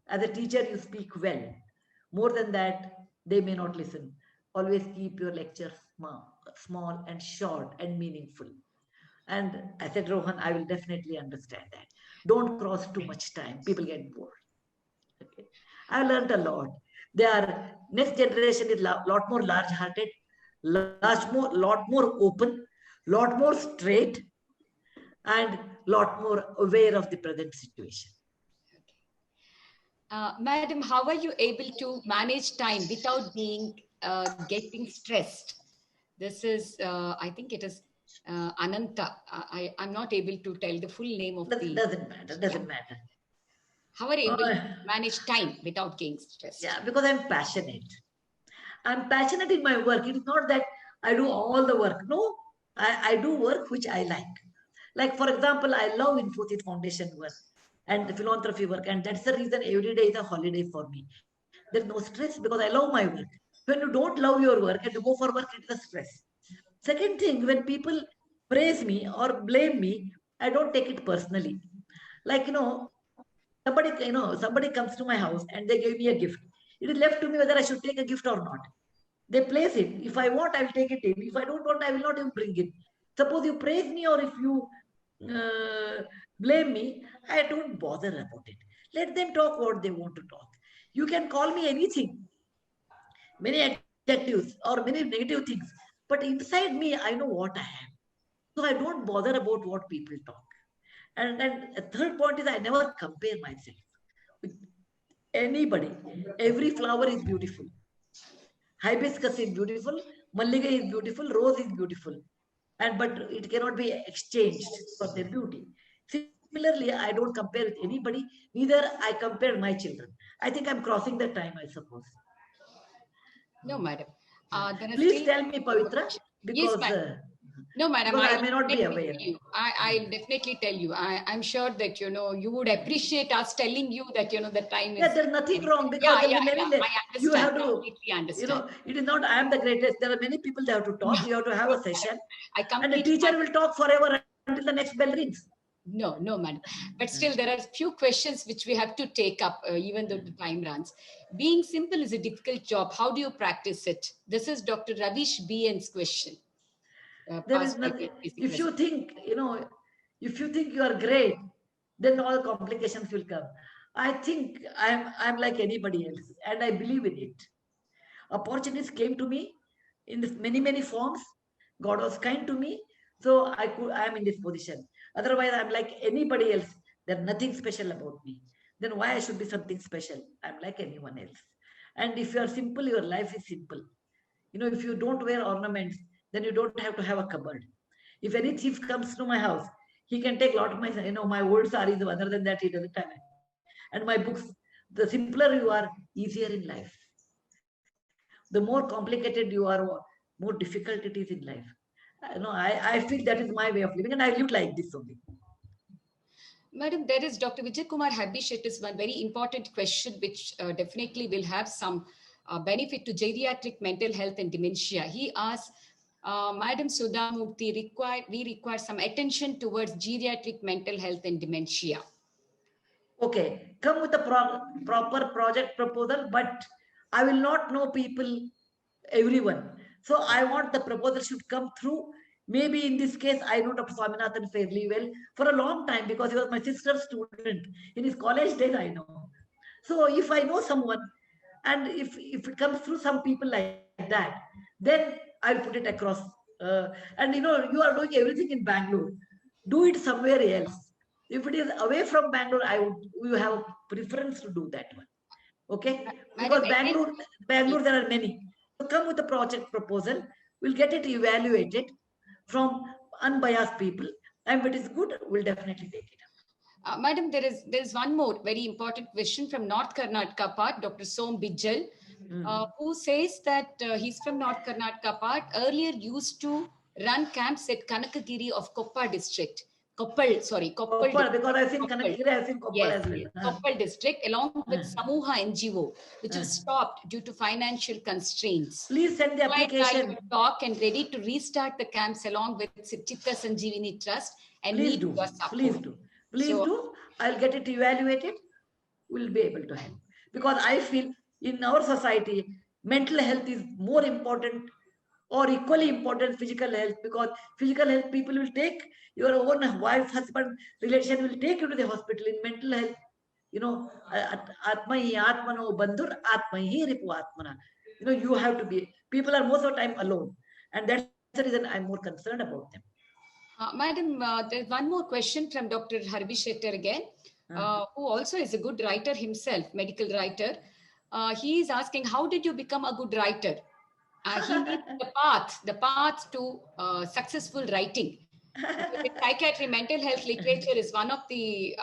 S19: As a teacher, you speak well. More than that, they may not listen. Always keep your lectures small and short and meaningful. And I said, Rohan, I will definitely understand that. Don't cross too much time. People get bored. Okay. I learned a lot. They are, next generation is lot more large-hearted, lot more open, lot more straight, and lot more aware of the present situation.
S16: Madam, how are you able to manage time without being getting stressed? This is, I think it is Ananta. I'm not able to tell the full name of the.
S19: Doesn't matter. Doesn't matter.
S16: How are you able to manage time without getting stressed?
S19: Yeah, because I'm passionate. I'm passionate in my work. It's not that I do all the work. No, I do work which I like. Like, for example, I love Infosys Foundation work and the philanthropy work. And that's the reason every day is a holiday for me. There's no stress because I love my work. When you don't love your work and you go for work, it's a stress. Second thing, when people praise me or blame me, I don't take it personally. Like, somebody comes to my house and they gave me a gift. It is left to me whether I should take a gift or not. They place it. If I want, I will take it in. If I don't want, I will not even bring it. Suppose you praise me or if you blame me, I don't bother about it. Let them talk what they want to talk. You can call me anything, many adjectives or many negative things, but inside me, I know what I am. So I don't bother about what people talk. And then a third point is I never compare myself with anybody. Every flower is beautiful. Hibiscus is beautiful, Malliga is beautiful, rose is beautiful. But it cannot be exchanged for their beauty. Similarly, I don't compare with anybody, neither I compare my children. I think I'm crossing the time, I suppose.
S16: No, madam.
S19: Please tell me, Pavitra, because
S16: yes, madam. No, madam,
S19: I may not be aware.
S16: I'll definitely tell you. I'm sure that, you would appreciate us telling you that, the time is...
S19: Yeah, there's nothing wrong because
S16: I understand.
S19: You have to,
S16: completely understand.
S19: It is not I am the greatest. There are many people that have to talk. You have to have a session. And the
S16: completely
S19: teacher will talk forever until the next bell rings.
S16: No, madam. But still, there are few questions which we have to take up, even though the time runs. Being simple is a difficult job. How do you practice it? This is Dr. Ravish BN's question.
S19: There is nothing. If you think, if you think you are great, then all complications will come. I think I'm like anybody else, and I believe in it. Opportunities came to me in this many forms. God was kind to me, so I am in this position. Otherwise, I'm like anybody else. There's nothing special about me. Then why I should be something special? I'm like anyone else. And if you are simple, your life is simple. If you don't wear ornaments, then you don't have to have a cupboard. If any thief comes to my house, he can take a lot of my, my old sarees. Other than that, he doesn't have it. And my books. The simpler you are, easier in life. The more complicated you are, more difficult it is in life. I feel that is my way of living, and I live like this only.
S16: Madam, there is Dr. Vijay Kumar Habish. It is one very important question, which definitely will have some benefit to geriatric mental health and dementia. He asks, Madam Sudha Murty, we require some attention towards geriatric mental health and dementia.
S19: Okay, come with a proper project proposal, but I will not know everyone. So I want the proposal should come through. Maybe in this case, I know Dr. Swaminathan fairly well for a long time because he was my sister's student. In his college days, I know. So if I know someone, and if it comes through some people like that, then I'll put it across. And you are doing everything in Bangalore. Do it somewhere else. If it is away from Bangalore, you have a preference to do that one. Okay? Because Bangalore, there are many. So come with a project proposal. We'll get it evaluated from unbiased people. And if it is good, we'll definitely take it.
S16: Madam, there is one more very important question from North Karnataka part, Dr. Som Bijal, who says that he's from North Karnataka part, earlier used to run camps at Kanakagiri of Koppa district. Koppal,
S19: because I think Kanakagiri, I think Koppal as well.
S16: Koppal district, along with Samuha NGO, which was stopped due to financial constraints.
S19: Please send the application.
S16: Talk and ready to restart the camps along with Chitta Sanjeevani Trust and
S19: Please do. Please do. I'll get it evaluated. We'll be able to help. Because I feel in our society, mental health is more important or equally important physical health, because physical health people will take your own wife, husband, relation will take you to the hospital. In mental health, Atma hi atmano bandhur, atma hi ripu atmana. You have to be, people are most of the time alone. And that's the reason I'm more concerned about them.
S16: Madam, there's one more question from Dr. Harvi Shettar again, who also is a good writer himself, medical writer. He is asking, how did you become a good writer? He needs the path to successful writing. Because in psychiatry, mental health literature is one of the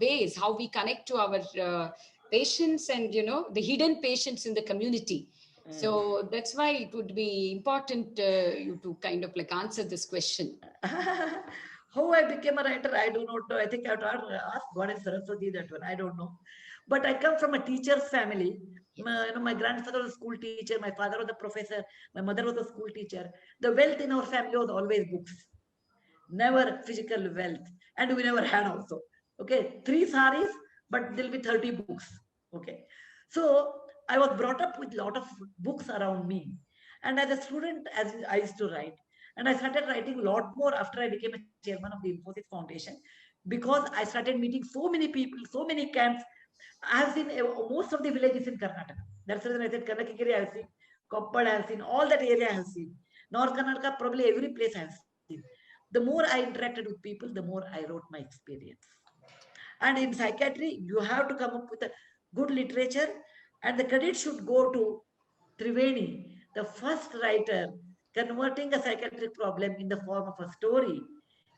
S16: ways how we connect to our patients and, the hidden patients in the community. So that's why it would be important you to kind of like answer this question.
S19: How I became a writer, I do not know. I think I have to ask Goddess Saraswati that one. I don't know. But I come from a teacher's family. My grandfather was a school teacher. My father was a professor. My mother was a school teacher. The wealth in our family was always books. Never physical wealth. And we never had also. Okay, 3 saris, but there'll be 30 books. Okay. So I was brought up with a lot of books around me. And as a student, as I used to write, and I started writing a lot more after I became a chairman of the Infosys Foundation, because I started meeting so many people, so many camps. I have seen most of the villages in Karnataka. That's the reason I said Kanakagiri I have seen, Kapur I have seen, all that area I have seen. North Karnataka, probably every place I have seen. The more I interacted with people, the more I wrote my experience. And in psychiatry, you have to come up with a good literature, and the credit should go to Triveni, the first writer converting a psychiatric problem in the form of a story.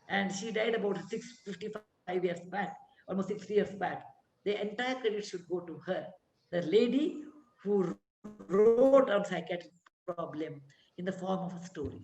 S19: And she died about 55 years back, almost 60 years back. The entire credit should go to her, the lady who wrote a psychiatric problem in the form of a story.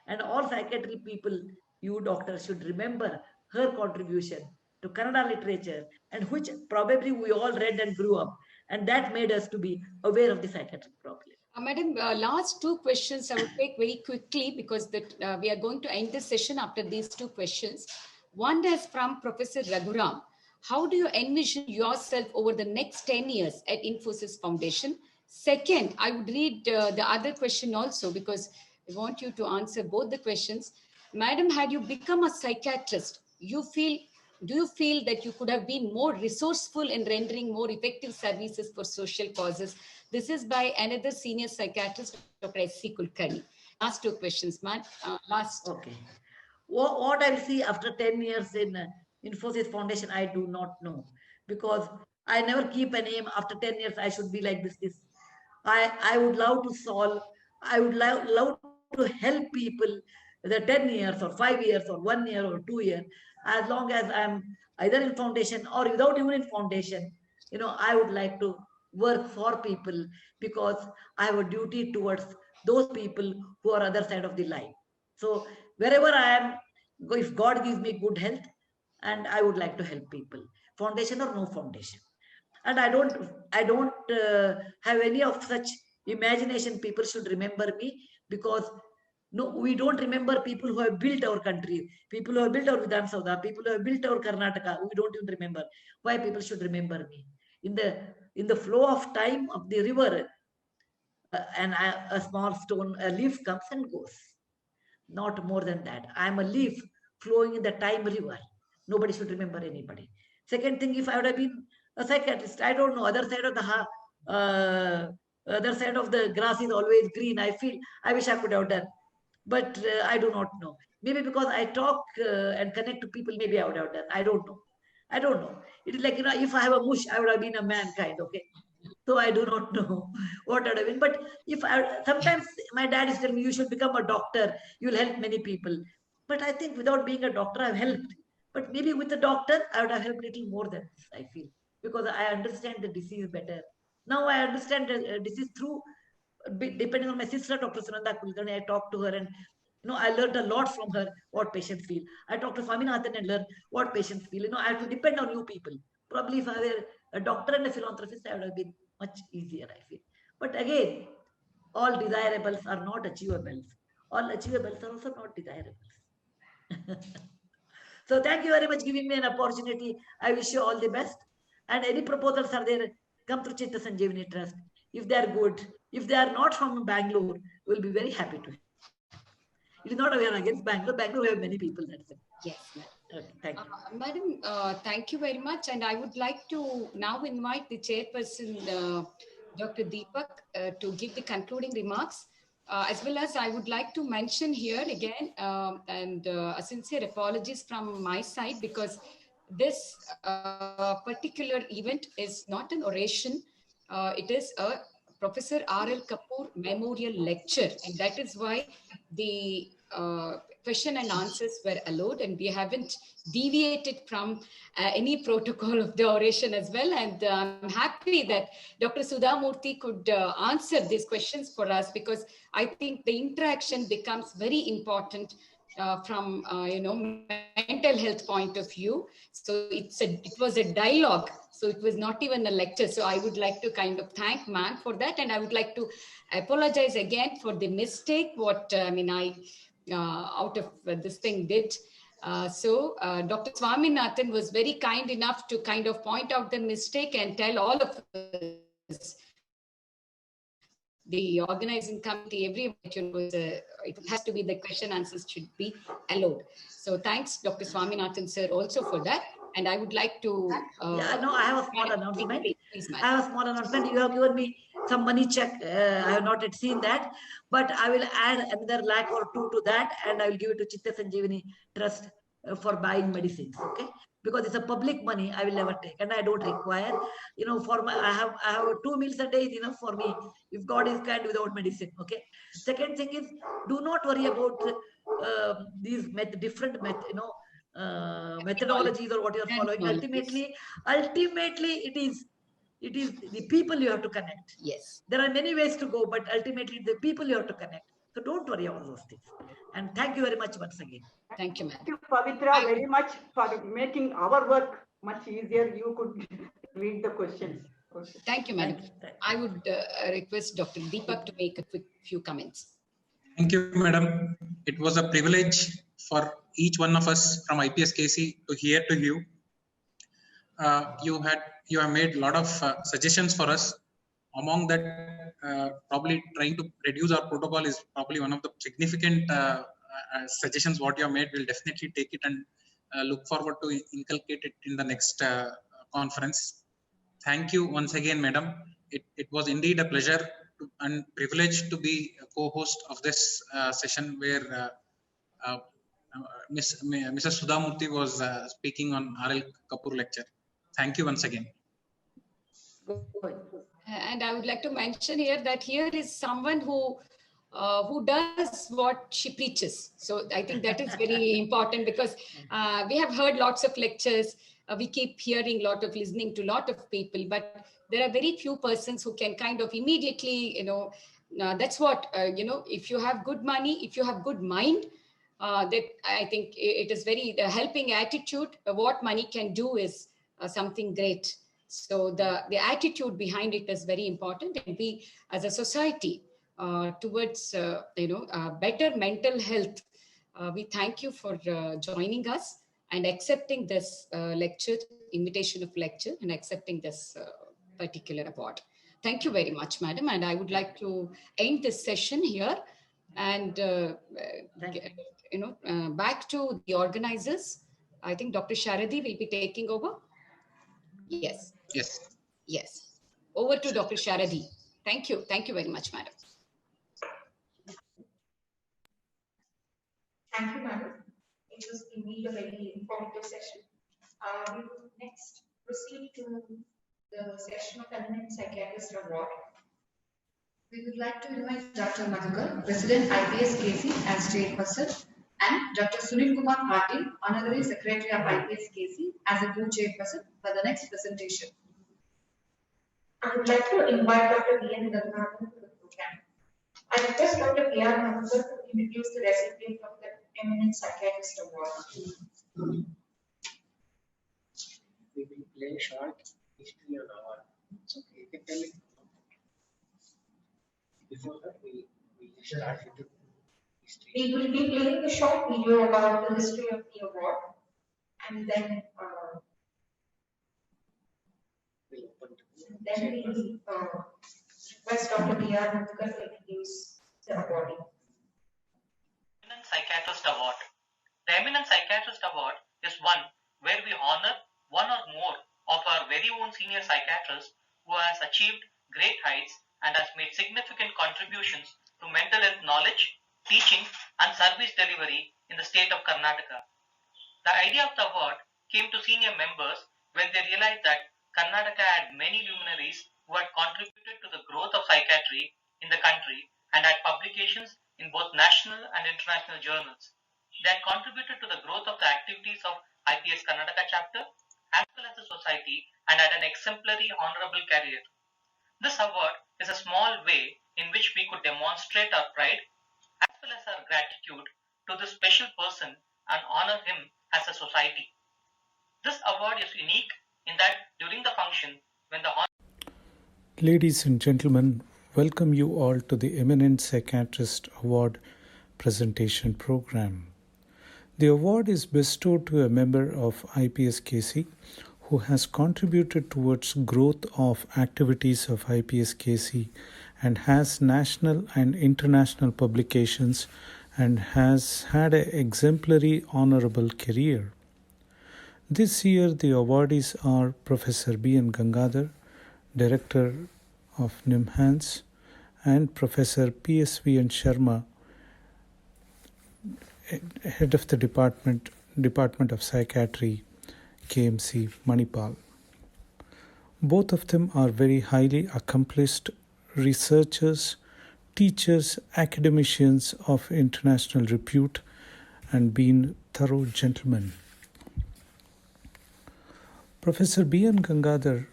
S19: And all psychiatric people, you doctors, should remember her contribution to Kannada literature, and which probably we all read and grew up. And that made us to be aware of the psychiatric problem.
S16: Madam, last 2 questions I will take very quickly because we are going to end the session after these 2 questions. One is from Professor Raguram. How do you envision yourself over the next 10 years at Infosys Foundation? Second, I would read the other question also because I want you to answer both the questions. Madam, had you become a psychiatrist, do you feel that you could have been more resourceful in rendering more effective services for social causes? This is by another senior psychiatrist, Dr. S.C. Kulkarni. Last 2 questions, ma'am.
S19: Okay. What I'll see after 10 years in Infosys Foundation, I do not know. Because I never keep an aim after 10 years, I should be like this. I would love to solve, I would love to help people the 10 years or 5 years or 1 year or 2 years, as long as I'm either in foundation or without even in foundation, I would like to work for people because I have a duty towards those people who are other side of the line. So wherever I am, if God gives me good health, and I would like to help people, foundation or no foundation. And I don't have any of such imagination. People should remember me because no, we don't remember people who have built our country, people who have built our Vidhan Sabha, people who have built our Karnataka. We don't even remember. Why people should remember me? In the flow of time of the river, a small stone, a leaf comes and goes. Not more than that. I am a leaf flowing in the time river. Nobody should remember anybody. Second thing, if I would have been a psychiatrist, I don't know, other side of the grass is always green. I wish I could have done, but I do not know. Maybe because I talk and connect to people, maybe I would have done. I don't know. It is like, if I have a mush, I would have been a mankind, okay? So I do not know what I would have been. But sometimes my dad is telling me, you should become a doctor, you will help many people. But I think without being a doctor, I've helped. But maybe with a doctor, I would have helped little more than this, I feel. Because I understand the disease better. Now I understand the disease through, depending on my sister, Dr. Sunanda Kulkarni, I talked to her and I learned a lot from her, what patients feel. I talked to Swaminathan and learned what patients feel. I have to depend on you people. Probably if I were a doctor and a philanthropist, I would have been much easier, I feel. But again, all desirables are not achievables. All achievables are also not desirables. So thank you very much giving me an opportunity. I wish you all the best. And any proposals are there, come through Chitta Sanjeevani Trust. If they are good, if they are not from Bangalore, we'll be very happy to. It is not we are against Bangalore. Bangalore, we have many people. That's it.
S16: Yes, ma'am.
S19: Thank you.
S16: Madam, thank you very much. And I would like to now invite the chairperson, Dr. Deepak, to give the concluding remarks. As well as I would like to mention here again, and a sincere apologies from my side, because this particular event is not an oration. It is a Professor R.L. Kapur Memorial Lecture, and that is why the question and answers were allowed, and we haven't deviated from any protocol of the oration as well. And I'm happy that Dr. Sudha Murty could answer these questions for us, because I think the interaction becomes very important from mental health point of view. So it was a dialogue, so it was not even a lecture. So I would like to kind of thank ma'am for that, and I would like to apologize again for the mistake what I out of this thing did. Dr. Swaminathan was very kind enough to kind of point out the mistake and tell all of us, the organizing committee, everyone, it has to be the question answers should be allowed. So thanks, Dr. Swaminathan sir, also for that. And I would like to...
S19: I have a small announcement. I have a small announcement. You have given me some money check. I have not yet seen that, but I will add another lakh or two to that, and I will give it to Chitta Sanjeevani Trust for buying medicines. Okay, because it's a public money. I will never take, and I don't require. For my, I have 2 meals a day is enough for me. If God is kind, without medicine. Okay. Second thing is, do not worry about these different methodologies or what you are following. Ultimately, it is the people you have to connect.
S16: Yes.
S19: There are many ways to go, but ultimately the people you have to connect. So don't worry about those things. And thank you very much once again.
S16: Thank you, ma'am.
S20: Thank you, Pavitra, very much for making our work much easier. You could read the questions.
S16: Thank you, madam. I would request Dr. Deepak to make a quick few comments.
S14: Thank you, madam. It was a privilege for each one of us from IPSKC to hear to you. You have made a lot of suggestions for us. Among that, probably trying to reduce our protocol is probably one of the significant suggestions what you have made. We'll definitely take it and look forward to inculcate it in the next conference. Thank you once again, madam. It was indeed a pleasure and privilege to be a co-host of this session where Mrs. Sudha Murty was speaking on R.L. Kapur lecture. Thank you once again.
S16: And I would like to mention here that here is someone who does what she preaches. So I think that is very important, because we have heard lots of lectures. We keep hearing listening to a lot of people, but there are very few persons who can kind of immediately, that's what, if you have good money, if you have good mind, that I think it is very, the helping attitude, what money can do is something great. So the attitude behind it is very important, and we as a society towards better mental health, we thank you for joining us and accepting this invitation of lecture, and accepting this particular award. Thank you very much, madam. And I would like to end this session here, and back to the organizers. I think Dr. Sharadi will be taking over. Yes. Yes. Over to Dr. Sharadi. Thank you. Thank you very much, madam.
S2: Thank you, madam. It was indeed a very informative session. We will next proceed to the session of Eminent Psychiatrist Award. We would like to invite Dr. Madhukar, President IPSKC as chairperson, and Dr. Sunil Kumar Patil, Honorary Secretary of IPSKC as a co-chairperson for the next presentation. I would like to invite Dr. V.N. Gadanath to the program. I request Dr. P.R. Madhukar to introduce the recipient of the Eminent Psychiatrist Award.
S21: We will play short history on our. It's okay. You can tell it. Before that, we start with the history.
S2: We will be playing a short video about the history of the award, and then we will request Dr. P.R. Madhukar to introduce the awardee.
S22: Eminent Psychiatrist Award. The Eminent Psychiatrist Award
S3: is one where we honor one or more of our very own senior psychiatrists who has achieved great heights and has made significant contributions to mental health knowledge, teaching, and service delivery in the state of Karnataka. The idea of the award came to senior members when they realized that Karnataka had many luminaries who had contributed to the growth of psychiatry in the country and had publications in both national and international journals. They had contributed to the growth of the activities of IPS Karnataka chapter as well as the society and had an exemplary honorable career. This award is a small way in which we could demonstrate our pride as well as our gratitude to this special person and honor him as a society. This award is unique in that during the function, when the
S4: Ladies and gentlemen, welcome you all to the Eminent Psychiatrist Award presentation program. The award is bestowed to a member of IPSKC who has contributed towards growth of activities of IPSKC and has national and international publications and has had an exemplary honorable career. This year the awardees are Professor B.N. Gangadhar, Director of NIMHANS, and Professor P.S.V.N. Sharma, Head of the Department of Psychiatry, KMC, Manipal. Both of them are very highly accomplished researchers, teachers, academicians of international repute, and been thorough gentlemen. Professor B.N. Gangadhar,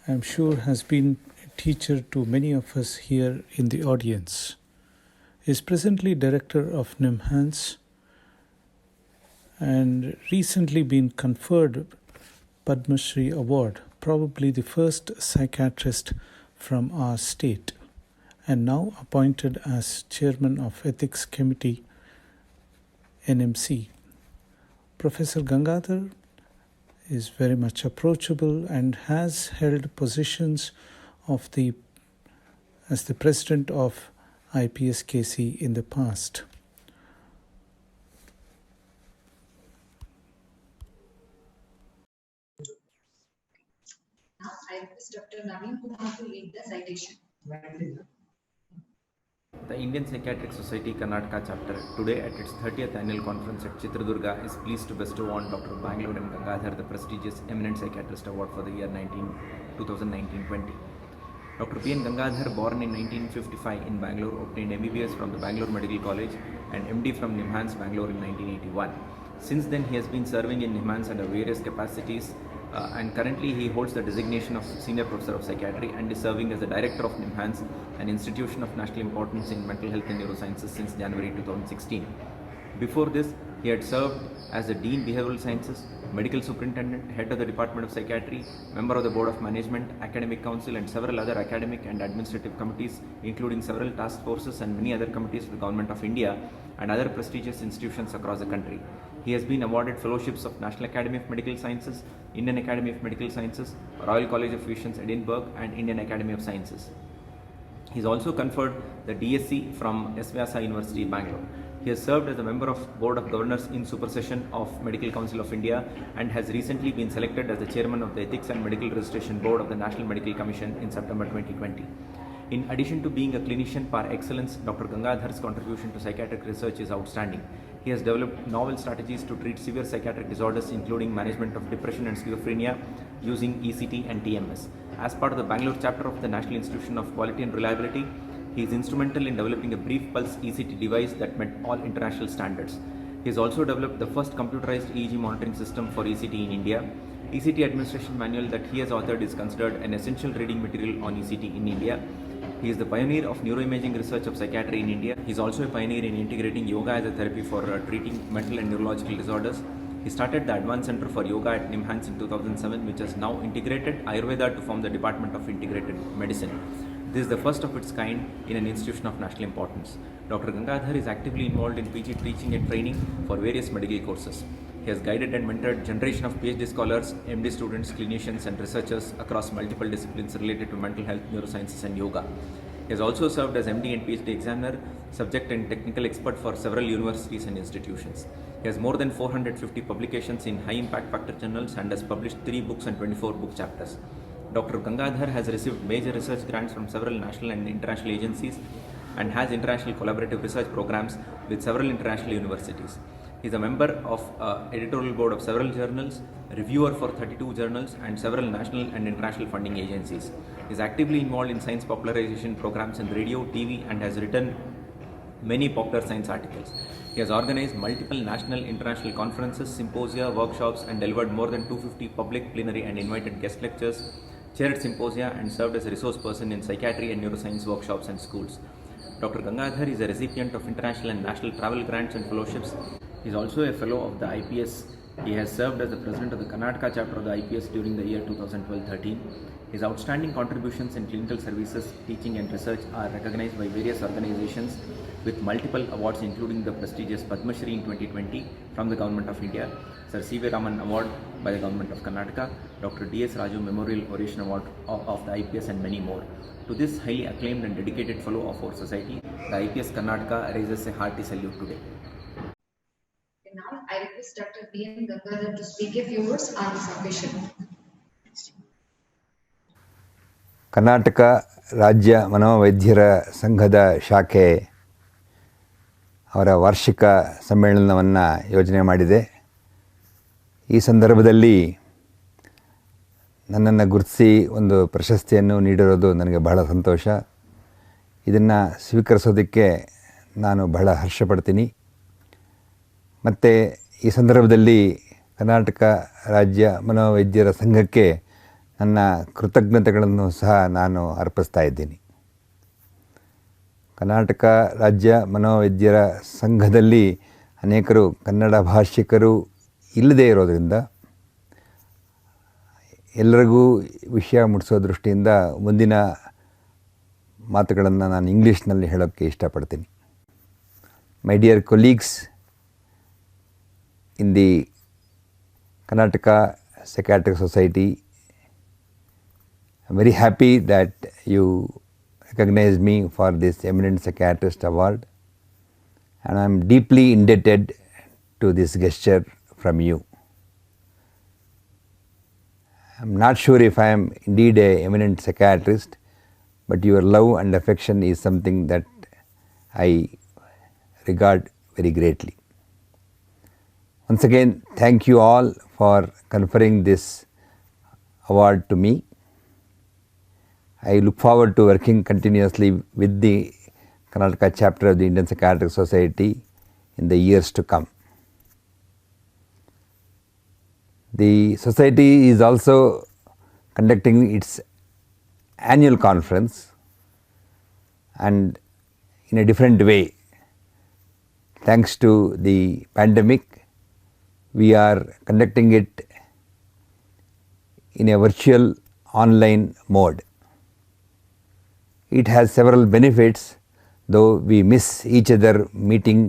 S4: I'm sure, has been a teacher to many of us here in the audience. He is presently Director of NIMHANS and recently been conferred Padma Shri Award, probably the first psychiatrist from our state, and now appointed as Chairman of Ethics Committee, NMC. Professor Gangadhar is very much approachable and has held positions as the President of IPSKC in the past.
S5: Now I request Dr. Naveen Kumar to read the citation.
S22: The Indian Psychiatric Society Karnataka chapter, today at its 30th annual conference at Chitradurga, is pleased to bestow on Dr. Bangalore and Gangadhar the prestigious Eminent Psychiatrist Award for the year 2019-20. Dr. P.N. Gangadhar, born in 1955 in Bangalore, obtained MBBS from the Bangalore Medical College and MD from NIMHANS, Bangalore in 1981. Since then, he has been serving in NIMHANS under various capacities and currently he holds the designation of Senior Professor of Psychiatry and is serving as the Director of NIMHANS, an institution of national importance in mental health and neurosciences since January 2016. Before this, he had served as the Dean Behavioral Sciences, Medical Superintendent, Head of the Department of Psychiatry, Member of the Board of Management, Academic Council and several other academic and administrative committees, including several task forces and many other committees of the Government of India and other prestigious institutions across the country. He has been awarded fellowships of National Academy of Medical Sciences, Indian Academy of Medical Sciences, Royal College of Physicians, Edinburgh and Indian Academy of Sciences. He is also conferred the DSc from S. Vyasa University, Bangalore. He has served as a member of Board of Governors in supersession of Medical Council of India and has recently been selected as the Chairman of the Ethics and Medical Registration Board of the National Medical Commission in September 2020. In addition to being a clinician par excellence, Dr. Gangadhar's contribution to psychiatric research is outstanding. He has developed novel strategies to treat severe psychiatric disorders, including management of depression and schizophrenia using ECT and TMS. As part of the Bangalore chapter of the National Institution of Quality and Reliability, he is instrumental in developing a brief pulse ECT device that met all international standards. He has also developed the first computerized EEG monitoring system for ECT in India. ECT administration manual that he has authored is considered an essential reading material on ECT in India. He is the pioneer of neuroimaging research of psychiatry in India. He is also a pioneer in integrating yoga as a therapy for treating mental and neurological disorders. He started the Advanced Center for Yoga at NIMHANS in 2007, which has now integrated Ayurveda to form the Department of Integrated Medicine. This is the first of its kind in an institution of national importance. Dr. Gangadhar is actively involved in PG teaching and training for various medical courses. He has guided and mentored generation of PhD scholars, MD students, clinicians and researchers across multiple disciplines related to mental health, neurosciences and yoga. He has also served as MD and PhD examiner, subject and technical expert for several universities and institutions. He has more than 450 publications in high impact factor journals and has published 3 books and 24 book chapters. Dr. Gangadhar has received major research grants from several national and international agencies and has international collaborative research programs with several international universities. He is a member of editorial board of several journals, reviewer for 32 journals and several national and international funding agencies. He is actively involved in science popularization programs in radio, TV and has written many popular science articles. He has organized multiple national, international conferences, symposia, workshops and delivered more than 250 public, plenary and invited guest lectures, chaired symposia and served as a resource person in psychiatry and neuroscience workshops and schools. Dr. Gangadhar is a recipient of international and national travel grants and fellowships. He is also a fellow of the IPS. He has served as the president of the Karnataka chapter of the IPS during the year 2012-13. His outstanding contributions in clinical services, teaching and research are recognized by various organizations with multiple awards including the prestigious Padma Shri in 2020 from the Government of India, Sir C.V. Raman Award by the Government of Karnataka, Dr. D.S. Raju Memorial Oration Award of the IPS and many more. To this highly acclaimed and dedicated fellow of our society, the IPS Karnataka raises a hearty salute today.
S5: Now I request Dr. B.N. Gangadhar to speak a few words on this occasion.
S6: Karnataka ರಾಜ್ಯ ಮನೋವೈದ್ಯರ ಸಂಘದ ಶಾಖೆ ಅವರ ವಾರ್ಷಿಕ ಸಮ್ಮೇಳನವನ್ನು ಯೋಜನೆ ಮಾಡಿದೆ. ಈ ಸಂದರ್ಭದಲ್ಲಿ ನನ್ನನ್ನು ಗುರುತಿಸಿ ಒಂದು ಪ್ರಶಸ್ತಿಯನ್ನು ನೀಡಿರೋದು ನನಗೆ ಬಹಳ ಸಂತೋಷ. ಇದನ್ನು ಸ್ವೀಕರಿಸೋದಕ್ಕೆ ನಾನು ಬಹಳ ಹರ್ಷಪಡ್ತೀನಿ. ಮತ್ತು ಈ ಸಂದರ್ಭದಲ್ಲಿ ಕರ್ನಾಟಕ ರಾಜ್ಯ ಮನೋವೈದ್ಯರ ಸಂಘಕ್ಕೆ ನನ್ನ ಕೃತಜ್ಞತೆಗಳನ್ನು ಸಹ ನಾನು ಅರ್ಪಿಸ್ತಾ ಇದ್ದೀನಿ. ಕರ್ನಾಟಕ ರಾಜ್ಯ ಮನೋವೈದ್ಯರ ಸಂಘದಲ್ಲಿ ಅನೇಕರು ಕನ್ನಡ ಭಾಷಿಕರು ಇಲ್ಲದೇ ಇರೋದರಿಂದ ಎಲ್ಲರಿಗೂ ವಿಷಯ ಮುಟ್ಟಿಸೋ ದೃಷ್ಟಿಯಿಂದ ಮುಂದಿನ ಮಾತುಗಳನ್ನು ನಾನು ಇಂಗ್ಲೀಷ್ನಲ್ಲಿ ಹೇಳೋಕ್ಕೆ ಇಷ್ಟಪಡ್ತೀನಿ. My dear colleagues in the Karnataka Psychiatric Society, I am very happy that you recognized me for this Eminent Psychiatrist Award, and I am deeply indebted to this gesture from you. I am not sure if I am indeed a eminent psychiatrist, but your love and affection is something that I regard very greatly. Once again, thank you all for conferring this award to me. I look forward to working continuously with the Karnataka chapter of the Indian Psychiatric Society in the years to come. The society is also conducting its annual conference, and in a different way. Thanks to the pandemic, we are conducting it in a virtual online mode. It has several benefits, though we miss each other meeting,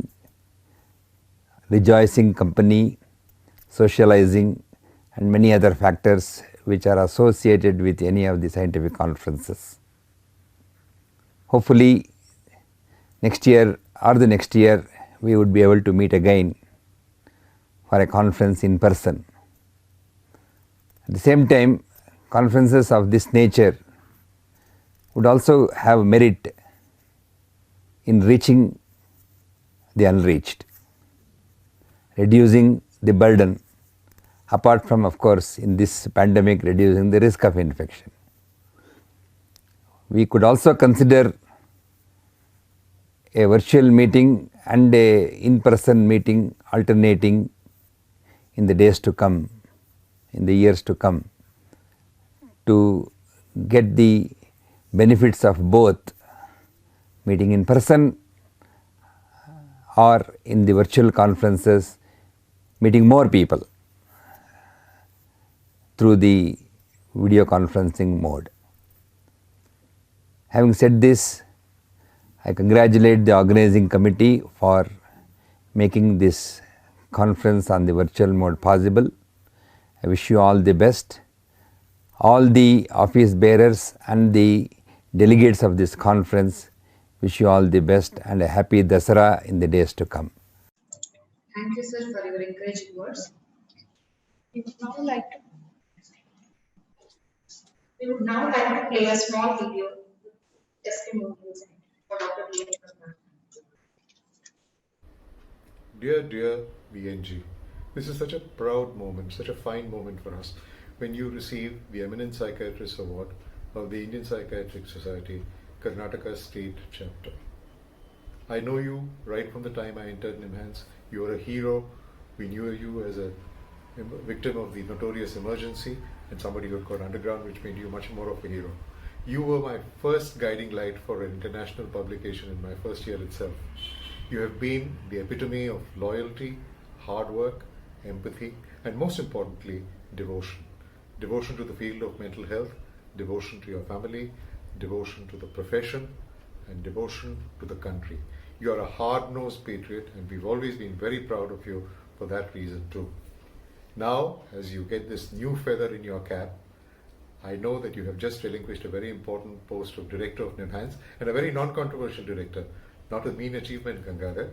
S6: rejoicing company, socializing and many other factors which are associated with any of the scientific conferences. Hopefully next year or the next year we would be able to meet again for a conference in person. At the same time, conferences of this nature would also have merit in reaching the unreached, reducing the burden, apart from, of course, in this pandemic, reducing the risk of infection. We could also consider a virtual meeting and a in-person meeting alternating in the days to come, in the years to come, to get the benefits of both meeting in person or in the virtual conferences, meeting more people through the video conferencing mode. Having said this, I congratulate the organizing committee for making this conference on the virtual mode possible. I wish you all the best. All the office bearers and the delegates of this conference wish you all the best and a happy Dasara in the days to come.
S5: Thank you, sir, for your encouraging words. We would now like to play a small video testimonials for Dr. B.N.
S7: Dear BNG, this is such a proud moment, such a fine moment for us when you receive the Eminent Psychiatrist Award of the Indian Psychiatric Society, Karnataka State Chapter. I know you right from the time I entered NIMHANS. You are a hero. We knew you as a victim of the notorious emergency and somebody who had gone underground, which made you much more of a hero. You were my first guiding light for an international publication in my first year itself. You have been the epitome of loyalty, hard work, empathy, and most importantly, devotion. Devotion to the field of mental health, devotion to your family, devotion to the profession, and devotion to the country. You are a hard-nosed patriot, and we've always been very proud of you for that reason too. Now, as you get this new feather in your cap, I know that you have just relinquished a very important post of Director of NIMHANS and a very non-controversial director. Not a mean achievement, Gangadhar.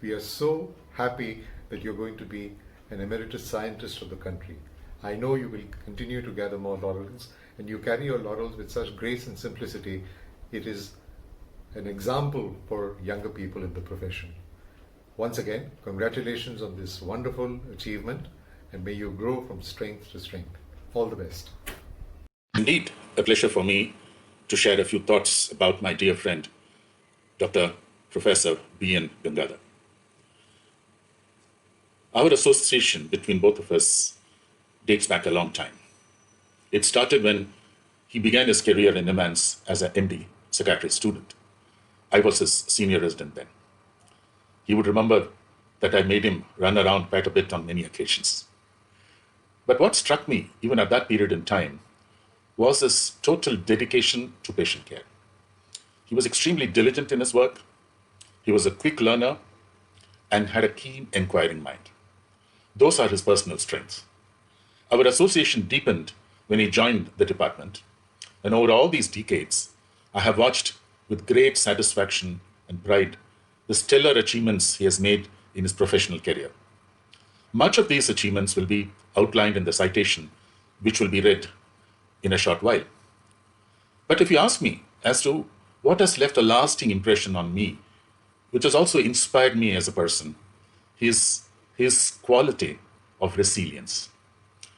S7: We are so happy that you're going to be an emeritus scientist of the country. I know you will continue to gather more laurels, and you carry your laurels with such grace and simplicity. It is an example for younger people in the profession. Once again, congratulations on this wonderful achievement, and may you grow from strength to strength. All the best.
S8: Indeed, a pleasure for me to share a few thoughts about my dear friend, Dr. Professor B.N. Gangadhar. Our association between both of us dates back a long time. It started when he began his career in NIMHANS as an MD, psychiatry student. I was his senior resident then. He would remember that I made him run around quite a bit on many occasions. But what struck me, even at that period in time, was his total dedication to patient care. He was extremely diligent in his work. He was a quick learner and had a keen, inquiring mind. Those are his personal strengths. Our association deepened when he joined the department, and over all these decades, I have watched with great satisfaction and pride the stellar achievements he has made in his professional career. Much of these achievements will be outlined in the citation, which will be read in a short while. But if you ask me as to what has left a lasting impression on me, which has also inspired me as a person, his quality of resilience.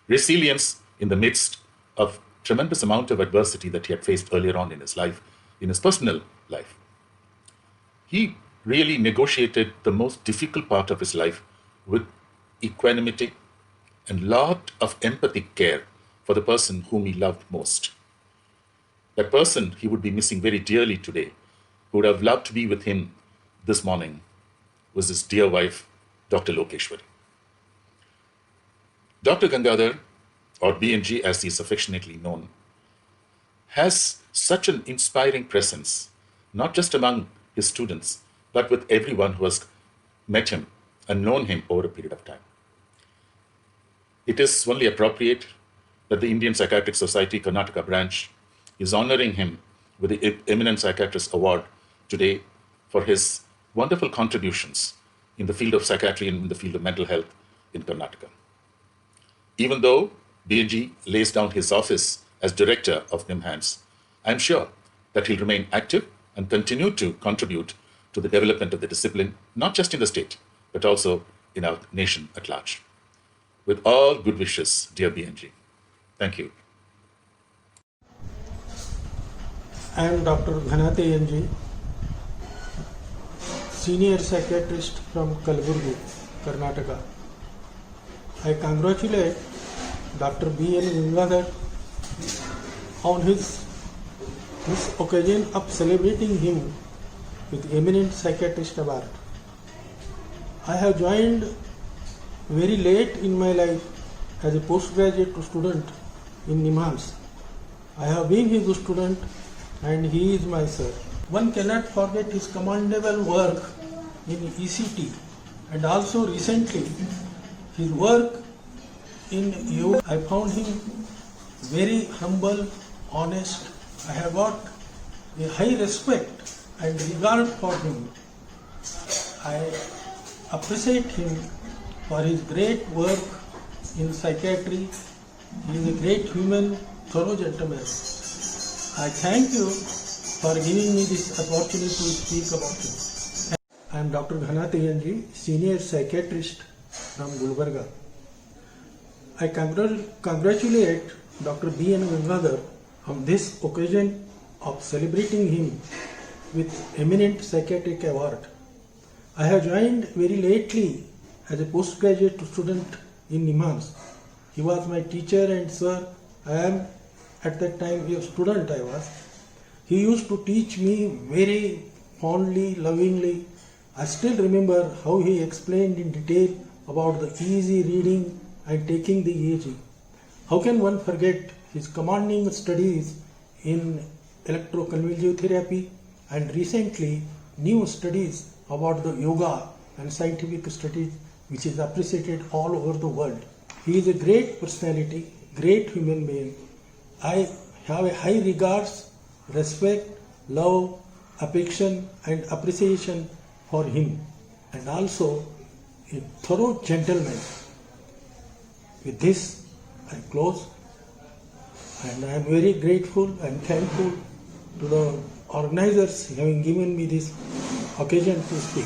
S8: Resilience in the midst of tremendous amount of adversity that he had faced earlier on in his life, in his personal life. He really negotiated the most difficult part of his life with equanimity and lot of empathic care for the person whom he loved most. That person he would be missing very dearly today, who would have loved to be with him this morning, was his dear wife, Dr. Lokeshwari. Dr. Gangadhar, or BNG as he is affectionately known, has such an inspiring presence, not just among his students, but with everyone who has met him and known him over a period of time. It is only appropriate that the Indian Psychiatric Society Karnataka branch is honoring him with the Eminent Psychiatrist Award today for his wonderful contributions in the field of psychiatry and in the field of mental health in Karnataka. Even though BNG lays down his office as director of NIMHANS, I am sure that he'll remain active and continue to contribute to the development of the discipline, not just in the state, but also in our nation at large. With all good wishes, dear BNG. Thank you.
S11: I am Dr. Ghanate NG, Senior Psychiatrist from Kapur, Karnataka. I congratulate Dr. B.N. Gangadhar on this occasion of celebrating him with Eminent Psychiatrist Award. I have joined very late in my life as a postgraduate student in NIMHANS. I have been his student and he is my sir. One cannot forget his commendable work in ECT and also recently his work in EU. I found him very humble, honest. I have got a high respect and regard for him. I
S1: appreciate him for his great work in psychiatry. He is a great human, thorough gentleman. I thank you for giving me this opportunity to speak about him. I am Dr. Ghanatayanji, Senior Psychiatrist from Gulbarga. I congratulate Dr. B.N. Gangadhar on this occasion of celebrating him with Eminent Psychiatric Award. I have joined very lately as a postgraduate student in Nimans. He was my teacher and sir. I am at that time a student I was. He used to teach me very fondly, lovingly. I still remember how he explained in detail about the easy reading and taking the EEG. How can one forget his commanding studies in electroconvulsive therapy and recently new studies about the yoga and scientific studies which is appreciated all over the world. He is a great personality, great human being. I have a high regards, respect, love, affection and appreciation for him, and also a thorough gentleman. With this, I close, and I am very grateful and thankful to the organizers having given me this occasion to speak.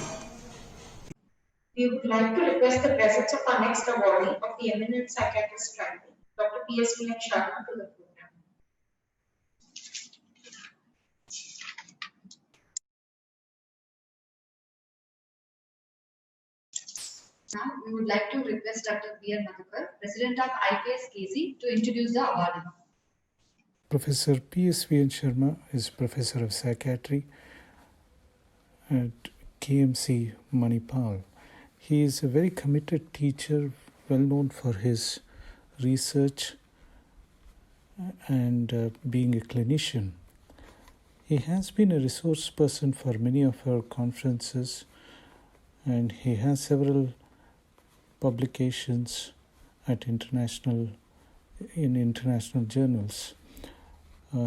S2: We would like to request the presence of our next awardee of the Eminent Psychiatrist Trial, Dr. P.S.V. Achar, to the program.
S5: Now, we would like to request Dr. B.R. Madhukar, President of IPS KC, to introduce the awardee.
S4: Professor P.S.V. Sharma is Professor of Psychiatry at KMC Manipal. He is a very committed teacher, well known for his research and being a clinician. He has been a resource person for many of our conferences, and he has several publications at international journals.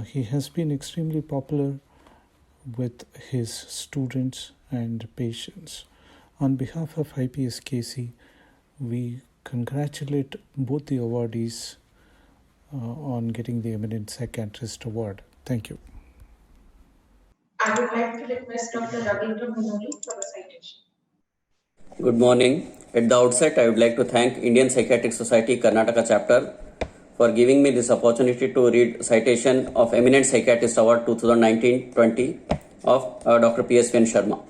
S4: He has been extremely popular with his students and patients. On behalf of IPS KC, we congratulate both the awardees on getting the Eminent Psychiatrist Award. Thank you.
S2: I would like to request Dr. Raguram for the citation.
S9: Good morning. At the outset, I would like to thank Indian Psychiatric Society Karnataka Chapter for giving me this opportunity to read citation of Eminent Psychiatrist Award 2019-20 of Dr. P.S.V. Sharma.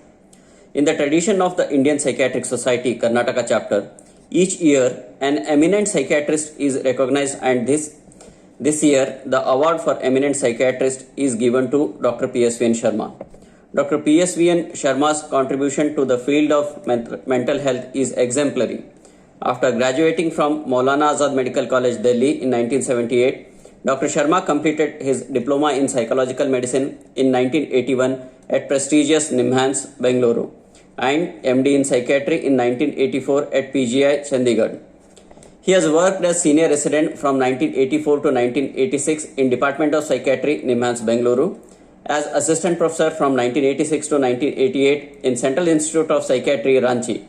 S9: In the tradition of the Indian Psychiatric Society Karnataka Chapter, each year an eminent psychiatrist is recognized, and this year the award for Eminent Psychiatrist is given to Dr. P.S.V. Sharma. Dr. P.S.V. Sharma's contribution to the field of mental health is exemplary. After graduating from Maulana Azad Medical College, Delhi in 1978, Dr. Sharma completed his diploma in psychological medicine in 1981 at prestigious NIMHANS, Bengaluru, and MD in psychiatry in 1984 at PGI, Chandigarh. He has worked as senior resident from 1984 to 1986 in Department of Psychiatry, NIMHANS, Bengaluru, as assistant professor from 1986 to 1988 in Central Institute of Psychiatry, Ranchi.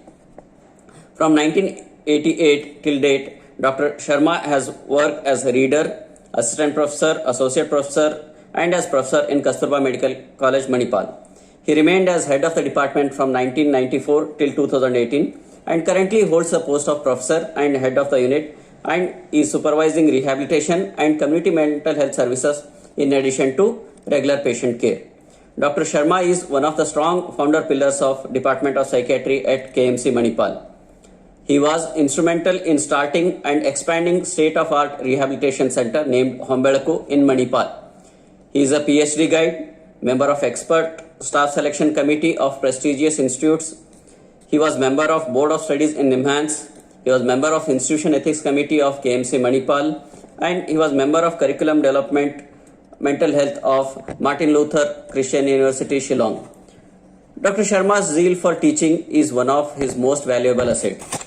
S9: From 1988 till date, Dr. Sharma has worked as a reader, assistant professor, associate professor, and as professor in Kasturba Medical College, Manipal. He remained as head of the department from 1994 till 2018 and currently holds the post of professor and head of the unit and is supervising rehabilitation and community mental health services in addition to regular patient care. Dr. Sharma is one of the strong founder pillars of Department of Psychiatry at KMC Manipal. He was instrumental in starting and expanding state-of-art rehabilitation center named Hombelaku in Manipal. He is a PhD guide, member of expert staff selection committee of prestigious institutes. He was member of Board of Studies in NIMHANS. He was member of Institution Ethics Committee of KMC Manipal, and he was member of Curriculum Development Mental Health of Martin Luther Christian University, Shillong. Dr. Sharma's zeal for teaching is one of his most valuable assets,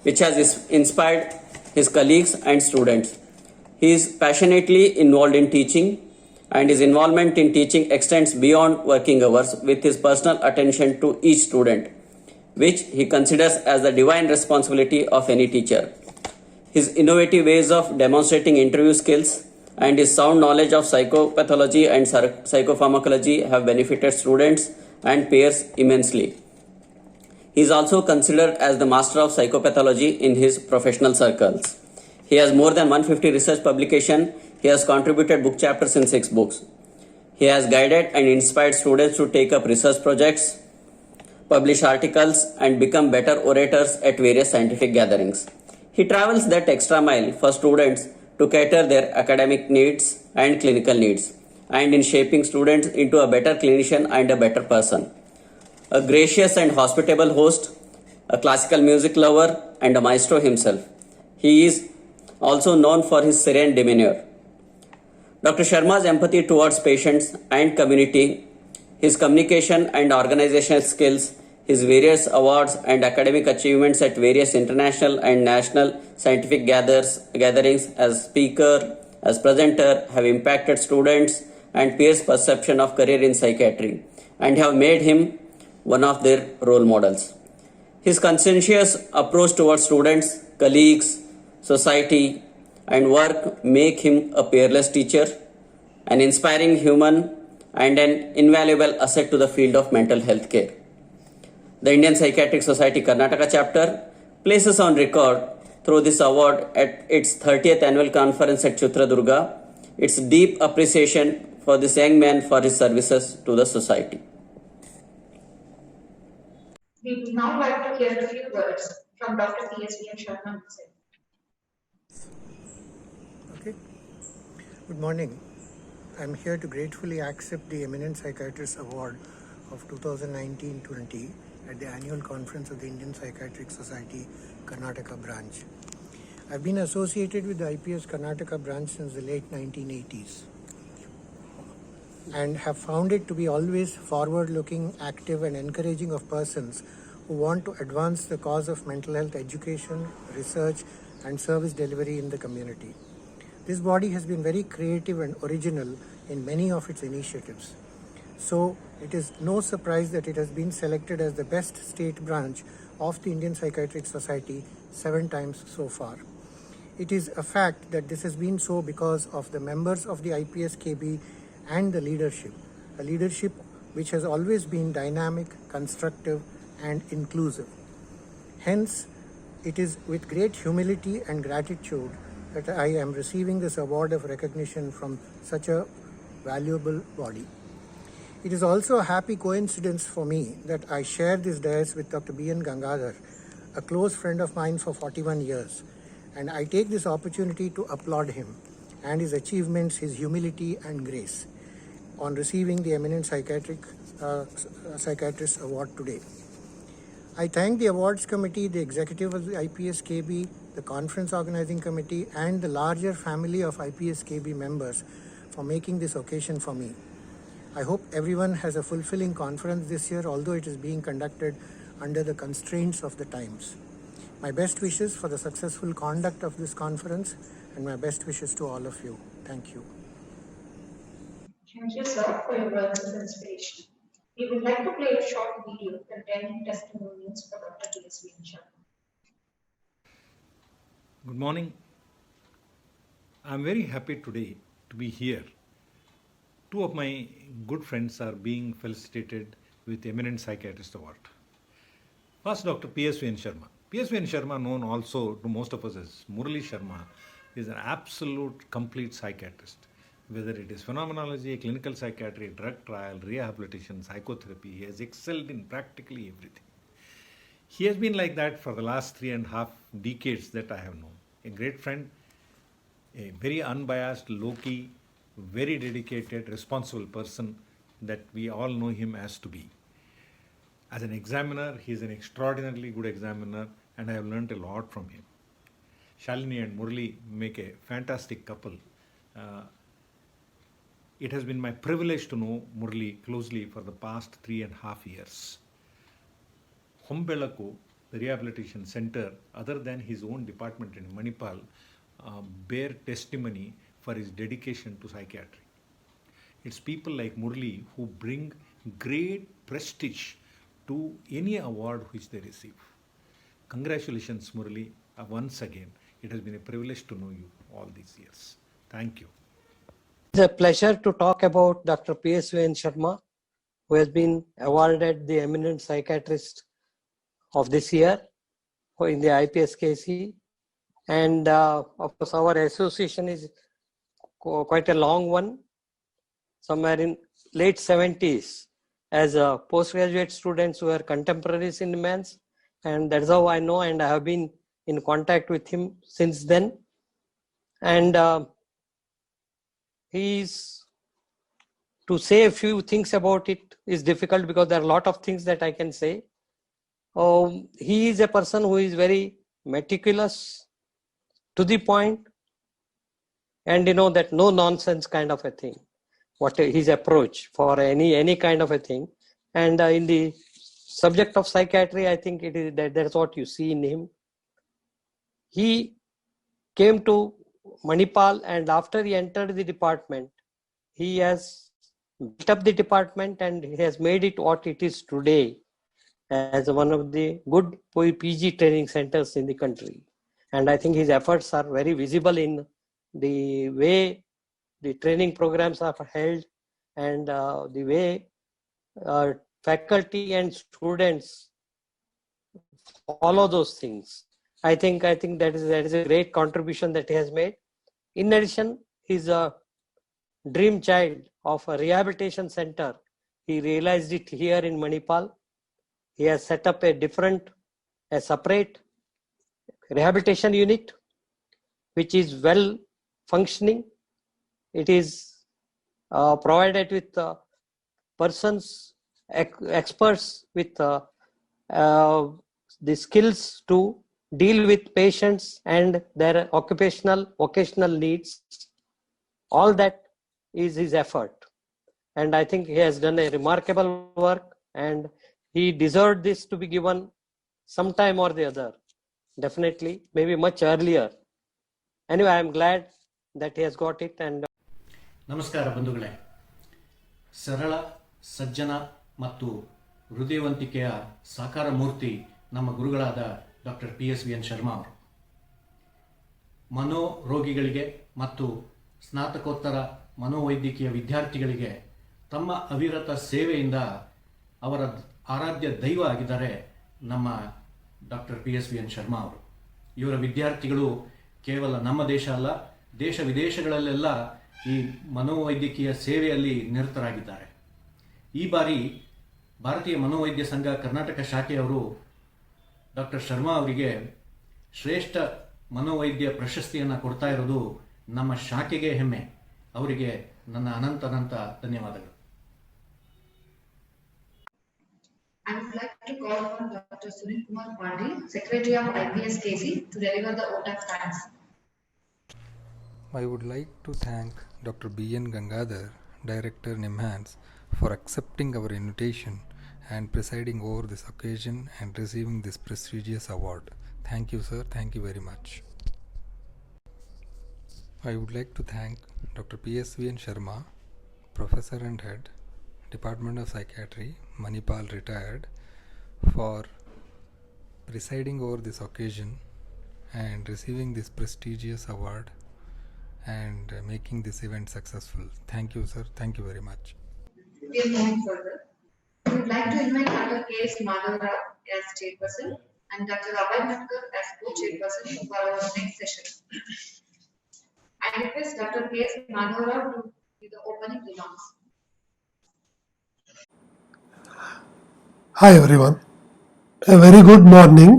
S9: which has inspired his colleagues and students. He is passionately involved in teaching, and his involvement in teaching extends beyond working hours with his personal attention to each student. which he considers as the divine responsibility of any teacher. His innovative ways of demonstrating interview skills and his sound knowledge of psychopathology and psychopharmacology have benefited students and peers immensely. He is also considered as the master of psychopathology in his professional circles. He has more than 150 research publications. He has contributed book chapters in 6 books. He has guided and inspired students to take up research projects, publish articles, and become better orators at various scientific gatherings. He travels that extra mile for students to cater their academic needs and clinical needs, and in shaping students into a better clinician and a better person. A gracious and hospitable host, a classical music lover, and a maestro himself. He is also known for his serene demeanor. Dr. Sharma's empathy towards patients and community, his communication and organizational skills, his various awards and academic achievements at various international and national scientific gatherings as speaker, as presenter, have impacted students and peers' perception of career in psychiatry and have made him one of their role models. His conscientious approach towards students, colleagues, society, and work make him a peerless teacher, an inspiring human, and an invaluable asset to the field of mental health care. The Indian Psychiatric Society Karnataka chapter places on record through this award at its 30th annual conference at Chitradurga its deep appreciation for this young man for his services to the society.
S2: We would now like to hear a few words from Dr. P.S.V. Achar himself.
S10: Okay. Good morning. I'm here to gratefully accept the Eminent Psychiatrist Award of 2019-20 at the annual conference of the Indian Psychiatric Society Karnataka branch. I've been associated with the IPS Karnataka branch since the late 1980s and have found it to be always forward-looking, active and encouraging of persons who want to advance the cause of mental health education, research and service delivery in the community. This body has been very creative and original in many of its initiatives. So it is no surprise that it has been selected as the best state branch of the Indian Psychiatric Society 7 times so far. It is a fact that this has been so because of the members of the IPS-KB and the leadership, a leadership which has always been dynamic, constructive and inclusive. Hence, it is with great humility and gratitude that I am receiving this award of recognition from such a valuable body. It is also a happy coincidence for me that I share this dais with Dr. B.N. Gangadhar, a close friend of mine for 41 years, and I take this opportunity to applaud him and his achievements, his humility and grace on receiving the Eminent Psychiatrist Award today. I thank the awards committee, the executive of the IPS-KB, the conference organizing committee and the larger family of IPS-KB members for making this occasion for me. I hope everyone has a fulfilling conference this year, although it is being conducted under the constraints of the times. My best wishes for the successful conduct of this conference and my best wishes to all of you. Thank you.
S2: Thank you, sir, for your words of inspiration. We would like to play a short video containing testimonials for Dr. P.S.V. Achar.
S12: Good morning. I'm very happy today to be here. 2 of my good friends are being felicitated with the Eminent Psychiatrist Award. First, Dr. P.S.V. Sharma. P.S.V. Sharma, known also to most of us as Murali Sharma, is an absolute complete psychiatrist. Whether it is phenomenology, clinical psychiatry, drug trial, rehabilitation, psychotherapy, he has excelled in practically everything. He has been like that for the last 3.5 decades that I have known. A great friend, a very unbiased, low-key, very dedicated, responsible person that we all know him as to be. As an examiner, he is an extraordinarily good examiner and I have learned a lot from him. Shalini and Murali make a fantastic couple. It has been my privilege to know Murali closely for the past 3.5 years. Hombelaku, the rehabilitation center, other than his own department in Manipal, bear testimony for his dedication to psychiatry. It's people like Murali who bring great prestige to any award which they receive. Congratulations, Murali. Once again, it has been a privilege to know you all these years. Thank you.
S13: It's a pleasure to talk about Dr. PSVN Sharma, who has been awarded the Eminent Psychiatrist of this year in the IPSKC. And of course, our association is quite a long one, somewhere in late 70s, as postgraduate students who were contemporaries in Eminent. And that's how I know, and I have been in contact with him since then. And to say a few things about it is difficult because there are a lot of things that I can say. He is a person who is very meticulous, to the point, and that no nonsense kind of a thing. What his approach for any kind of a thing, and in the subject of psychiatry, I think it is that's what you see in him. He came to Manipal, and after he entered the department, he has built up the department and he has made it what it is today as one of the good PG training centers in the country. And I think his efforts are very visible in the way the training programs are held and the way faculty and students follow those things. I think that is a great contribution that he has made. In addition, he's a dream child of a rehabilitation center. He realized it here in Manipal. He has set up a separate rehabilitation unit, which is well functioning. It is provided with experts with the skills to deal with patients and their vocational needs. All that is his effort. And I think he has done a remarkable work, and he deserved this to be given sometime or the other. Definitely, maybe much earlier. Anyway, I am glad that he has got it. And
S15: ನಮಸ್ಕಾರ ಬಂಧುಗಳೇ. ಸರಳ, ಸಜ್ಜನ ಮತ್ತು ಹೃದಯವಂತಿಕೆಯ ಸಾಕಾರ ಮೂರ್ತಿ ನಮ್ಮ ಗುರುಗಳಾದ doctor PSVN Sharma ಅವರು. ಮನೋರೋಗಿಗಳಿಗೆ ಮತ್ತು ಸ್ನಾತಕೋತ್ತರ ಮನೋವೈದ್ಯಕೀಯ ವಿದ್ಯಾರ್ಥಿಗಳಿಗೆ ತಮ್ಮ ಅವಿರತ ಸೇವೆಯಿಂದ ಅವರ ಆರಾಧ್ಯ ದೈವ ಆಗಿದ್ದಾರೆ ನಮ್ಮ ಡಾಕ್ಟರ್ PSVN ಶರ್ಮಾ ಅವರು. ಇವರ ವಿದ್ಯಾರ್ಥಿಗಳು ಕೇವಲ ನಮ್ಮ ದೇಶ ಅಲ್ಲ, ದೇಶ ವಿದೇಶಗಳಲ್ಲೆಲ್ಲ ಈ ಮನೋವೈದ್ಯಕೀಯ ಸೇವೆಯಲ್ಲಿ ನಿರತರಾಗಿದ್ದಾರೆ. ಈ ಬಾರಿ ಭಾರತೀಯ ಮನೋವೈದ್ಯ ಸಂಘ ಕರ್ನಾಟಕ ಶಾಖೆಯವರು ಡಾಕ್ಟರ್ ಶರ್ಮಾ ಅವರಿಗೆ ಶ್ರೇಷ್ಠ ಮನೋವೈದ್ಯ ಪ್ರಶಸ್ತಿಯನ್ನು ಕೊಡ್ತಾ ಇರೋದು ನಮ್ಮ ಶಾಖೆಗೆ ಹೆಮ್ಮೆ. ಅವರಿಗೆ ನನ್ನ ಅನಂತ ಧನ್ಯವಾದಗಳು.
S5: I would like to call on Dr. Sunil Kumar Pandey, Secretary of IPSKC, to deliver the vote of thanks.
S23: I would like to thank Dr. B.N. Gangadhar, Director NIMHANS, for accepting our invitation and presiding over this occasion and receiving this prestigious award. Thank you, sir. Thank you very much. I would like to thank Dr. PSVN Sharma, Professor and Head, Department of Psychiatry, Manipal retired, for presiding over this occasion and receiving this prestigious award and making this event successful. Thank you, sir. Thank you very much.
S5: We are moving further. We would like to invite Dr. K.S. Madhavara as chairperson and Dr. Ahalya Raguram as co-chairperson for our next session. I request Dr. K.S. Madhavara to give the opening remarks.
S24: Hi everyone. A very good morning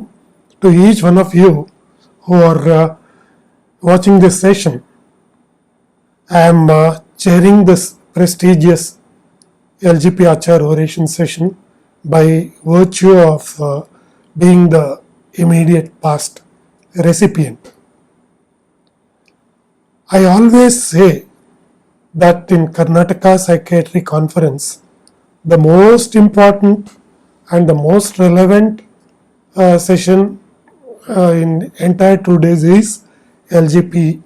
S24: to each one of you who are watching this session. I am chairing this prestigious LGP Achar oration session by virtue of being the immediate past recipient. I always say that in Karnataka Psychiatry Conference, the most important and the most relevant session in entire 2 days is LGP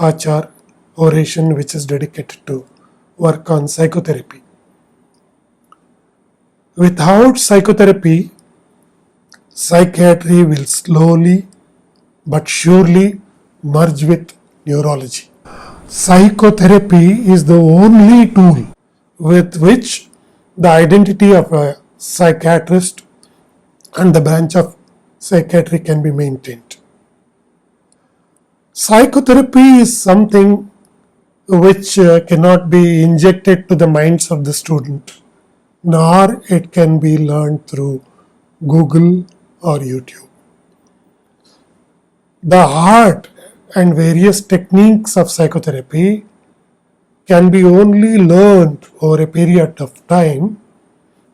S24: Achar oration, which is dedicated to work on psychotherapy. Without psychotherapy, psychiatry will slowly but surely merge with neurology. Psychotherapy is the only tool with which the identity of a psychiatrist and the branch of psychiatry can be maintained. Psychotherapy is something which cannot be injected to the minds of the student, nor it can be learned through Google or YouTube. The art and various techniques of psychotherapy can be only learned over a period of time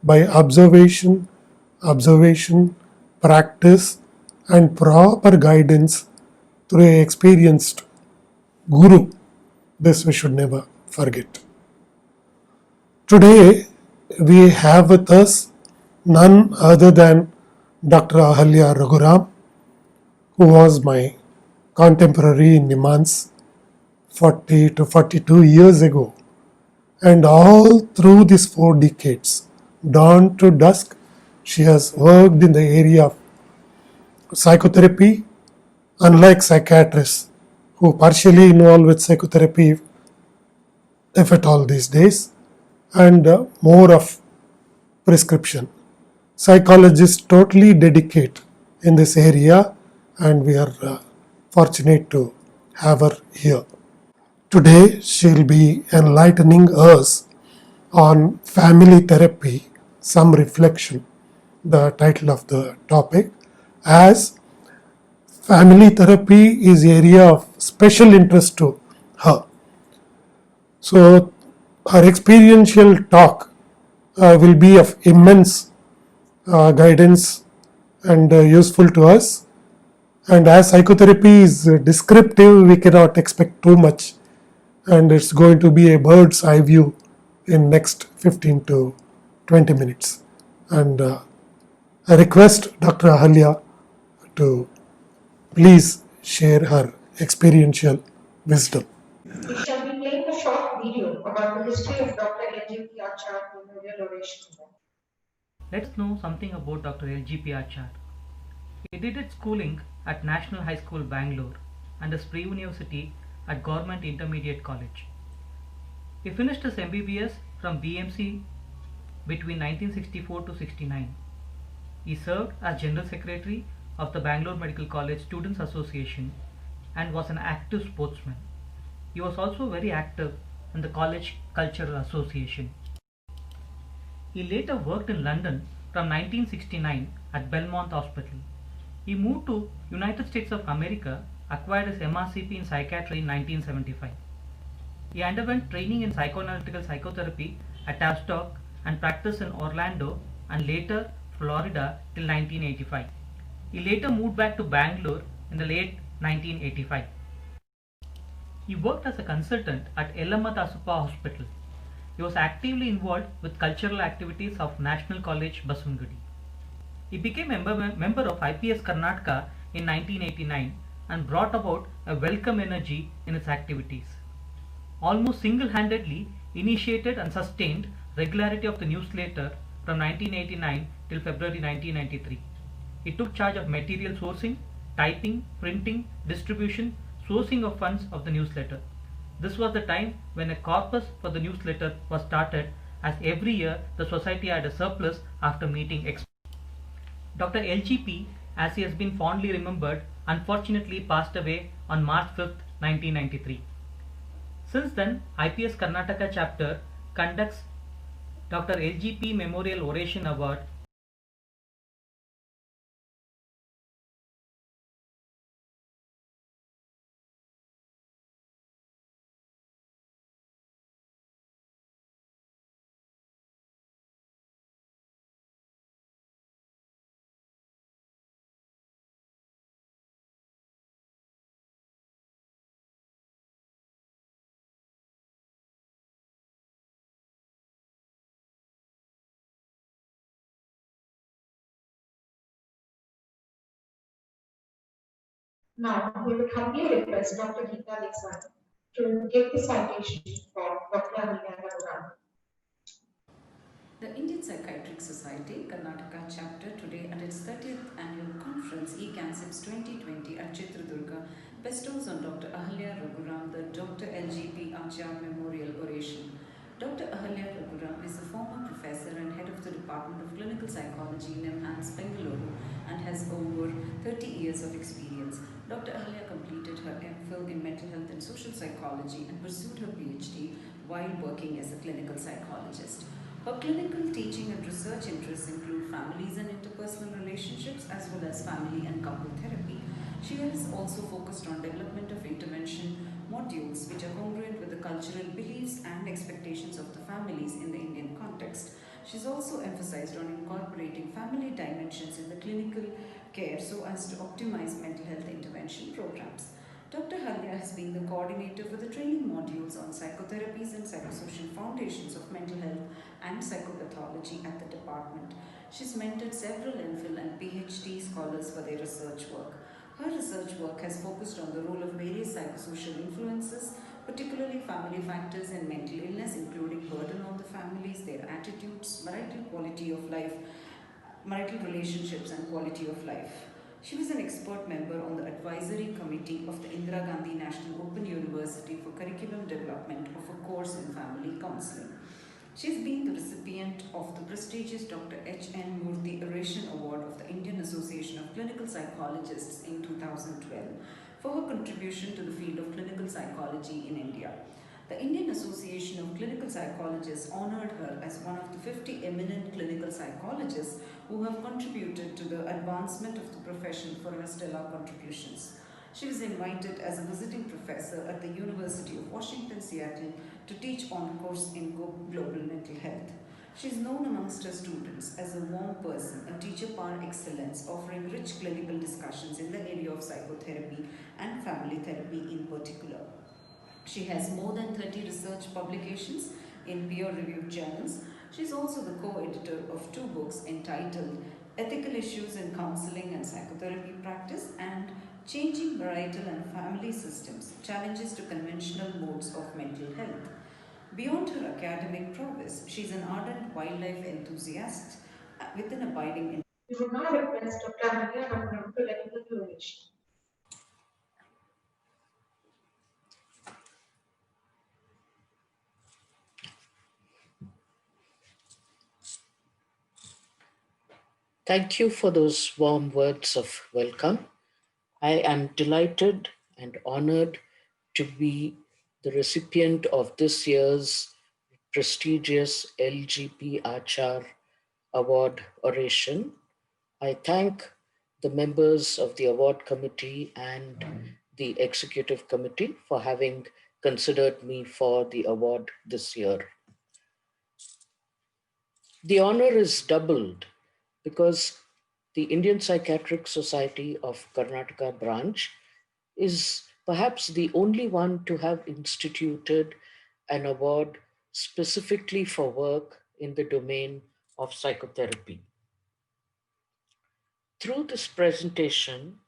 S24: by observation, practice, and proper guidance through an experienced guru. This we should never forget. Today, we have with us none other than Dr. Ahalya Raguram, who was my contemporary in Nimmans 40 to 42 years ago. And all through these 4 decades, dawn to dusk, she has worked in the area of psychotherapy, unlike psychiatrists who partially involved with psychotherapy, if at all these days, and more of prescription. Psychologists totally dedicate in this area, and we are fortunate to have her here. Today, she will be enlightening us on family therapy, some reflection, the title of the topic, as family therapy is area of special interest to her. So, her experiential talk will be of immense guidance and useful to us. And as psychotherapy is descriptive, we cannot expect too much, and it's going to be a bird's eye view in next 15 to 20 minutes. And I request Dr. Ahalya to please share her experiential wisdom.
S2: We shall be playing a short video about the history of Dr.LGP Achar Memorial Oration.
S17: Let's know something about Dr. LGP Achar. He did his schooling at National High School, Bangalore, and his pre-university at Government Intermediate College. He finished his MBBS from BMC between 1964 to 69. He served as General Secretary of the Bangalore Medical College Students Association and was an active sportsman. He was also very active in the College Cultural Association. He later worked in London from 1969 at Belmont Hospital. He moved to United States of America, acquired his MRCP in psychiatry in 1975. He underwent training in psychoanalytical psychotherapy at Tavistock and practiced in Orlando and later Florida till 1985. He later moved back to Bangalore in the late 1985. He worked as a consultant at Yelamatasupa Hospital. He was actively involved with cultural activities of National College, Basavangudi. He became a member of IPS Karnataka in 1989 and brought about a welcome energy in its activities. Almost single-handedly initiated and sustained regularity of the newsletter from 1989 till February 1993. He took charge of material sourcing, typing, printing, distribution, sourcing of funds of the newsletter. This was the time when a corpus for the newsletter was started, as every year the society had a surplus after meeting experts. Dr. LGP, as he has been fondly remembered, unfortunately passed away on March 5, 1993. Since then, IPS Karnataka chapter conducts Dr. LGP Memorial Oration Award.
S2: Now, we would humbly request Dr. Geeta Dixon to give the citation for Dr. Ahalya Raguram.
S18: The Indian Psychiatric Society
S14: bestows on Dr. Ahalya Raguram the Dr.LGP Achar Memorial Oration. Dr. Ahalya Raguram is a former professor and head of the Department of Clinical Psychology in Eminent, Bengaluru, and has over 30 years of experience. Dr. Ahalya completed her MPhil in mental health and social psychology and pursued her PhD while working as a clinical psychologist. Her clinical teaching and research interests include families and interpersonal relationships as well as family and couple therapy. She has also focused on development of intervention modules which are congruent with the cultural beliefs and expectations of the families in the Indian context. She's also emphasized on incorporating family dimensions in the clinical care so as to optimize mental health intervention programs. Dr. Ahalya has been the coordinator for the training modules on psychotherapies and psychosocial foundations of mental health and psychopathology at the department. She's mentored several MPhil and PhD scholars for their research work. Her research work has focused on the role of various psychosocial influences, particularly family factors in mental illness, including burden on the families, their attitudes, marital quality of life, marital relationships, and quality of life. She was an expert member on the advisory committee of the Indira Gandhi National Open University for curriculum development of a course in family counseling. She has been the recipient of the prestigious Dr. H.N. Murty Oration Award of the Indian Association of Clinical Psychologists in 2012 for her contribution to the field of clinical psychology in India. The Indian Association of Clinical Psychologists honored her as one of the 50 eminent clinical psychologists who have contributed to the advancement of the profession for her stellar contributions. She was invited as a visiting professor at the University of Washington, Seattle to teach on a course in global mental health. She is known amongst her students as a warm person, a teacher par excellence, offering rich clinical discussions in the area of psychotherapy and family therapy in particular. She has more than 30 research publications in peer-reviewed journals. She is also the co-editor of 2 books entitled Ethical Issues in Counseling and Psychotherapy Practice and Changing Varietal and Family Systems, Challenges to Conventional Modes of Mental Health. Beyond her academic prowess, she is an ardent wildlife enthusiast with an abiding interest.
S2: We would now request Dr. Ahalya Raguram to deliver the oration.
S18: Thank you for those warm words of welcome. I am delighted and honored to be the recipient of this year's prestigious LGP Achar Award oration. I thank the members of the award committee and the executive committee for having considered me for the award this year. The honor is doubled because the Indian Psychiatric Society of Karnataka branch is perhaps the only one to have instituted an award specifically for work in the domain of psychotherapy. Through this presentation,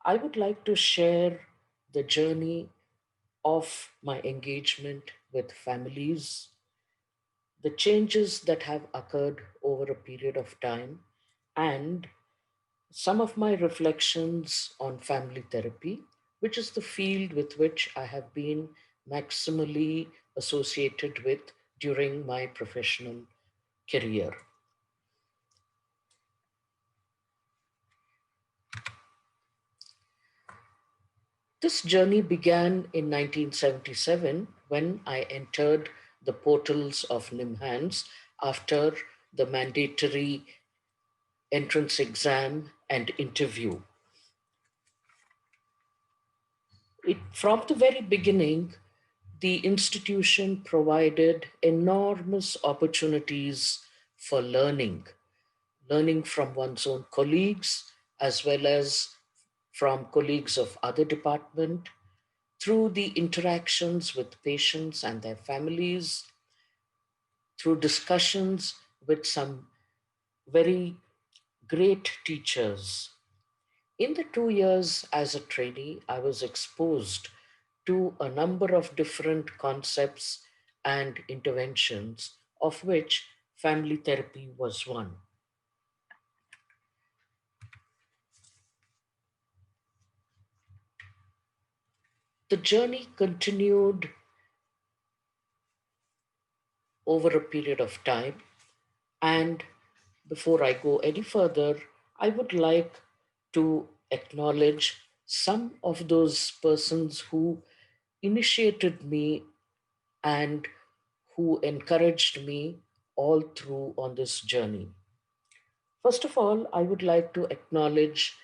S18: I would like to share the journey of my engagement with families, the changes that have occurred over a period of time, and some of my reflections on family therapy, which is the field with which I have been maximally associated with during my professional career. This journey began in 1977 when I entered the portals of NIMHANS after the mandatory entrance exam and interview. From the very beginning, the institution provided enormous opportunities for learning from one's own colleagues, as well as from colleagues of other departments, through the interactions with patients and their families, through discussions with some very great teachers. In the 2 years as a trainee, I was exposed to a number of different concepts and interventions, of which family therapy was one. The journey continued over a period of time, and before I go any further, I would like to acknowledge some of those persons who initiated me and who encouraged me all through on this journey. First of all, I would like to acknowledge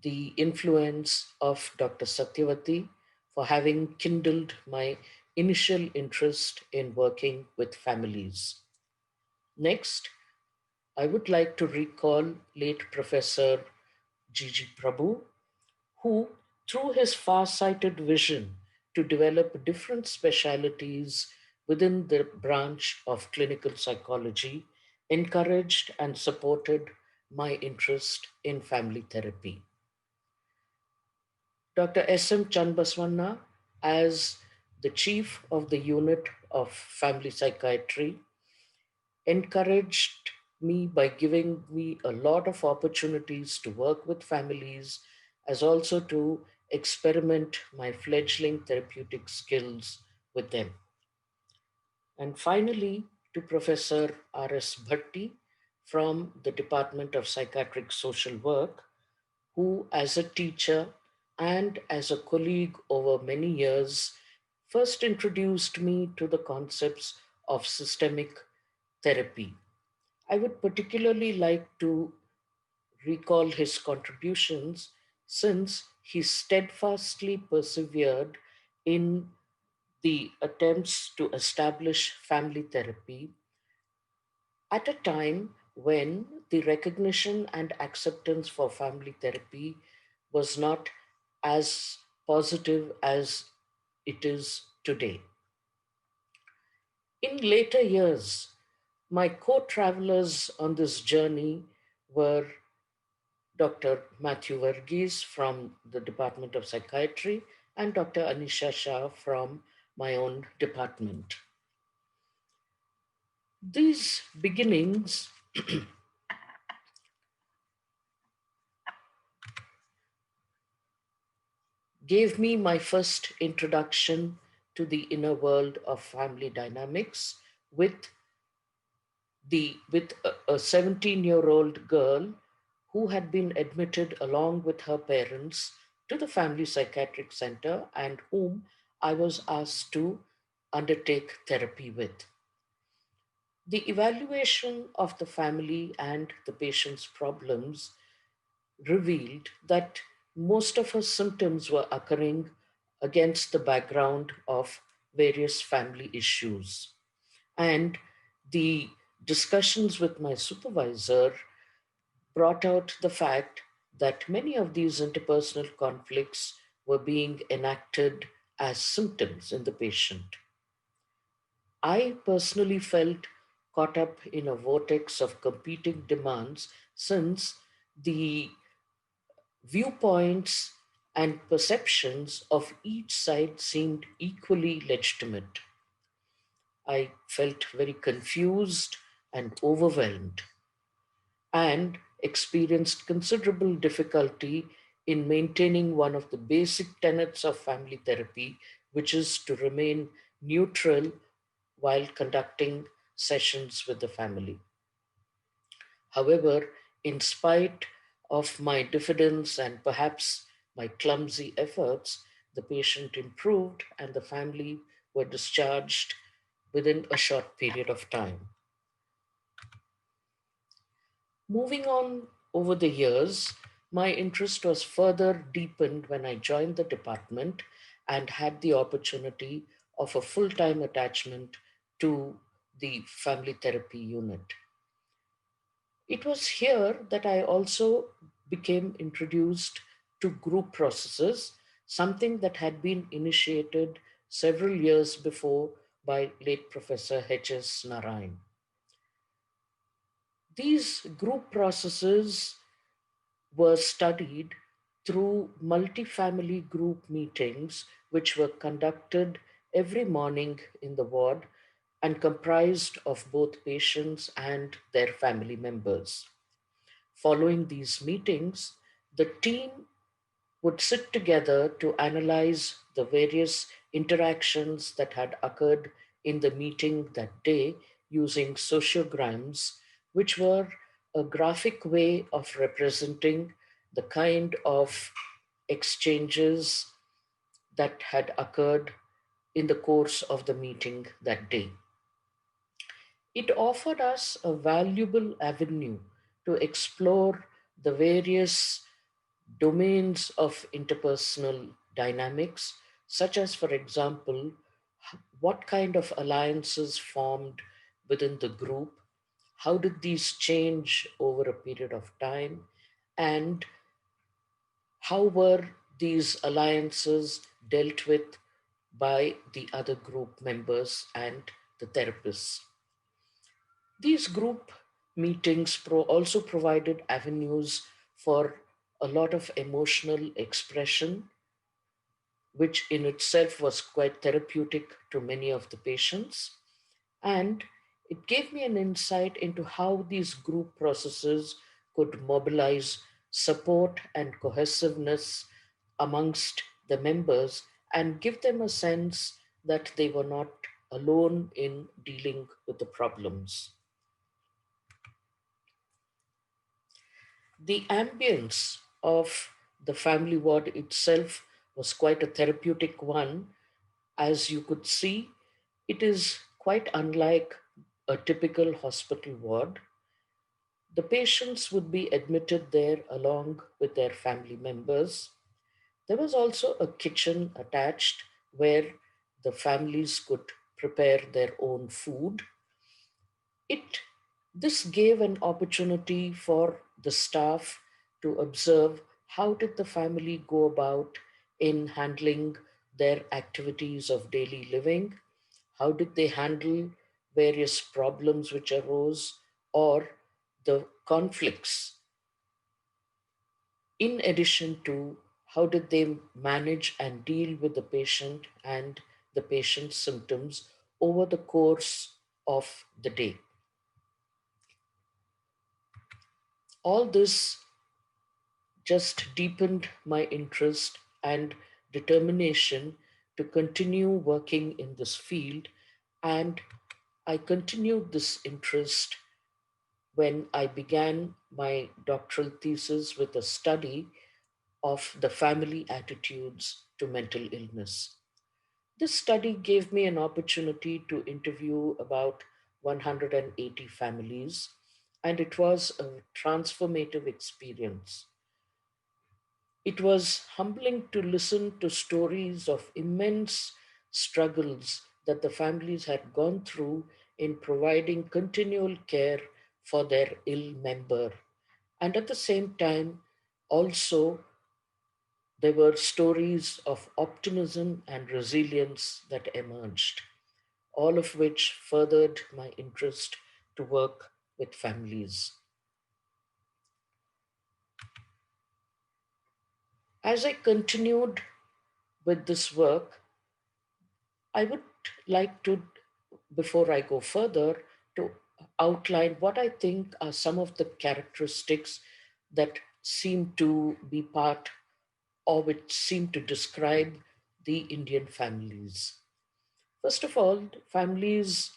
S18: the influence of Dr. Satyavati for having kindled my initial interest in working with families. Next, I would like to recall late Professor G.G. Prabhu, who, through his far-sighted vision to develop different specialities within the branch of clinical psychology, encouraged and supported my interest in family therapy. Dr. S.M. Chanbaswanna, as the chief of the unit of family psychiatry, encouraged me by giving me a lot of opportunities to work with families, as also to experiment my fledgling therapeutic skills with them. And finally, to Professor R.S. Bhatti from the Department of Psychiatric Social Work, who, as a teacher and as a colleague over many years, first introduced me to the concepts of systemic therapy. I would particularly like to recall his contributions since he steadfastly persevered in the attempts to establish family therapy at a time when the recognition and acceptance for family therapy was not as positive as it is today. In later years, my co-travelers on this journey were Dr. Matthew Verghese from the Department of Psychiatry and Dr. Anisha Shah from my own department. These beginnings gave me my first introduction to the inner world of family dynamics with a 17-year-old girl who had been admitted along with her parents to the family psychiatric center and whom I was asked to undertake therapy with. The evaluation of the family and the patient's problems revealed that most of her symptoms were occurring against the background of various family issues. And the discussions with my supervisor brought out the fact that many of these interpersonal conflicts were being enacted as symptoms in the patient. I personally felt caught up in a vortex of competing demands since the viewpoints and perceptions of each side seemed equally legitimate. I felt very confused and overwhelmed and experienced considerable difficulty in maintaining one of the basic tenets of family therapy, which is to remain neutral while conducting sessions with the family. However, in spite of my diffidence and perhaps my clumsy efforts, the patient improved and the family were discharged within a short period of time. Moving on over the years, my interest was further deepened when I joined the department and had the opportunity of a full-time attachment to the family therapy unit. It was here that I also became introduced to group processes, something that had been initiated several years before by late Professor H.S. Narayan. These group processes were studied through multi-family group meetings, which were conducted every morning in the ward and comprised of both patients and their family members. Following these meetings, the team would sit together to analyze the various interactions that had occurred in the meeting that day using sociograms, which were a graphic way of representing the kind of exchanges that had occurred in the course of the meeting that day. It offered us a valuable avenue to explore the various domains of interpersonal dynamics, such as, for example, what kind of alliances formed within the group, how did these change over a period of time, and how were these alliances dealt with by the other group members and the therapists. These group meetings also provided avenues for a lot of emotional expression, which in itself was quite therapeutic to many of the patients. And it gave me an insight into how these group processes could mobilize support and cohesiveness amongst the members and give them a sense that they were not alone in dealing with the problems. The ambience of the family ward itself was quite a therapeutic one. As you could see, it is quite unlike a typical hospital ward. The patients would be admitted there along with their family members. There was also a kitchen attached where the families could prepare their own food. This gave an opportunity for the staff to observe how did the family go about in handling their activities of daily living, how did they handle various problems which arose or the conflicts, in addition to how did they manage and deal with the patient and the patient's symptoms over the course of the day. All this just deepened my interest and determination to continue working in this field, and I continued this interest when I began my doctoral thesis with a study of the family attitudes to mental illness. This study gave me an opportunity to interview about 180 families, and it was a transformative experience. It was humbling to listen to stories of immense struggles that the families had gone through in providing continual care for their ill member. And at the same time, also, there were stories of optimism and resilience that emerged, all of which furthered my interest to work with families. As I continued with this work, I would like to, before I go further, to outline what I think are some of the characteristics that seem to be part or which seem to describe the Indian families. First of all, families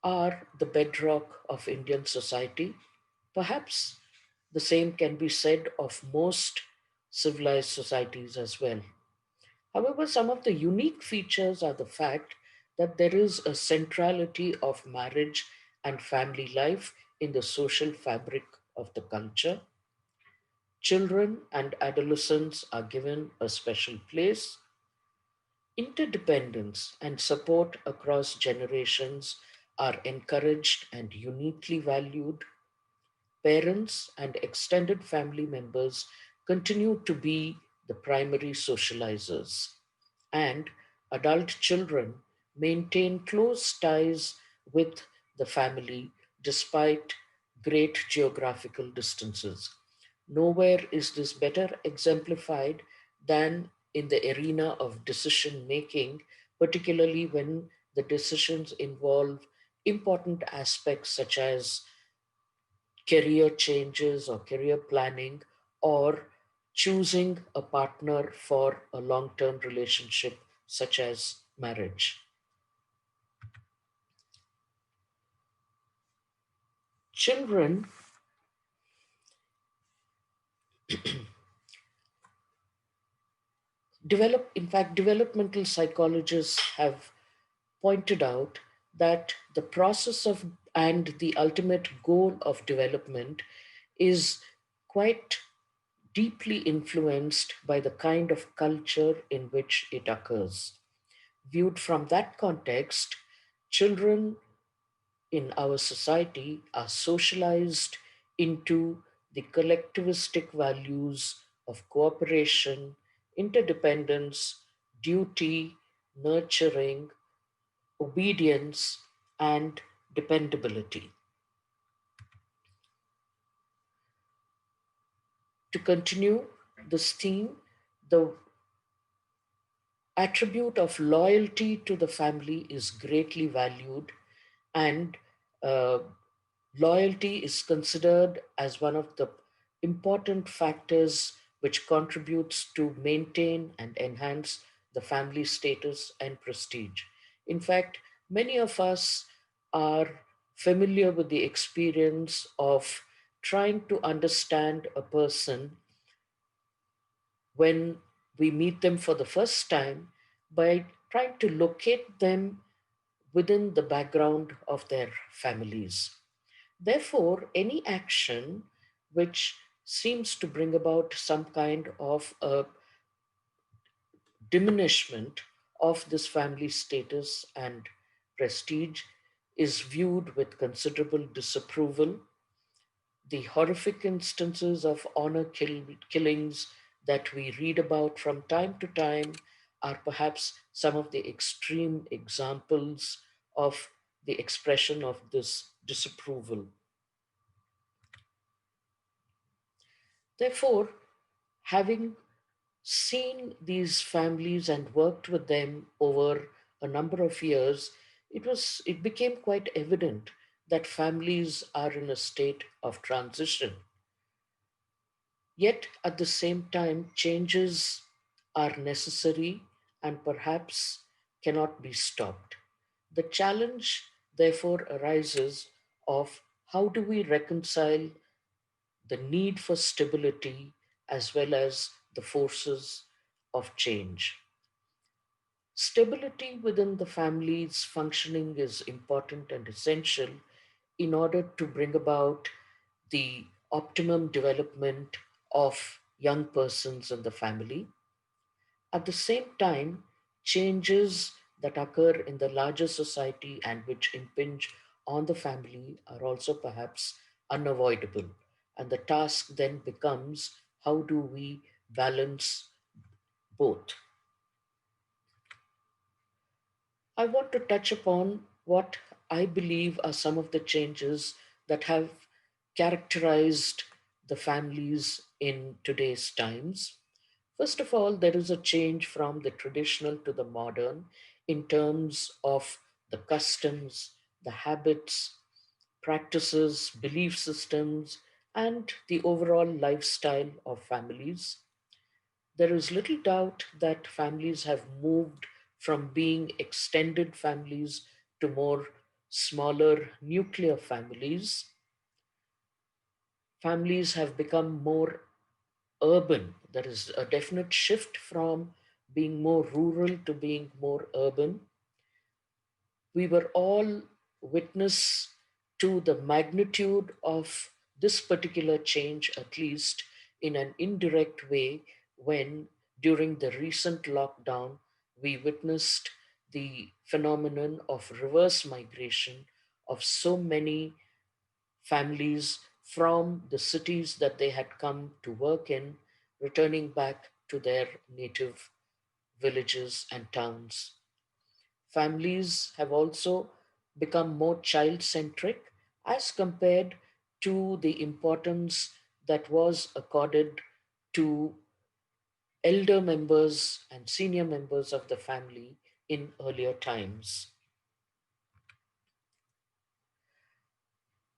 S18: are the bedrock of Indian society. Perhaps the same can be said of most civilized societies as well. However, some of the unique features are the fact that there is a centrality of marriage and family life in the social fabric of the culture. Children and adolescents are given a special place. Interdependence and support across generations are encouraged and uniquely valued. Parents and extended family members continue to be the primary socializers, and adult children maintain close ties with the family despite great geographical distances. Nowhere is this better exemplified than in the arena of decision making, particularly when the decisions involve important aspects such as career changes or career planning or choosing a partner for a long-term relationship such as marriage. Children developmental psychologists have pointed out that the process of and the ultimate goal of development is quite deeply influenced by the kind of culture in which it occurs. Viewed from that context, children in our society are socialized into the collectivistic values of cooperation, interdependence, duty, nurturing, obedience, and dependability. To continue this theme, the attribute of loyalty to the family is greatly valued, and uh, loyalty is considered as one of the important factors which contributes to maintain and enhance the family status and prestige. In fact, many of us are familiar with the experience of trying to understand a person when we meet them for the first time by trying to locate them within the background of their families. Therefore, any action which seems to bring about some kind of a diminishment of this family status and prestige is viewed with considerable disapproval. The horrific instances of killings that we read about from time to time are perhaps some of the extreme examples of the expression of this disapproval. Therefore, having seen these families and worked with them over a number of years, it became quite evident that families are in a state of transition. Yet at the same time, changes are necessary and perhaps cannot be stopped. The challenge therefore arises of how do we reconcile the need for stability as well as the forces of change. Stability within the family's functioning is important and essential in order to bring about the optimum development of young persons in the family. At the same time, changes that occur in the larger society and which impinge on the family are also perhaps unavoidable. And the task then becomes how do we balance both? I want to touch upon what I believe are some of the changes that have characterized the families in today's times. First of all, there is a change from the traditional to the modern in terms of the customs, the habits, practices, belief systems, and the overall lifestyle of families. There is little doubt that families have moved from being extended families to more smaller nuclear families. Families have become more urban. There is a definite shift from being more rural to being more urban. We were all witness to the magnitude of this particular change, at least in an indirect way, when during the recent lockdown, we witnessed the phenomenon of reverse migration of so many families from the cities that they had come to work in, returning back to their native villages and towns. Families have also become more child centric as compared to the importance that was accorded to elder members and senior members of the family in earlier times.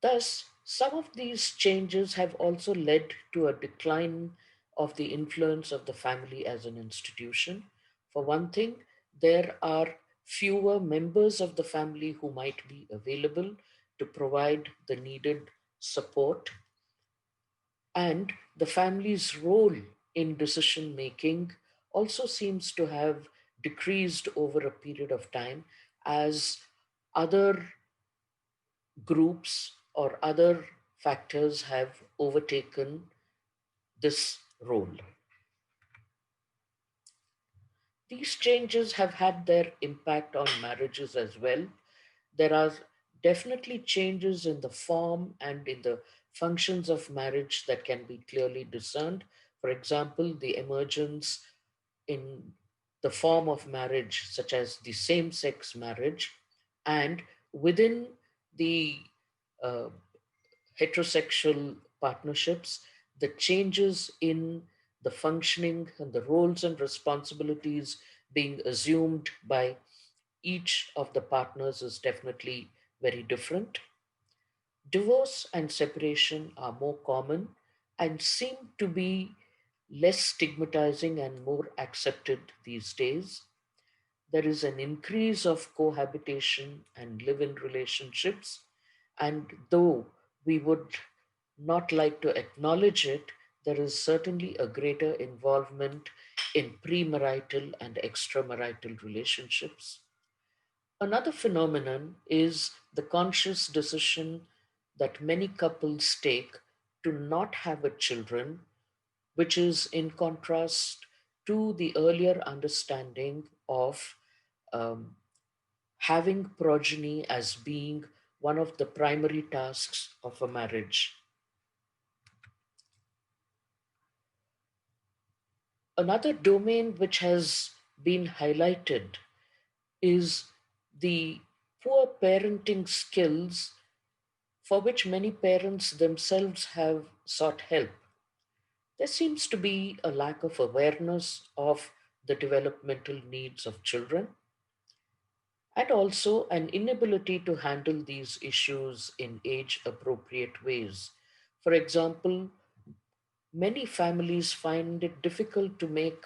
S18: Thus, some of these changes have also led to a decline of the influence of the family as an institution. For one thing, there are fewer members of the family who might be available to provide the needed support, and the family's role in decision making also seems to have decreased over a period of time as other groups or other factors have overtaken this role. These changes have had their impact on marriages as well. There are definitely changes in the form and in the functions of marriage that can be clearly discerned. For example, the emergence in the form of marriage, such as the same sex marriage, and within the uh, heterosexual partnerships, the changes in the functioning and the roles and responsibilities being assumed by each of the partners is definitely very different. Divorce and separation are more common and seem to be less stigmatizing and more accepted these days. There is an increase of cohabitation and live in relationships, and though we would not like to acknowledge it, there is certainly a greater involvement in premarital and extramarital relationships. Another phenomenon is the conscious decision that many couples take to not have a children, which is in contrast to the earlier understanding of um, having progeny as being one of the primary tasks of a marriage. Another domain which has been highlighted is the poor parenting skills for which many parents themselves have sought help. There seems to be a lack of awareness of the developmental needs of children and also an inability to handle these issues in age appropriate ways. For example, many families find it difficult to make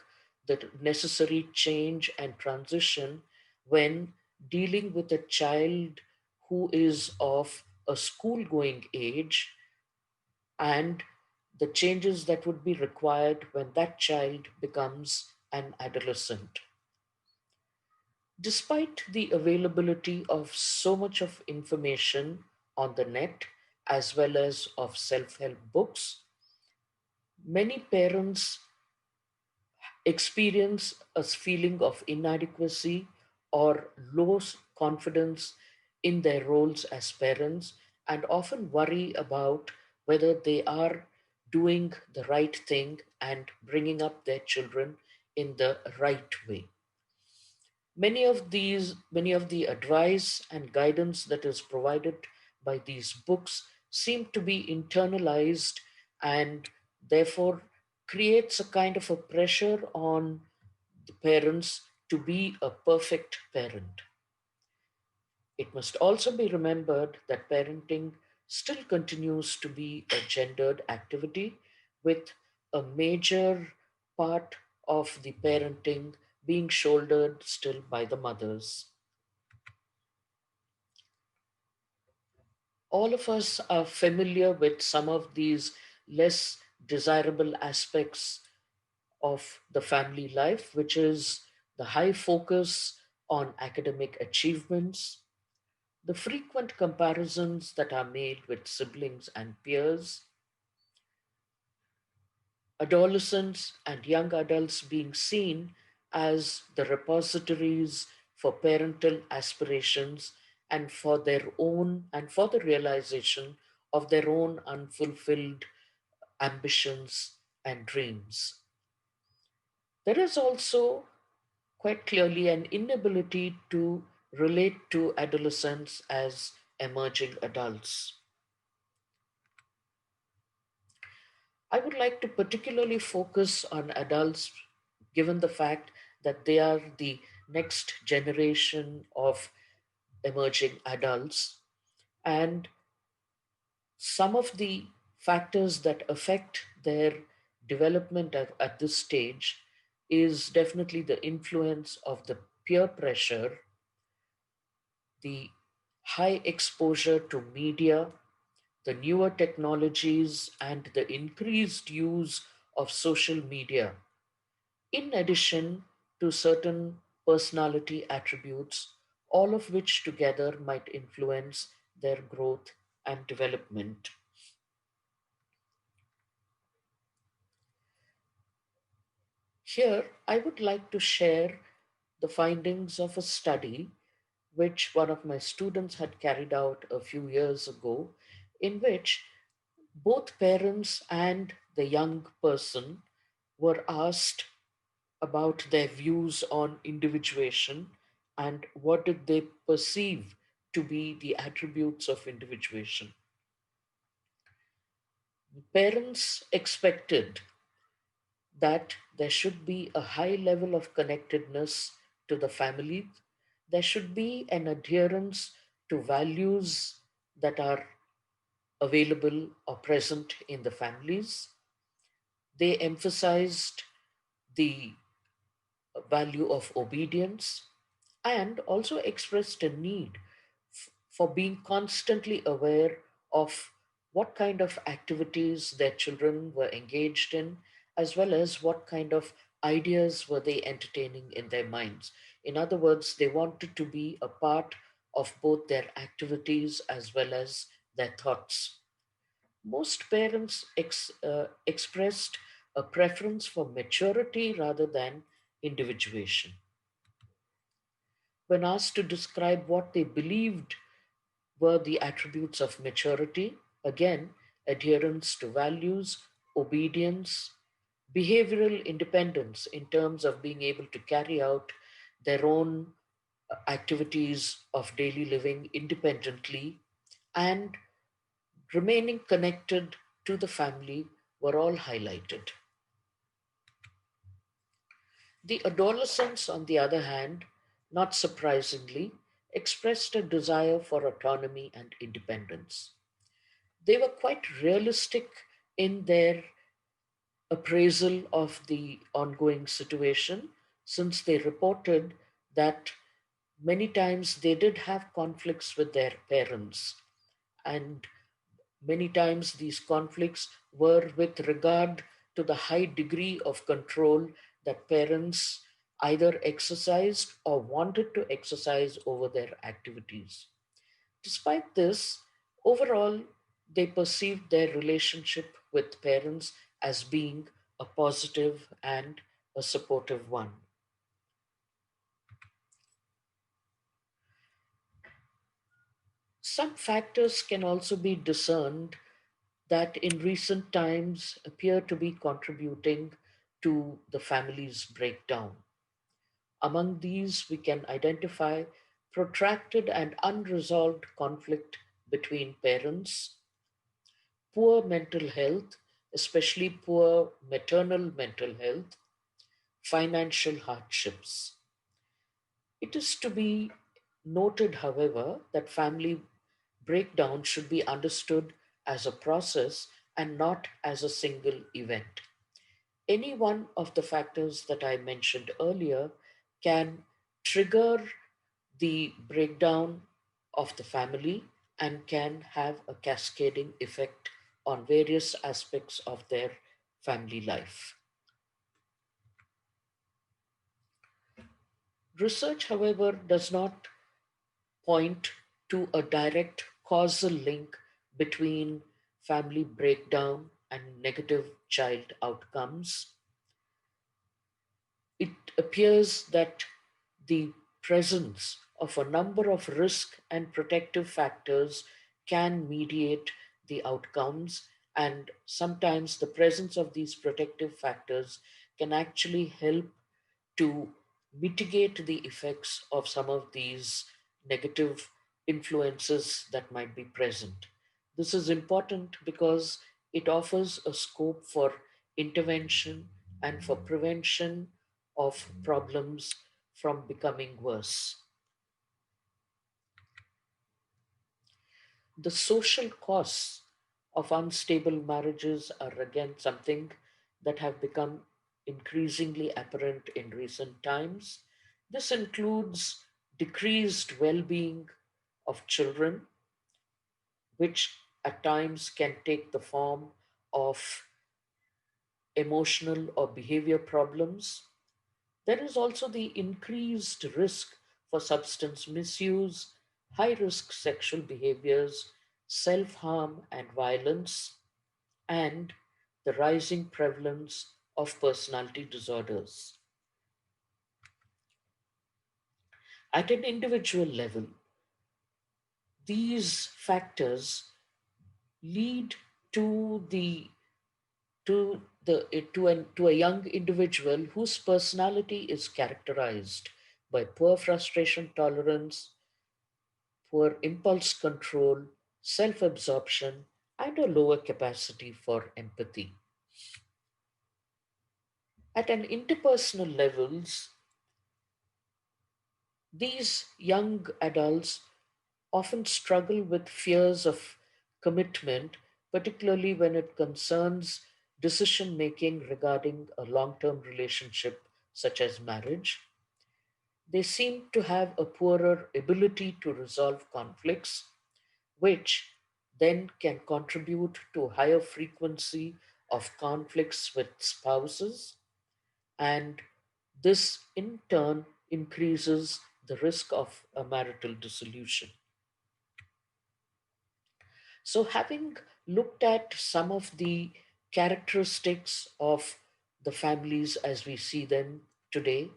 S18: the necessary change and transition when dealing with a child who is of a school going age and the changes that would be required when that child becomes an adolescent. Despite the availability of so much of information on the net as well as of self-help books, many parents experience a feeling of inadequacy or low confidence in their roles as parents and often worry about whether they are doing the right thing and bringing up their children in the right way. Many of the advice and guidance that is provided by these books seem to be internalized and therefore creates a kind of a pressure on the parents to be a perfect parent. It must also be remembered that parenting still continues to be a gendered activity with a major part of the parenting being shouldered still by the mothers. All of us are familiar with some of these less desirable aspects of the family life, which is the high focus on academic achievements, the frequent comparisons that are made with siblings and peers, adolescents and young adults being seen as the repositories for parental aspirations and for their own and for the realization of their own unfulfilled ambitions and dreams. There is also quite clearly an inability to relate to adolescents as emerging adults. I would like to particularly focus on adults given the fact that they are the next generation of emerging adults. And some of the factors that affect their development at this stage is definitely the influence of the peer pressure, the high exposure to media, the newer technologies, and the increased use of social media, in addition to certain personality attributes, all of which together might influence their growth and development. Here, I would like to share the findings of a study which one of my students had carried out a few years ago, in which both parents and the young person were asked about their views on individuation and what did they perceive to be the attributes of individuation. Parents expected that there should be a high level of connectedness to the family. There should be an adherence to values that are available or present in the families. They emphasized the value of obedience and also expressed a need for being constantly aware of what kind of activities their children were engaged in, as well as what kind of ideas were they entertaining in their minds. In other words, they wanted to be a part of both their activities as well as their thoughts. Most parents expressed a preference for maturity rather than individuation. When asked to describe what they believed were the attributes of maturity, again, adherence to values, obedience, behavioral independence in terms of being able to carry out their own activities of daily living independently, and remaining connected to the family were all highlighted. The adolescents, on the other hand, not surprisingly, expressed a desire for autonomy and independence. They were quite realistic in their appraisal of the ongoing situation, since they reported that many times they did have conflicts with their parents, and many times these conflicts were with regard to the high degree of control that parents either exercised or wanted to exercise over their activities. Despite this, overall, they perceived their relationship with parents as being a positive and a supportive one. Some factors can also be discerned that in recent times appear to be contributing to the family's breakdown. Among these, we can identify protracted and unresolved conflict between parents, poor mental health, especially poor maternal mental health, financial hardships. It is to be noted, however, that family breakdown should be understood as a process and not as a single event. Any one of the factors that I mentioned earlier can trigger the breakdown of the family and can have a cascading effect on various aspects of their family life. Research, however, does not point to a direct causal link between family breakdown and negative child outcomes. It appears that the presence of a number of risk and protective factors can mediate the outcomes, and sometimes the presence of these protective factors can actually help to mitigate the effects of some of these negative influences that might be present. This is important because it offers a scope for intervention and for prevention of problems from becoming worse. The social costs of unstable marriages are again something that have become increasingly apparent in recent times. This includes decreased well being of children, which at times can take the form of emotional or behavior problems. There is also the increased risk for substance misuse, high risk sexual behaviors, self harm and violence, and the rising prevalence of personality disorders. At an individual level, these factors lead to the to a young individual whose personality is characterized by poor frustration tolerance, poor impulse control, self-absorption, and a lower capacity for empathy. At an interpersonal levels, these young adults often struggle with fears of commitment, particularly when it concerns decision making regarding a long term relationship such as marriage. They seem to have a poorer ability to resolve conflicts, which then can contribute to higher frequency of conflicts with spouses, and this in turn increases the risk of a marital dissolution. So, having looked at some of the characteristics of the families as we see them today,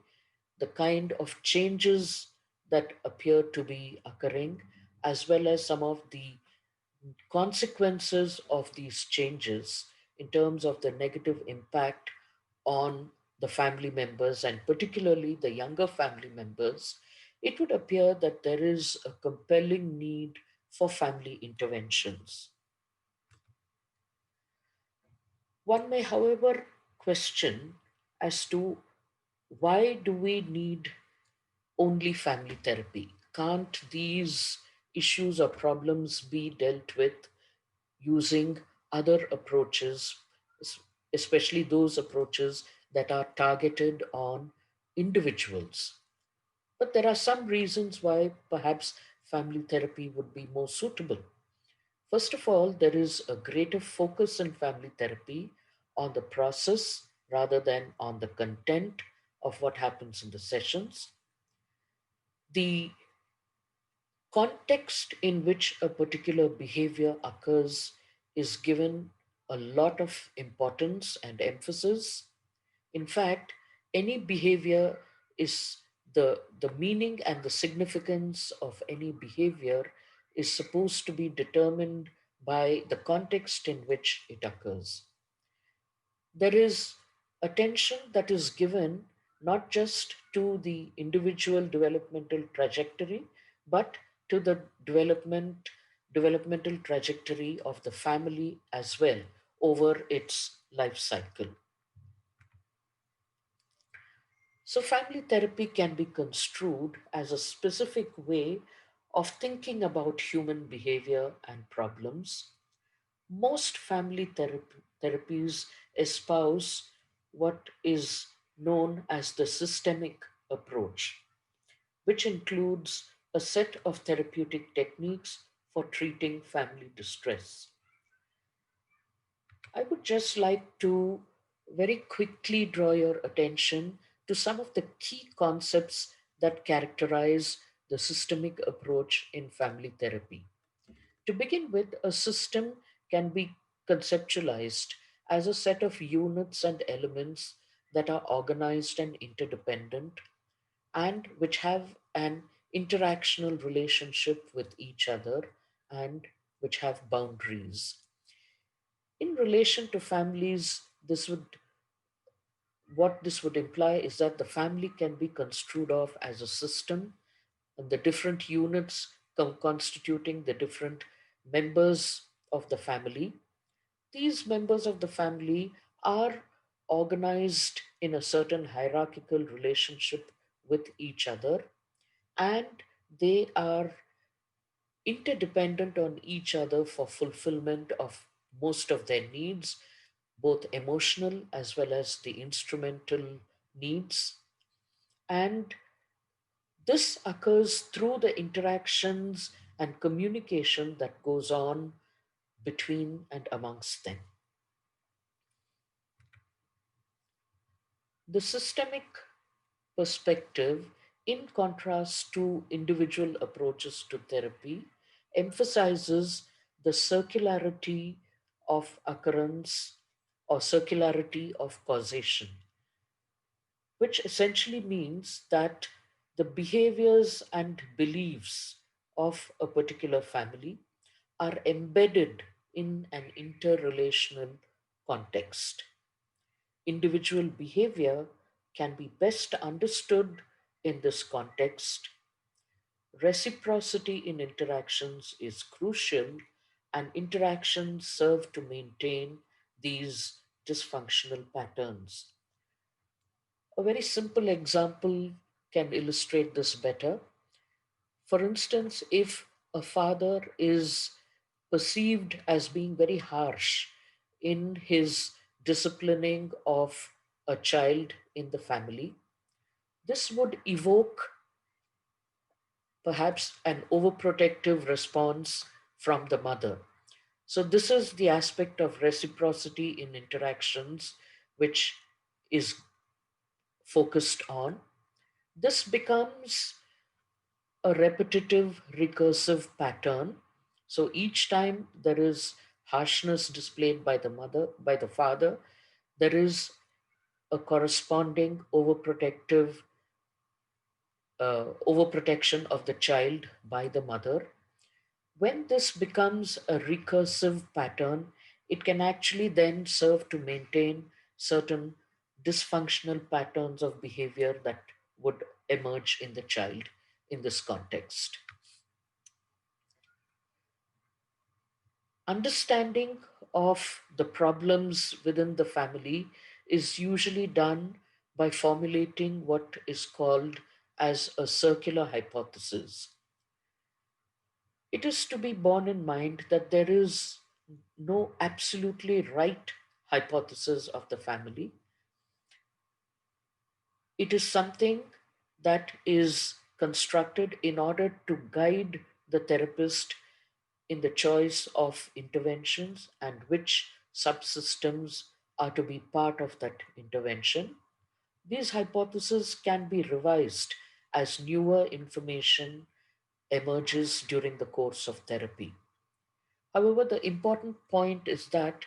S18: the kind of changes that appear to be occurring, as well as some of the consequences of these changes in terms of the negative impact on the family members and particularly the younger family members, it would appear that there is a compelling need for family interventions. One may, however, question as to why do we need only family therapy? Can't these issues or problems be dealt with using other approaches, especially those approaches that are targeted on individuals? But there are some reasons why perhaps family therapy would be more suitable. First of all, there is a greater focus in family therapy on the process rather than on the content of what happens in the sessions. The context in which a particular behavior occurs is given a lot of importance and emphasis. In fact, any behavior is the meaning and the significance of any behavior is supposed to be determined by the context in which it occurs. There is attention that is given not just to the individual developmental trajectory, but to the developmental trajectory of the family as well over its life cycle. So, family therapy can be construed as a specific way of thinking about human behavior and problems. Most family therapies espouse what is known as the systemic approach, which includes a set of therapeutic techniques for treating family distress. I would just like to very quickly draw your attention to some of the key concepts that characterize the systemic approach in family therapy. To begin with, a system can be conceptualized as a set of units and elements that are organized and interdependent and which have an interactional relationship with each other and which have boundaries. In relation to families, what this would imply is that the family can be construed of as a system and the different units constituting the different members of the family. These members of the family are organized in a certain hierarchical relationship with each other, and they are interdependent on each other for fulfillment of most of their needs, both emotional as well as the instrumental needs. And this occurs through the interactions and communication that goes on between and amongst them. The systemic perspective, in contrast to individual approaches to therapy, emphasizes the circularity of occurrence or circularity of causation, which essentially means that the behaviors and beliefs of a particular family are embedded in an interrelational context. Individual behavior can be best understood in this context. Reciprocity in interactions is crucial, and interactions serve to maintain these dysfunctional patterns. A very simple example can illustrate this better. For instance, if a father is perceived as being very harsh in his disciplining of a child in the family, this would evoke perhaps an overprotective response from the mother. So, this is the aspect of reciprocity in interactions which is focused on. This becomes a repetitive, recursive pattern. So each time there is harshness displayed by the mother, by the father, there is a corresponding overprotection of the child by the mother. When this becomes a recursive pattern, it can actually then serve to maintain certain dysfunctional patterns of behavior that would emerge in the child in this context. Understanding of the problems within the family is usually done by formulating what is called as a circular hypothesis. It is to be borne in mind that there is no absolutely right hypothesis of the family. It is something that is constructed in order to guide the therapist in the choice of interventions and which subsystems are to be part of that intervention. These hypotheses can be revised as newer information emerges during the course of therapy. However, the important point is that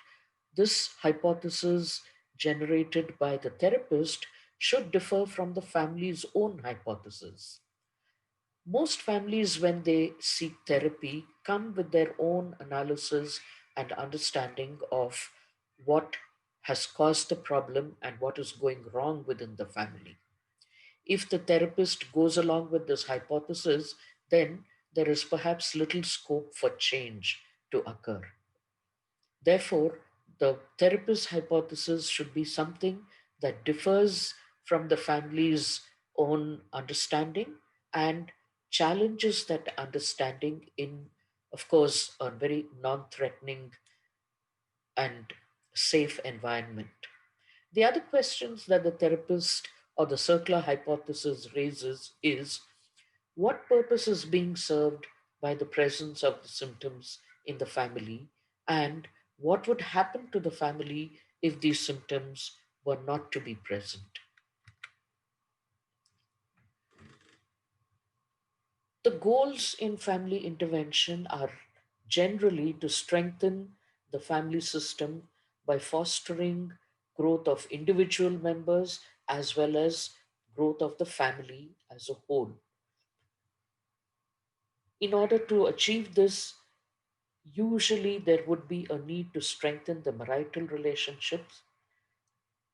S18: this hypothesis generated by the therapist should differ from the family's own hypothesis. Most families, when they seek therapy, come with their own analysis and understanding of what has caused the problem and what is going wrong within the family. If the therapist goes along with this hypothesis, then there is perhaps little scope for change to occur. Therefore, the therapist's hypothesis should be something that differs from the family's own understanding and challenges that understanding in, of course, a very non-threatening and safe environment. The other questions that the therapist or the circular hypothesis raises is, what purpose is being served by the presence of the symptoms in the family, and what would happen to the family if these symptoms were not to be present? The goals in family intervention are generally to strengthen the family system by fostering growth of individual members as well as growth of the family as a whole. In order to achieve this, usually there would be a need to strengthen the marital relationships.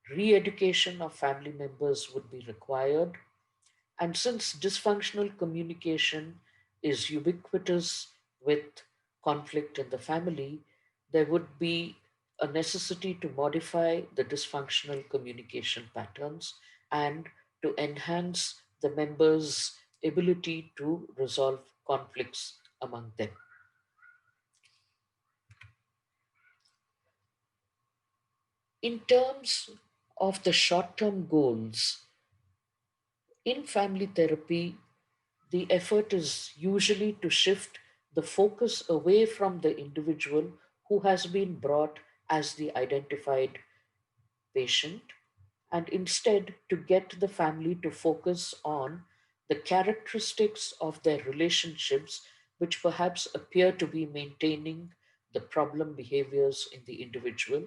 S18: Re-education of family members would be required. And since dysfunctional communication is ubiquitous with conflict in the family, there would be a necessity to modify the dysfunctional communication patterns and to enhance the members' ability to resolve conflicts among them. In terms of the short-term goals, in family therapy, the effort is usually to shift the focus away from the individual who has been brought as the identified patient and instead to get the family to focus on the characteristics of their relationships which perhaps appear to be maintaining the problem behaviors in the individual,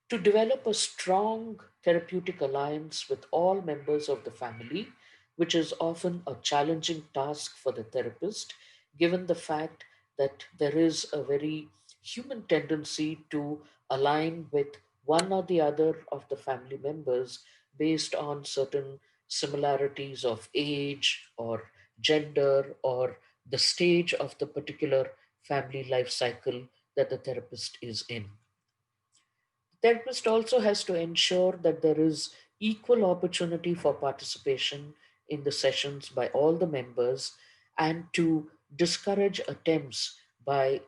S18: to develop a strong therapeutic alliance with all members of the family, which is often a challenging task for the therapist, given the fact that there is a very human tendency to align with one or the other of the family members based on certain similarities of age or gender or the stage of the particular family life cycle that the therapist is in. Therapist also has to ensure that there is equal opportunity for participation in the sessions by all the members and to discourage attempts by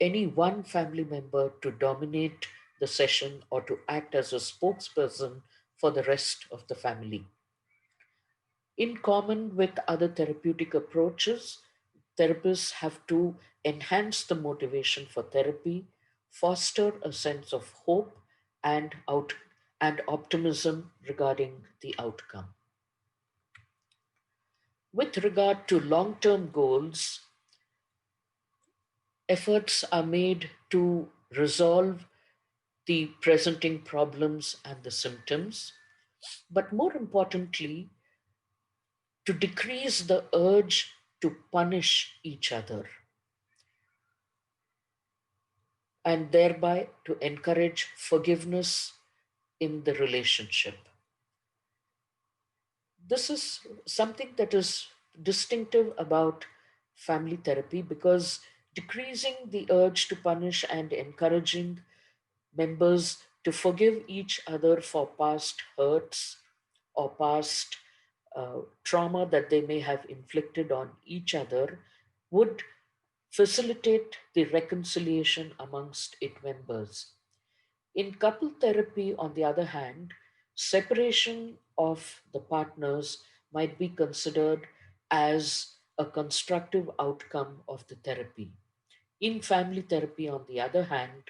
S18: any one family member to dominate the session or to act as a spokesperson for the rest of the family. In common with other therapeutic approaches, therapists have to enhance the motivation for therapy, foster a sense of hope and optimism regarding the outcome. With regard to long-term goals, efforts are made to resolve the presenting problems and the symptoms, but more importantly, to decrease the urge to punish each other and thereby to encourage forgiveness in the relationship. This is something that is distinctive about family therapy because decreasing the urge to punish and encouraging members to forgive each other for past hurts or past trauma that they may have inflicted on each other would facilitate the reconciliation amongst its members. In couple therapy, on the other hand, separation of the partners might be considered as a constructive outcome of the therapy. In family therapy, on the other hand,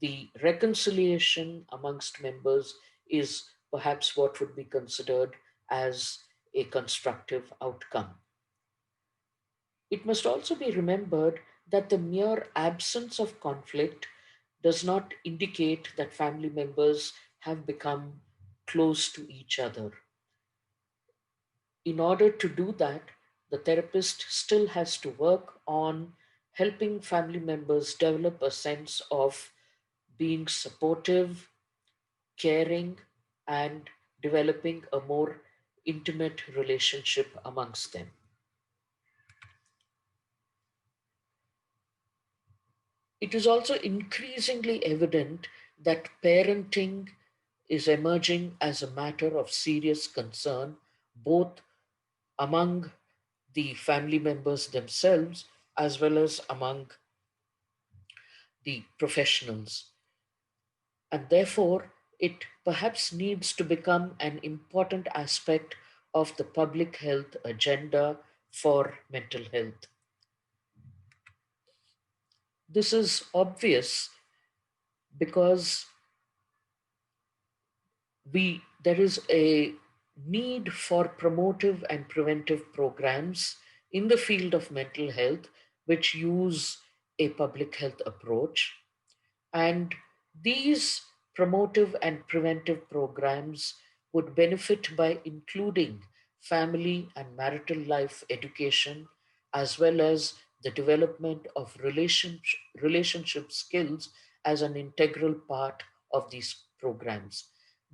S18: the reconciliation amongst members is perhaps what would be considered as a constructive outcome. It must also be remembered that the mere absence of conflict does not indicate that family members have become close to each other. In order to do that, the therapist still has to work on helping family members develop a sense of being supportive, caring, and developing a more intimate relationship amongst them. It is also increasingly evident that parenting is emerging as a matter of serious concern, both among the family members themselves as well as among the professionals. And therefore, it perhaps needs to become an important aspect of the public health agenda for mental health. This is obvious because there is a need for promotive and preventive programs in the field of mental health which use a public health approach. And these promotive and preventive programs would benefit by including family and marital life education, as well as the development of relationship skills as an integral part of these programs.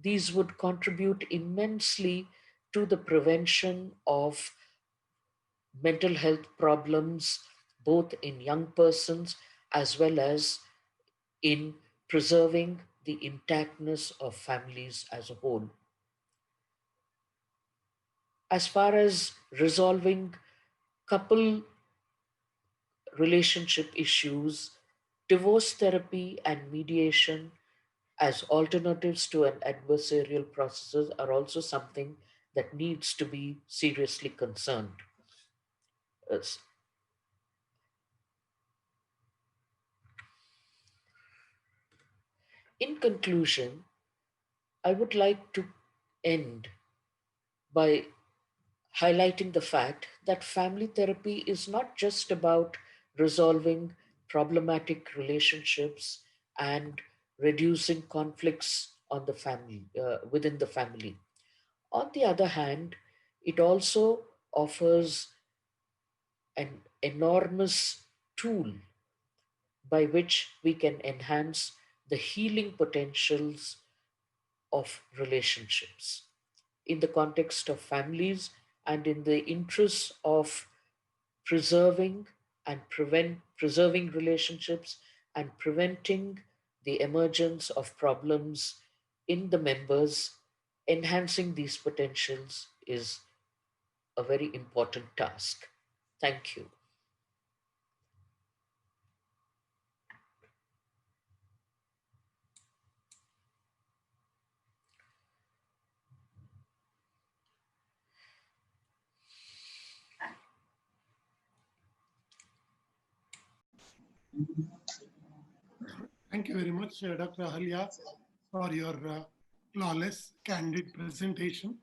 S18: These would contribute immensely to the prevention of mental health problems, both in young persons as well as in preserving the intactness of families as a whole. As far as resolving couple relationship issues, divorce therapy and mediation as alternatives to an adversarial processes are also something that needs to be seriously concerned. In conclusion, I would like to end by highlighting the fact that family therapy is not just about resolving problematic relationships and reducing conflicts on the family within the family. On the other hand, it also offers an enormous tool by which we can enhance the healing potentials of relationships in the context of families and in the interests of preserving preserving relationships and preventing the emergence of problems in the members. Enhancing these potentials is a very important task. Thank you.
S24: Thank you very much, Dr. Ahalya, for your flawless, candid presentation.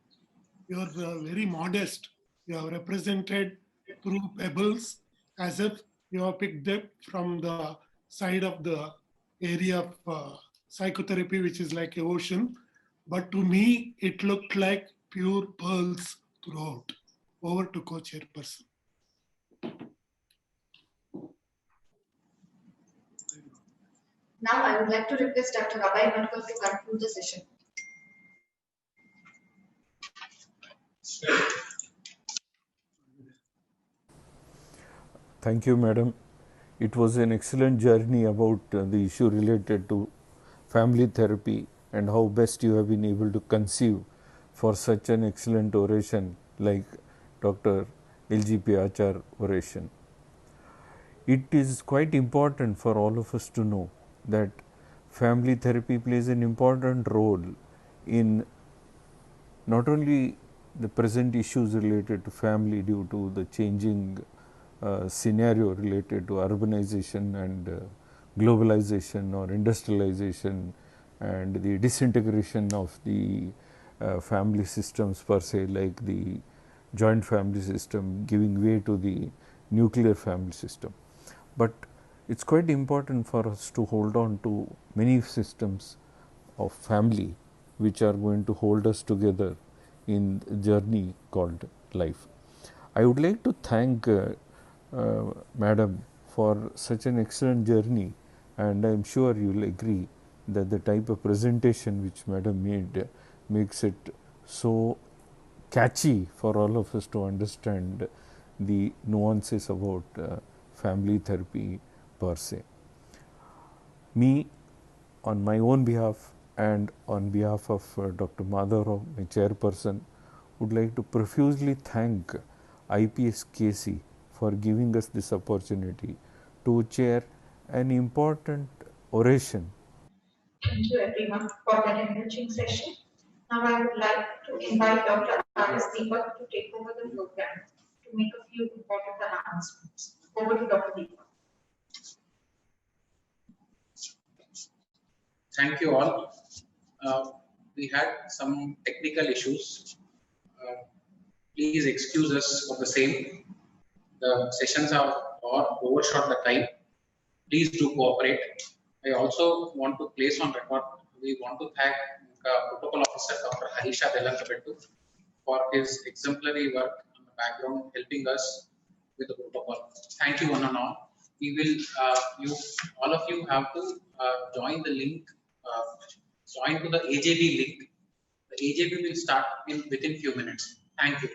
S24: You are very modest. You have represented through pebbles as if you have picked up from the side of the area of psychotherapy, which is like an ocean. But to me, it looked like pure pearls throughout. Over to co-chairperson.
S5: Now I would like to request Dr. Abhay Mankal to conclude the session.
S16: Thank you, madam. It was an excellent journey about the issue related to family therapy and how best you have been able to conceive for such an excellent oration like Dr.LGP Achar oration. It is quite important for all of us to know that family therapy plays an important role in not only the present issues related to family due to the changing scenario related to urbanization and globalization or industrialization and the disintegration of the family systems per se, like the joint family system giving way to the nuclear family system. But it's quite important for us to hold on to many systems of family which are going to hold us together in the journey called life. I would like to thank Madam for such an excellent journey, and I am sure you will agree that the type of presentation which Madam made makes it so catchy for all of us to understand the nuances about family therapy per se. Me, on my own behalf and on behalf of Dr. Madhav, my chairperson, would like to profusely thank IPS KC for giving us this opportunity to chair an important oration.
S2: Thank you everyone for that enriching session. Now I would like to invite Dr. Deepak to take over the program to make a few important announcements. Over to Dr. Deepak.
S19: Thank you all. We had some technical issues. Please excuse us for the same. The sessions have overshot the time. Please do cooperate. I also want to place on record, we want to thank Protocol Officer Dr. Harisha Delankabetu for his exemplary work in the background, helping us with the protocol. Thank you one and all. We will, all of you have to join the link, join to the AJB link. The AJB will start within few minutes. Thank you.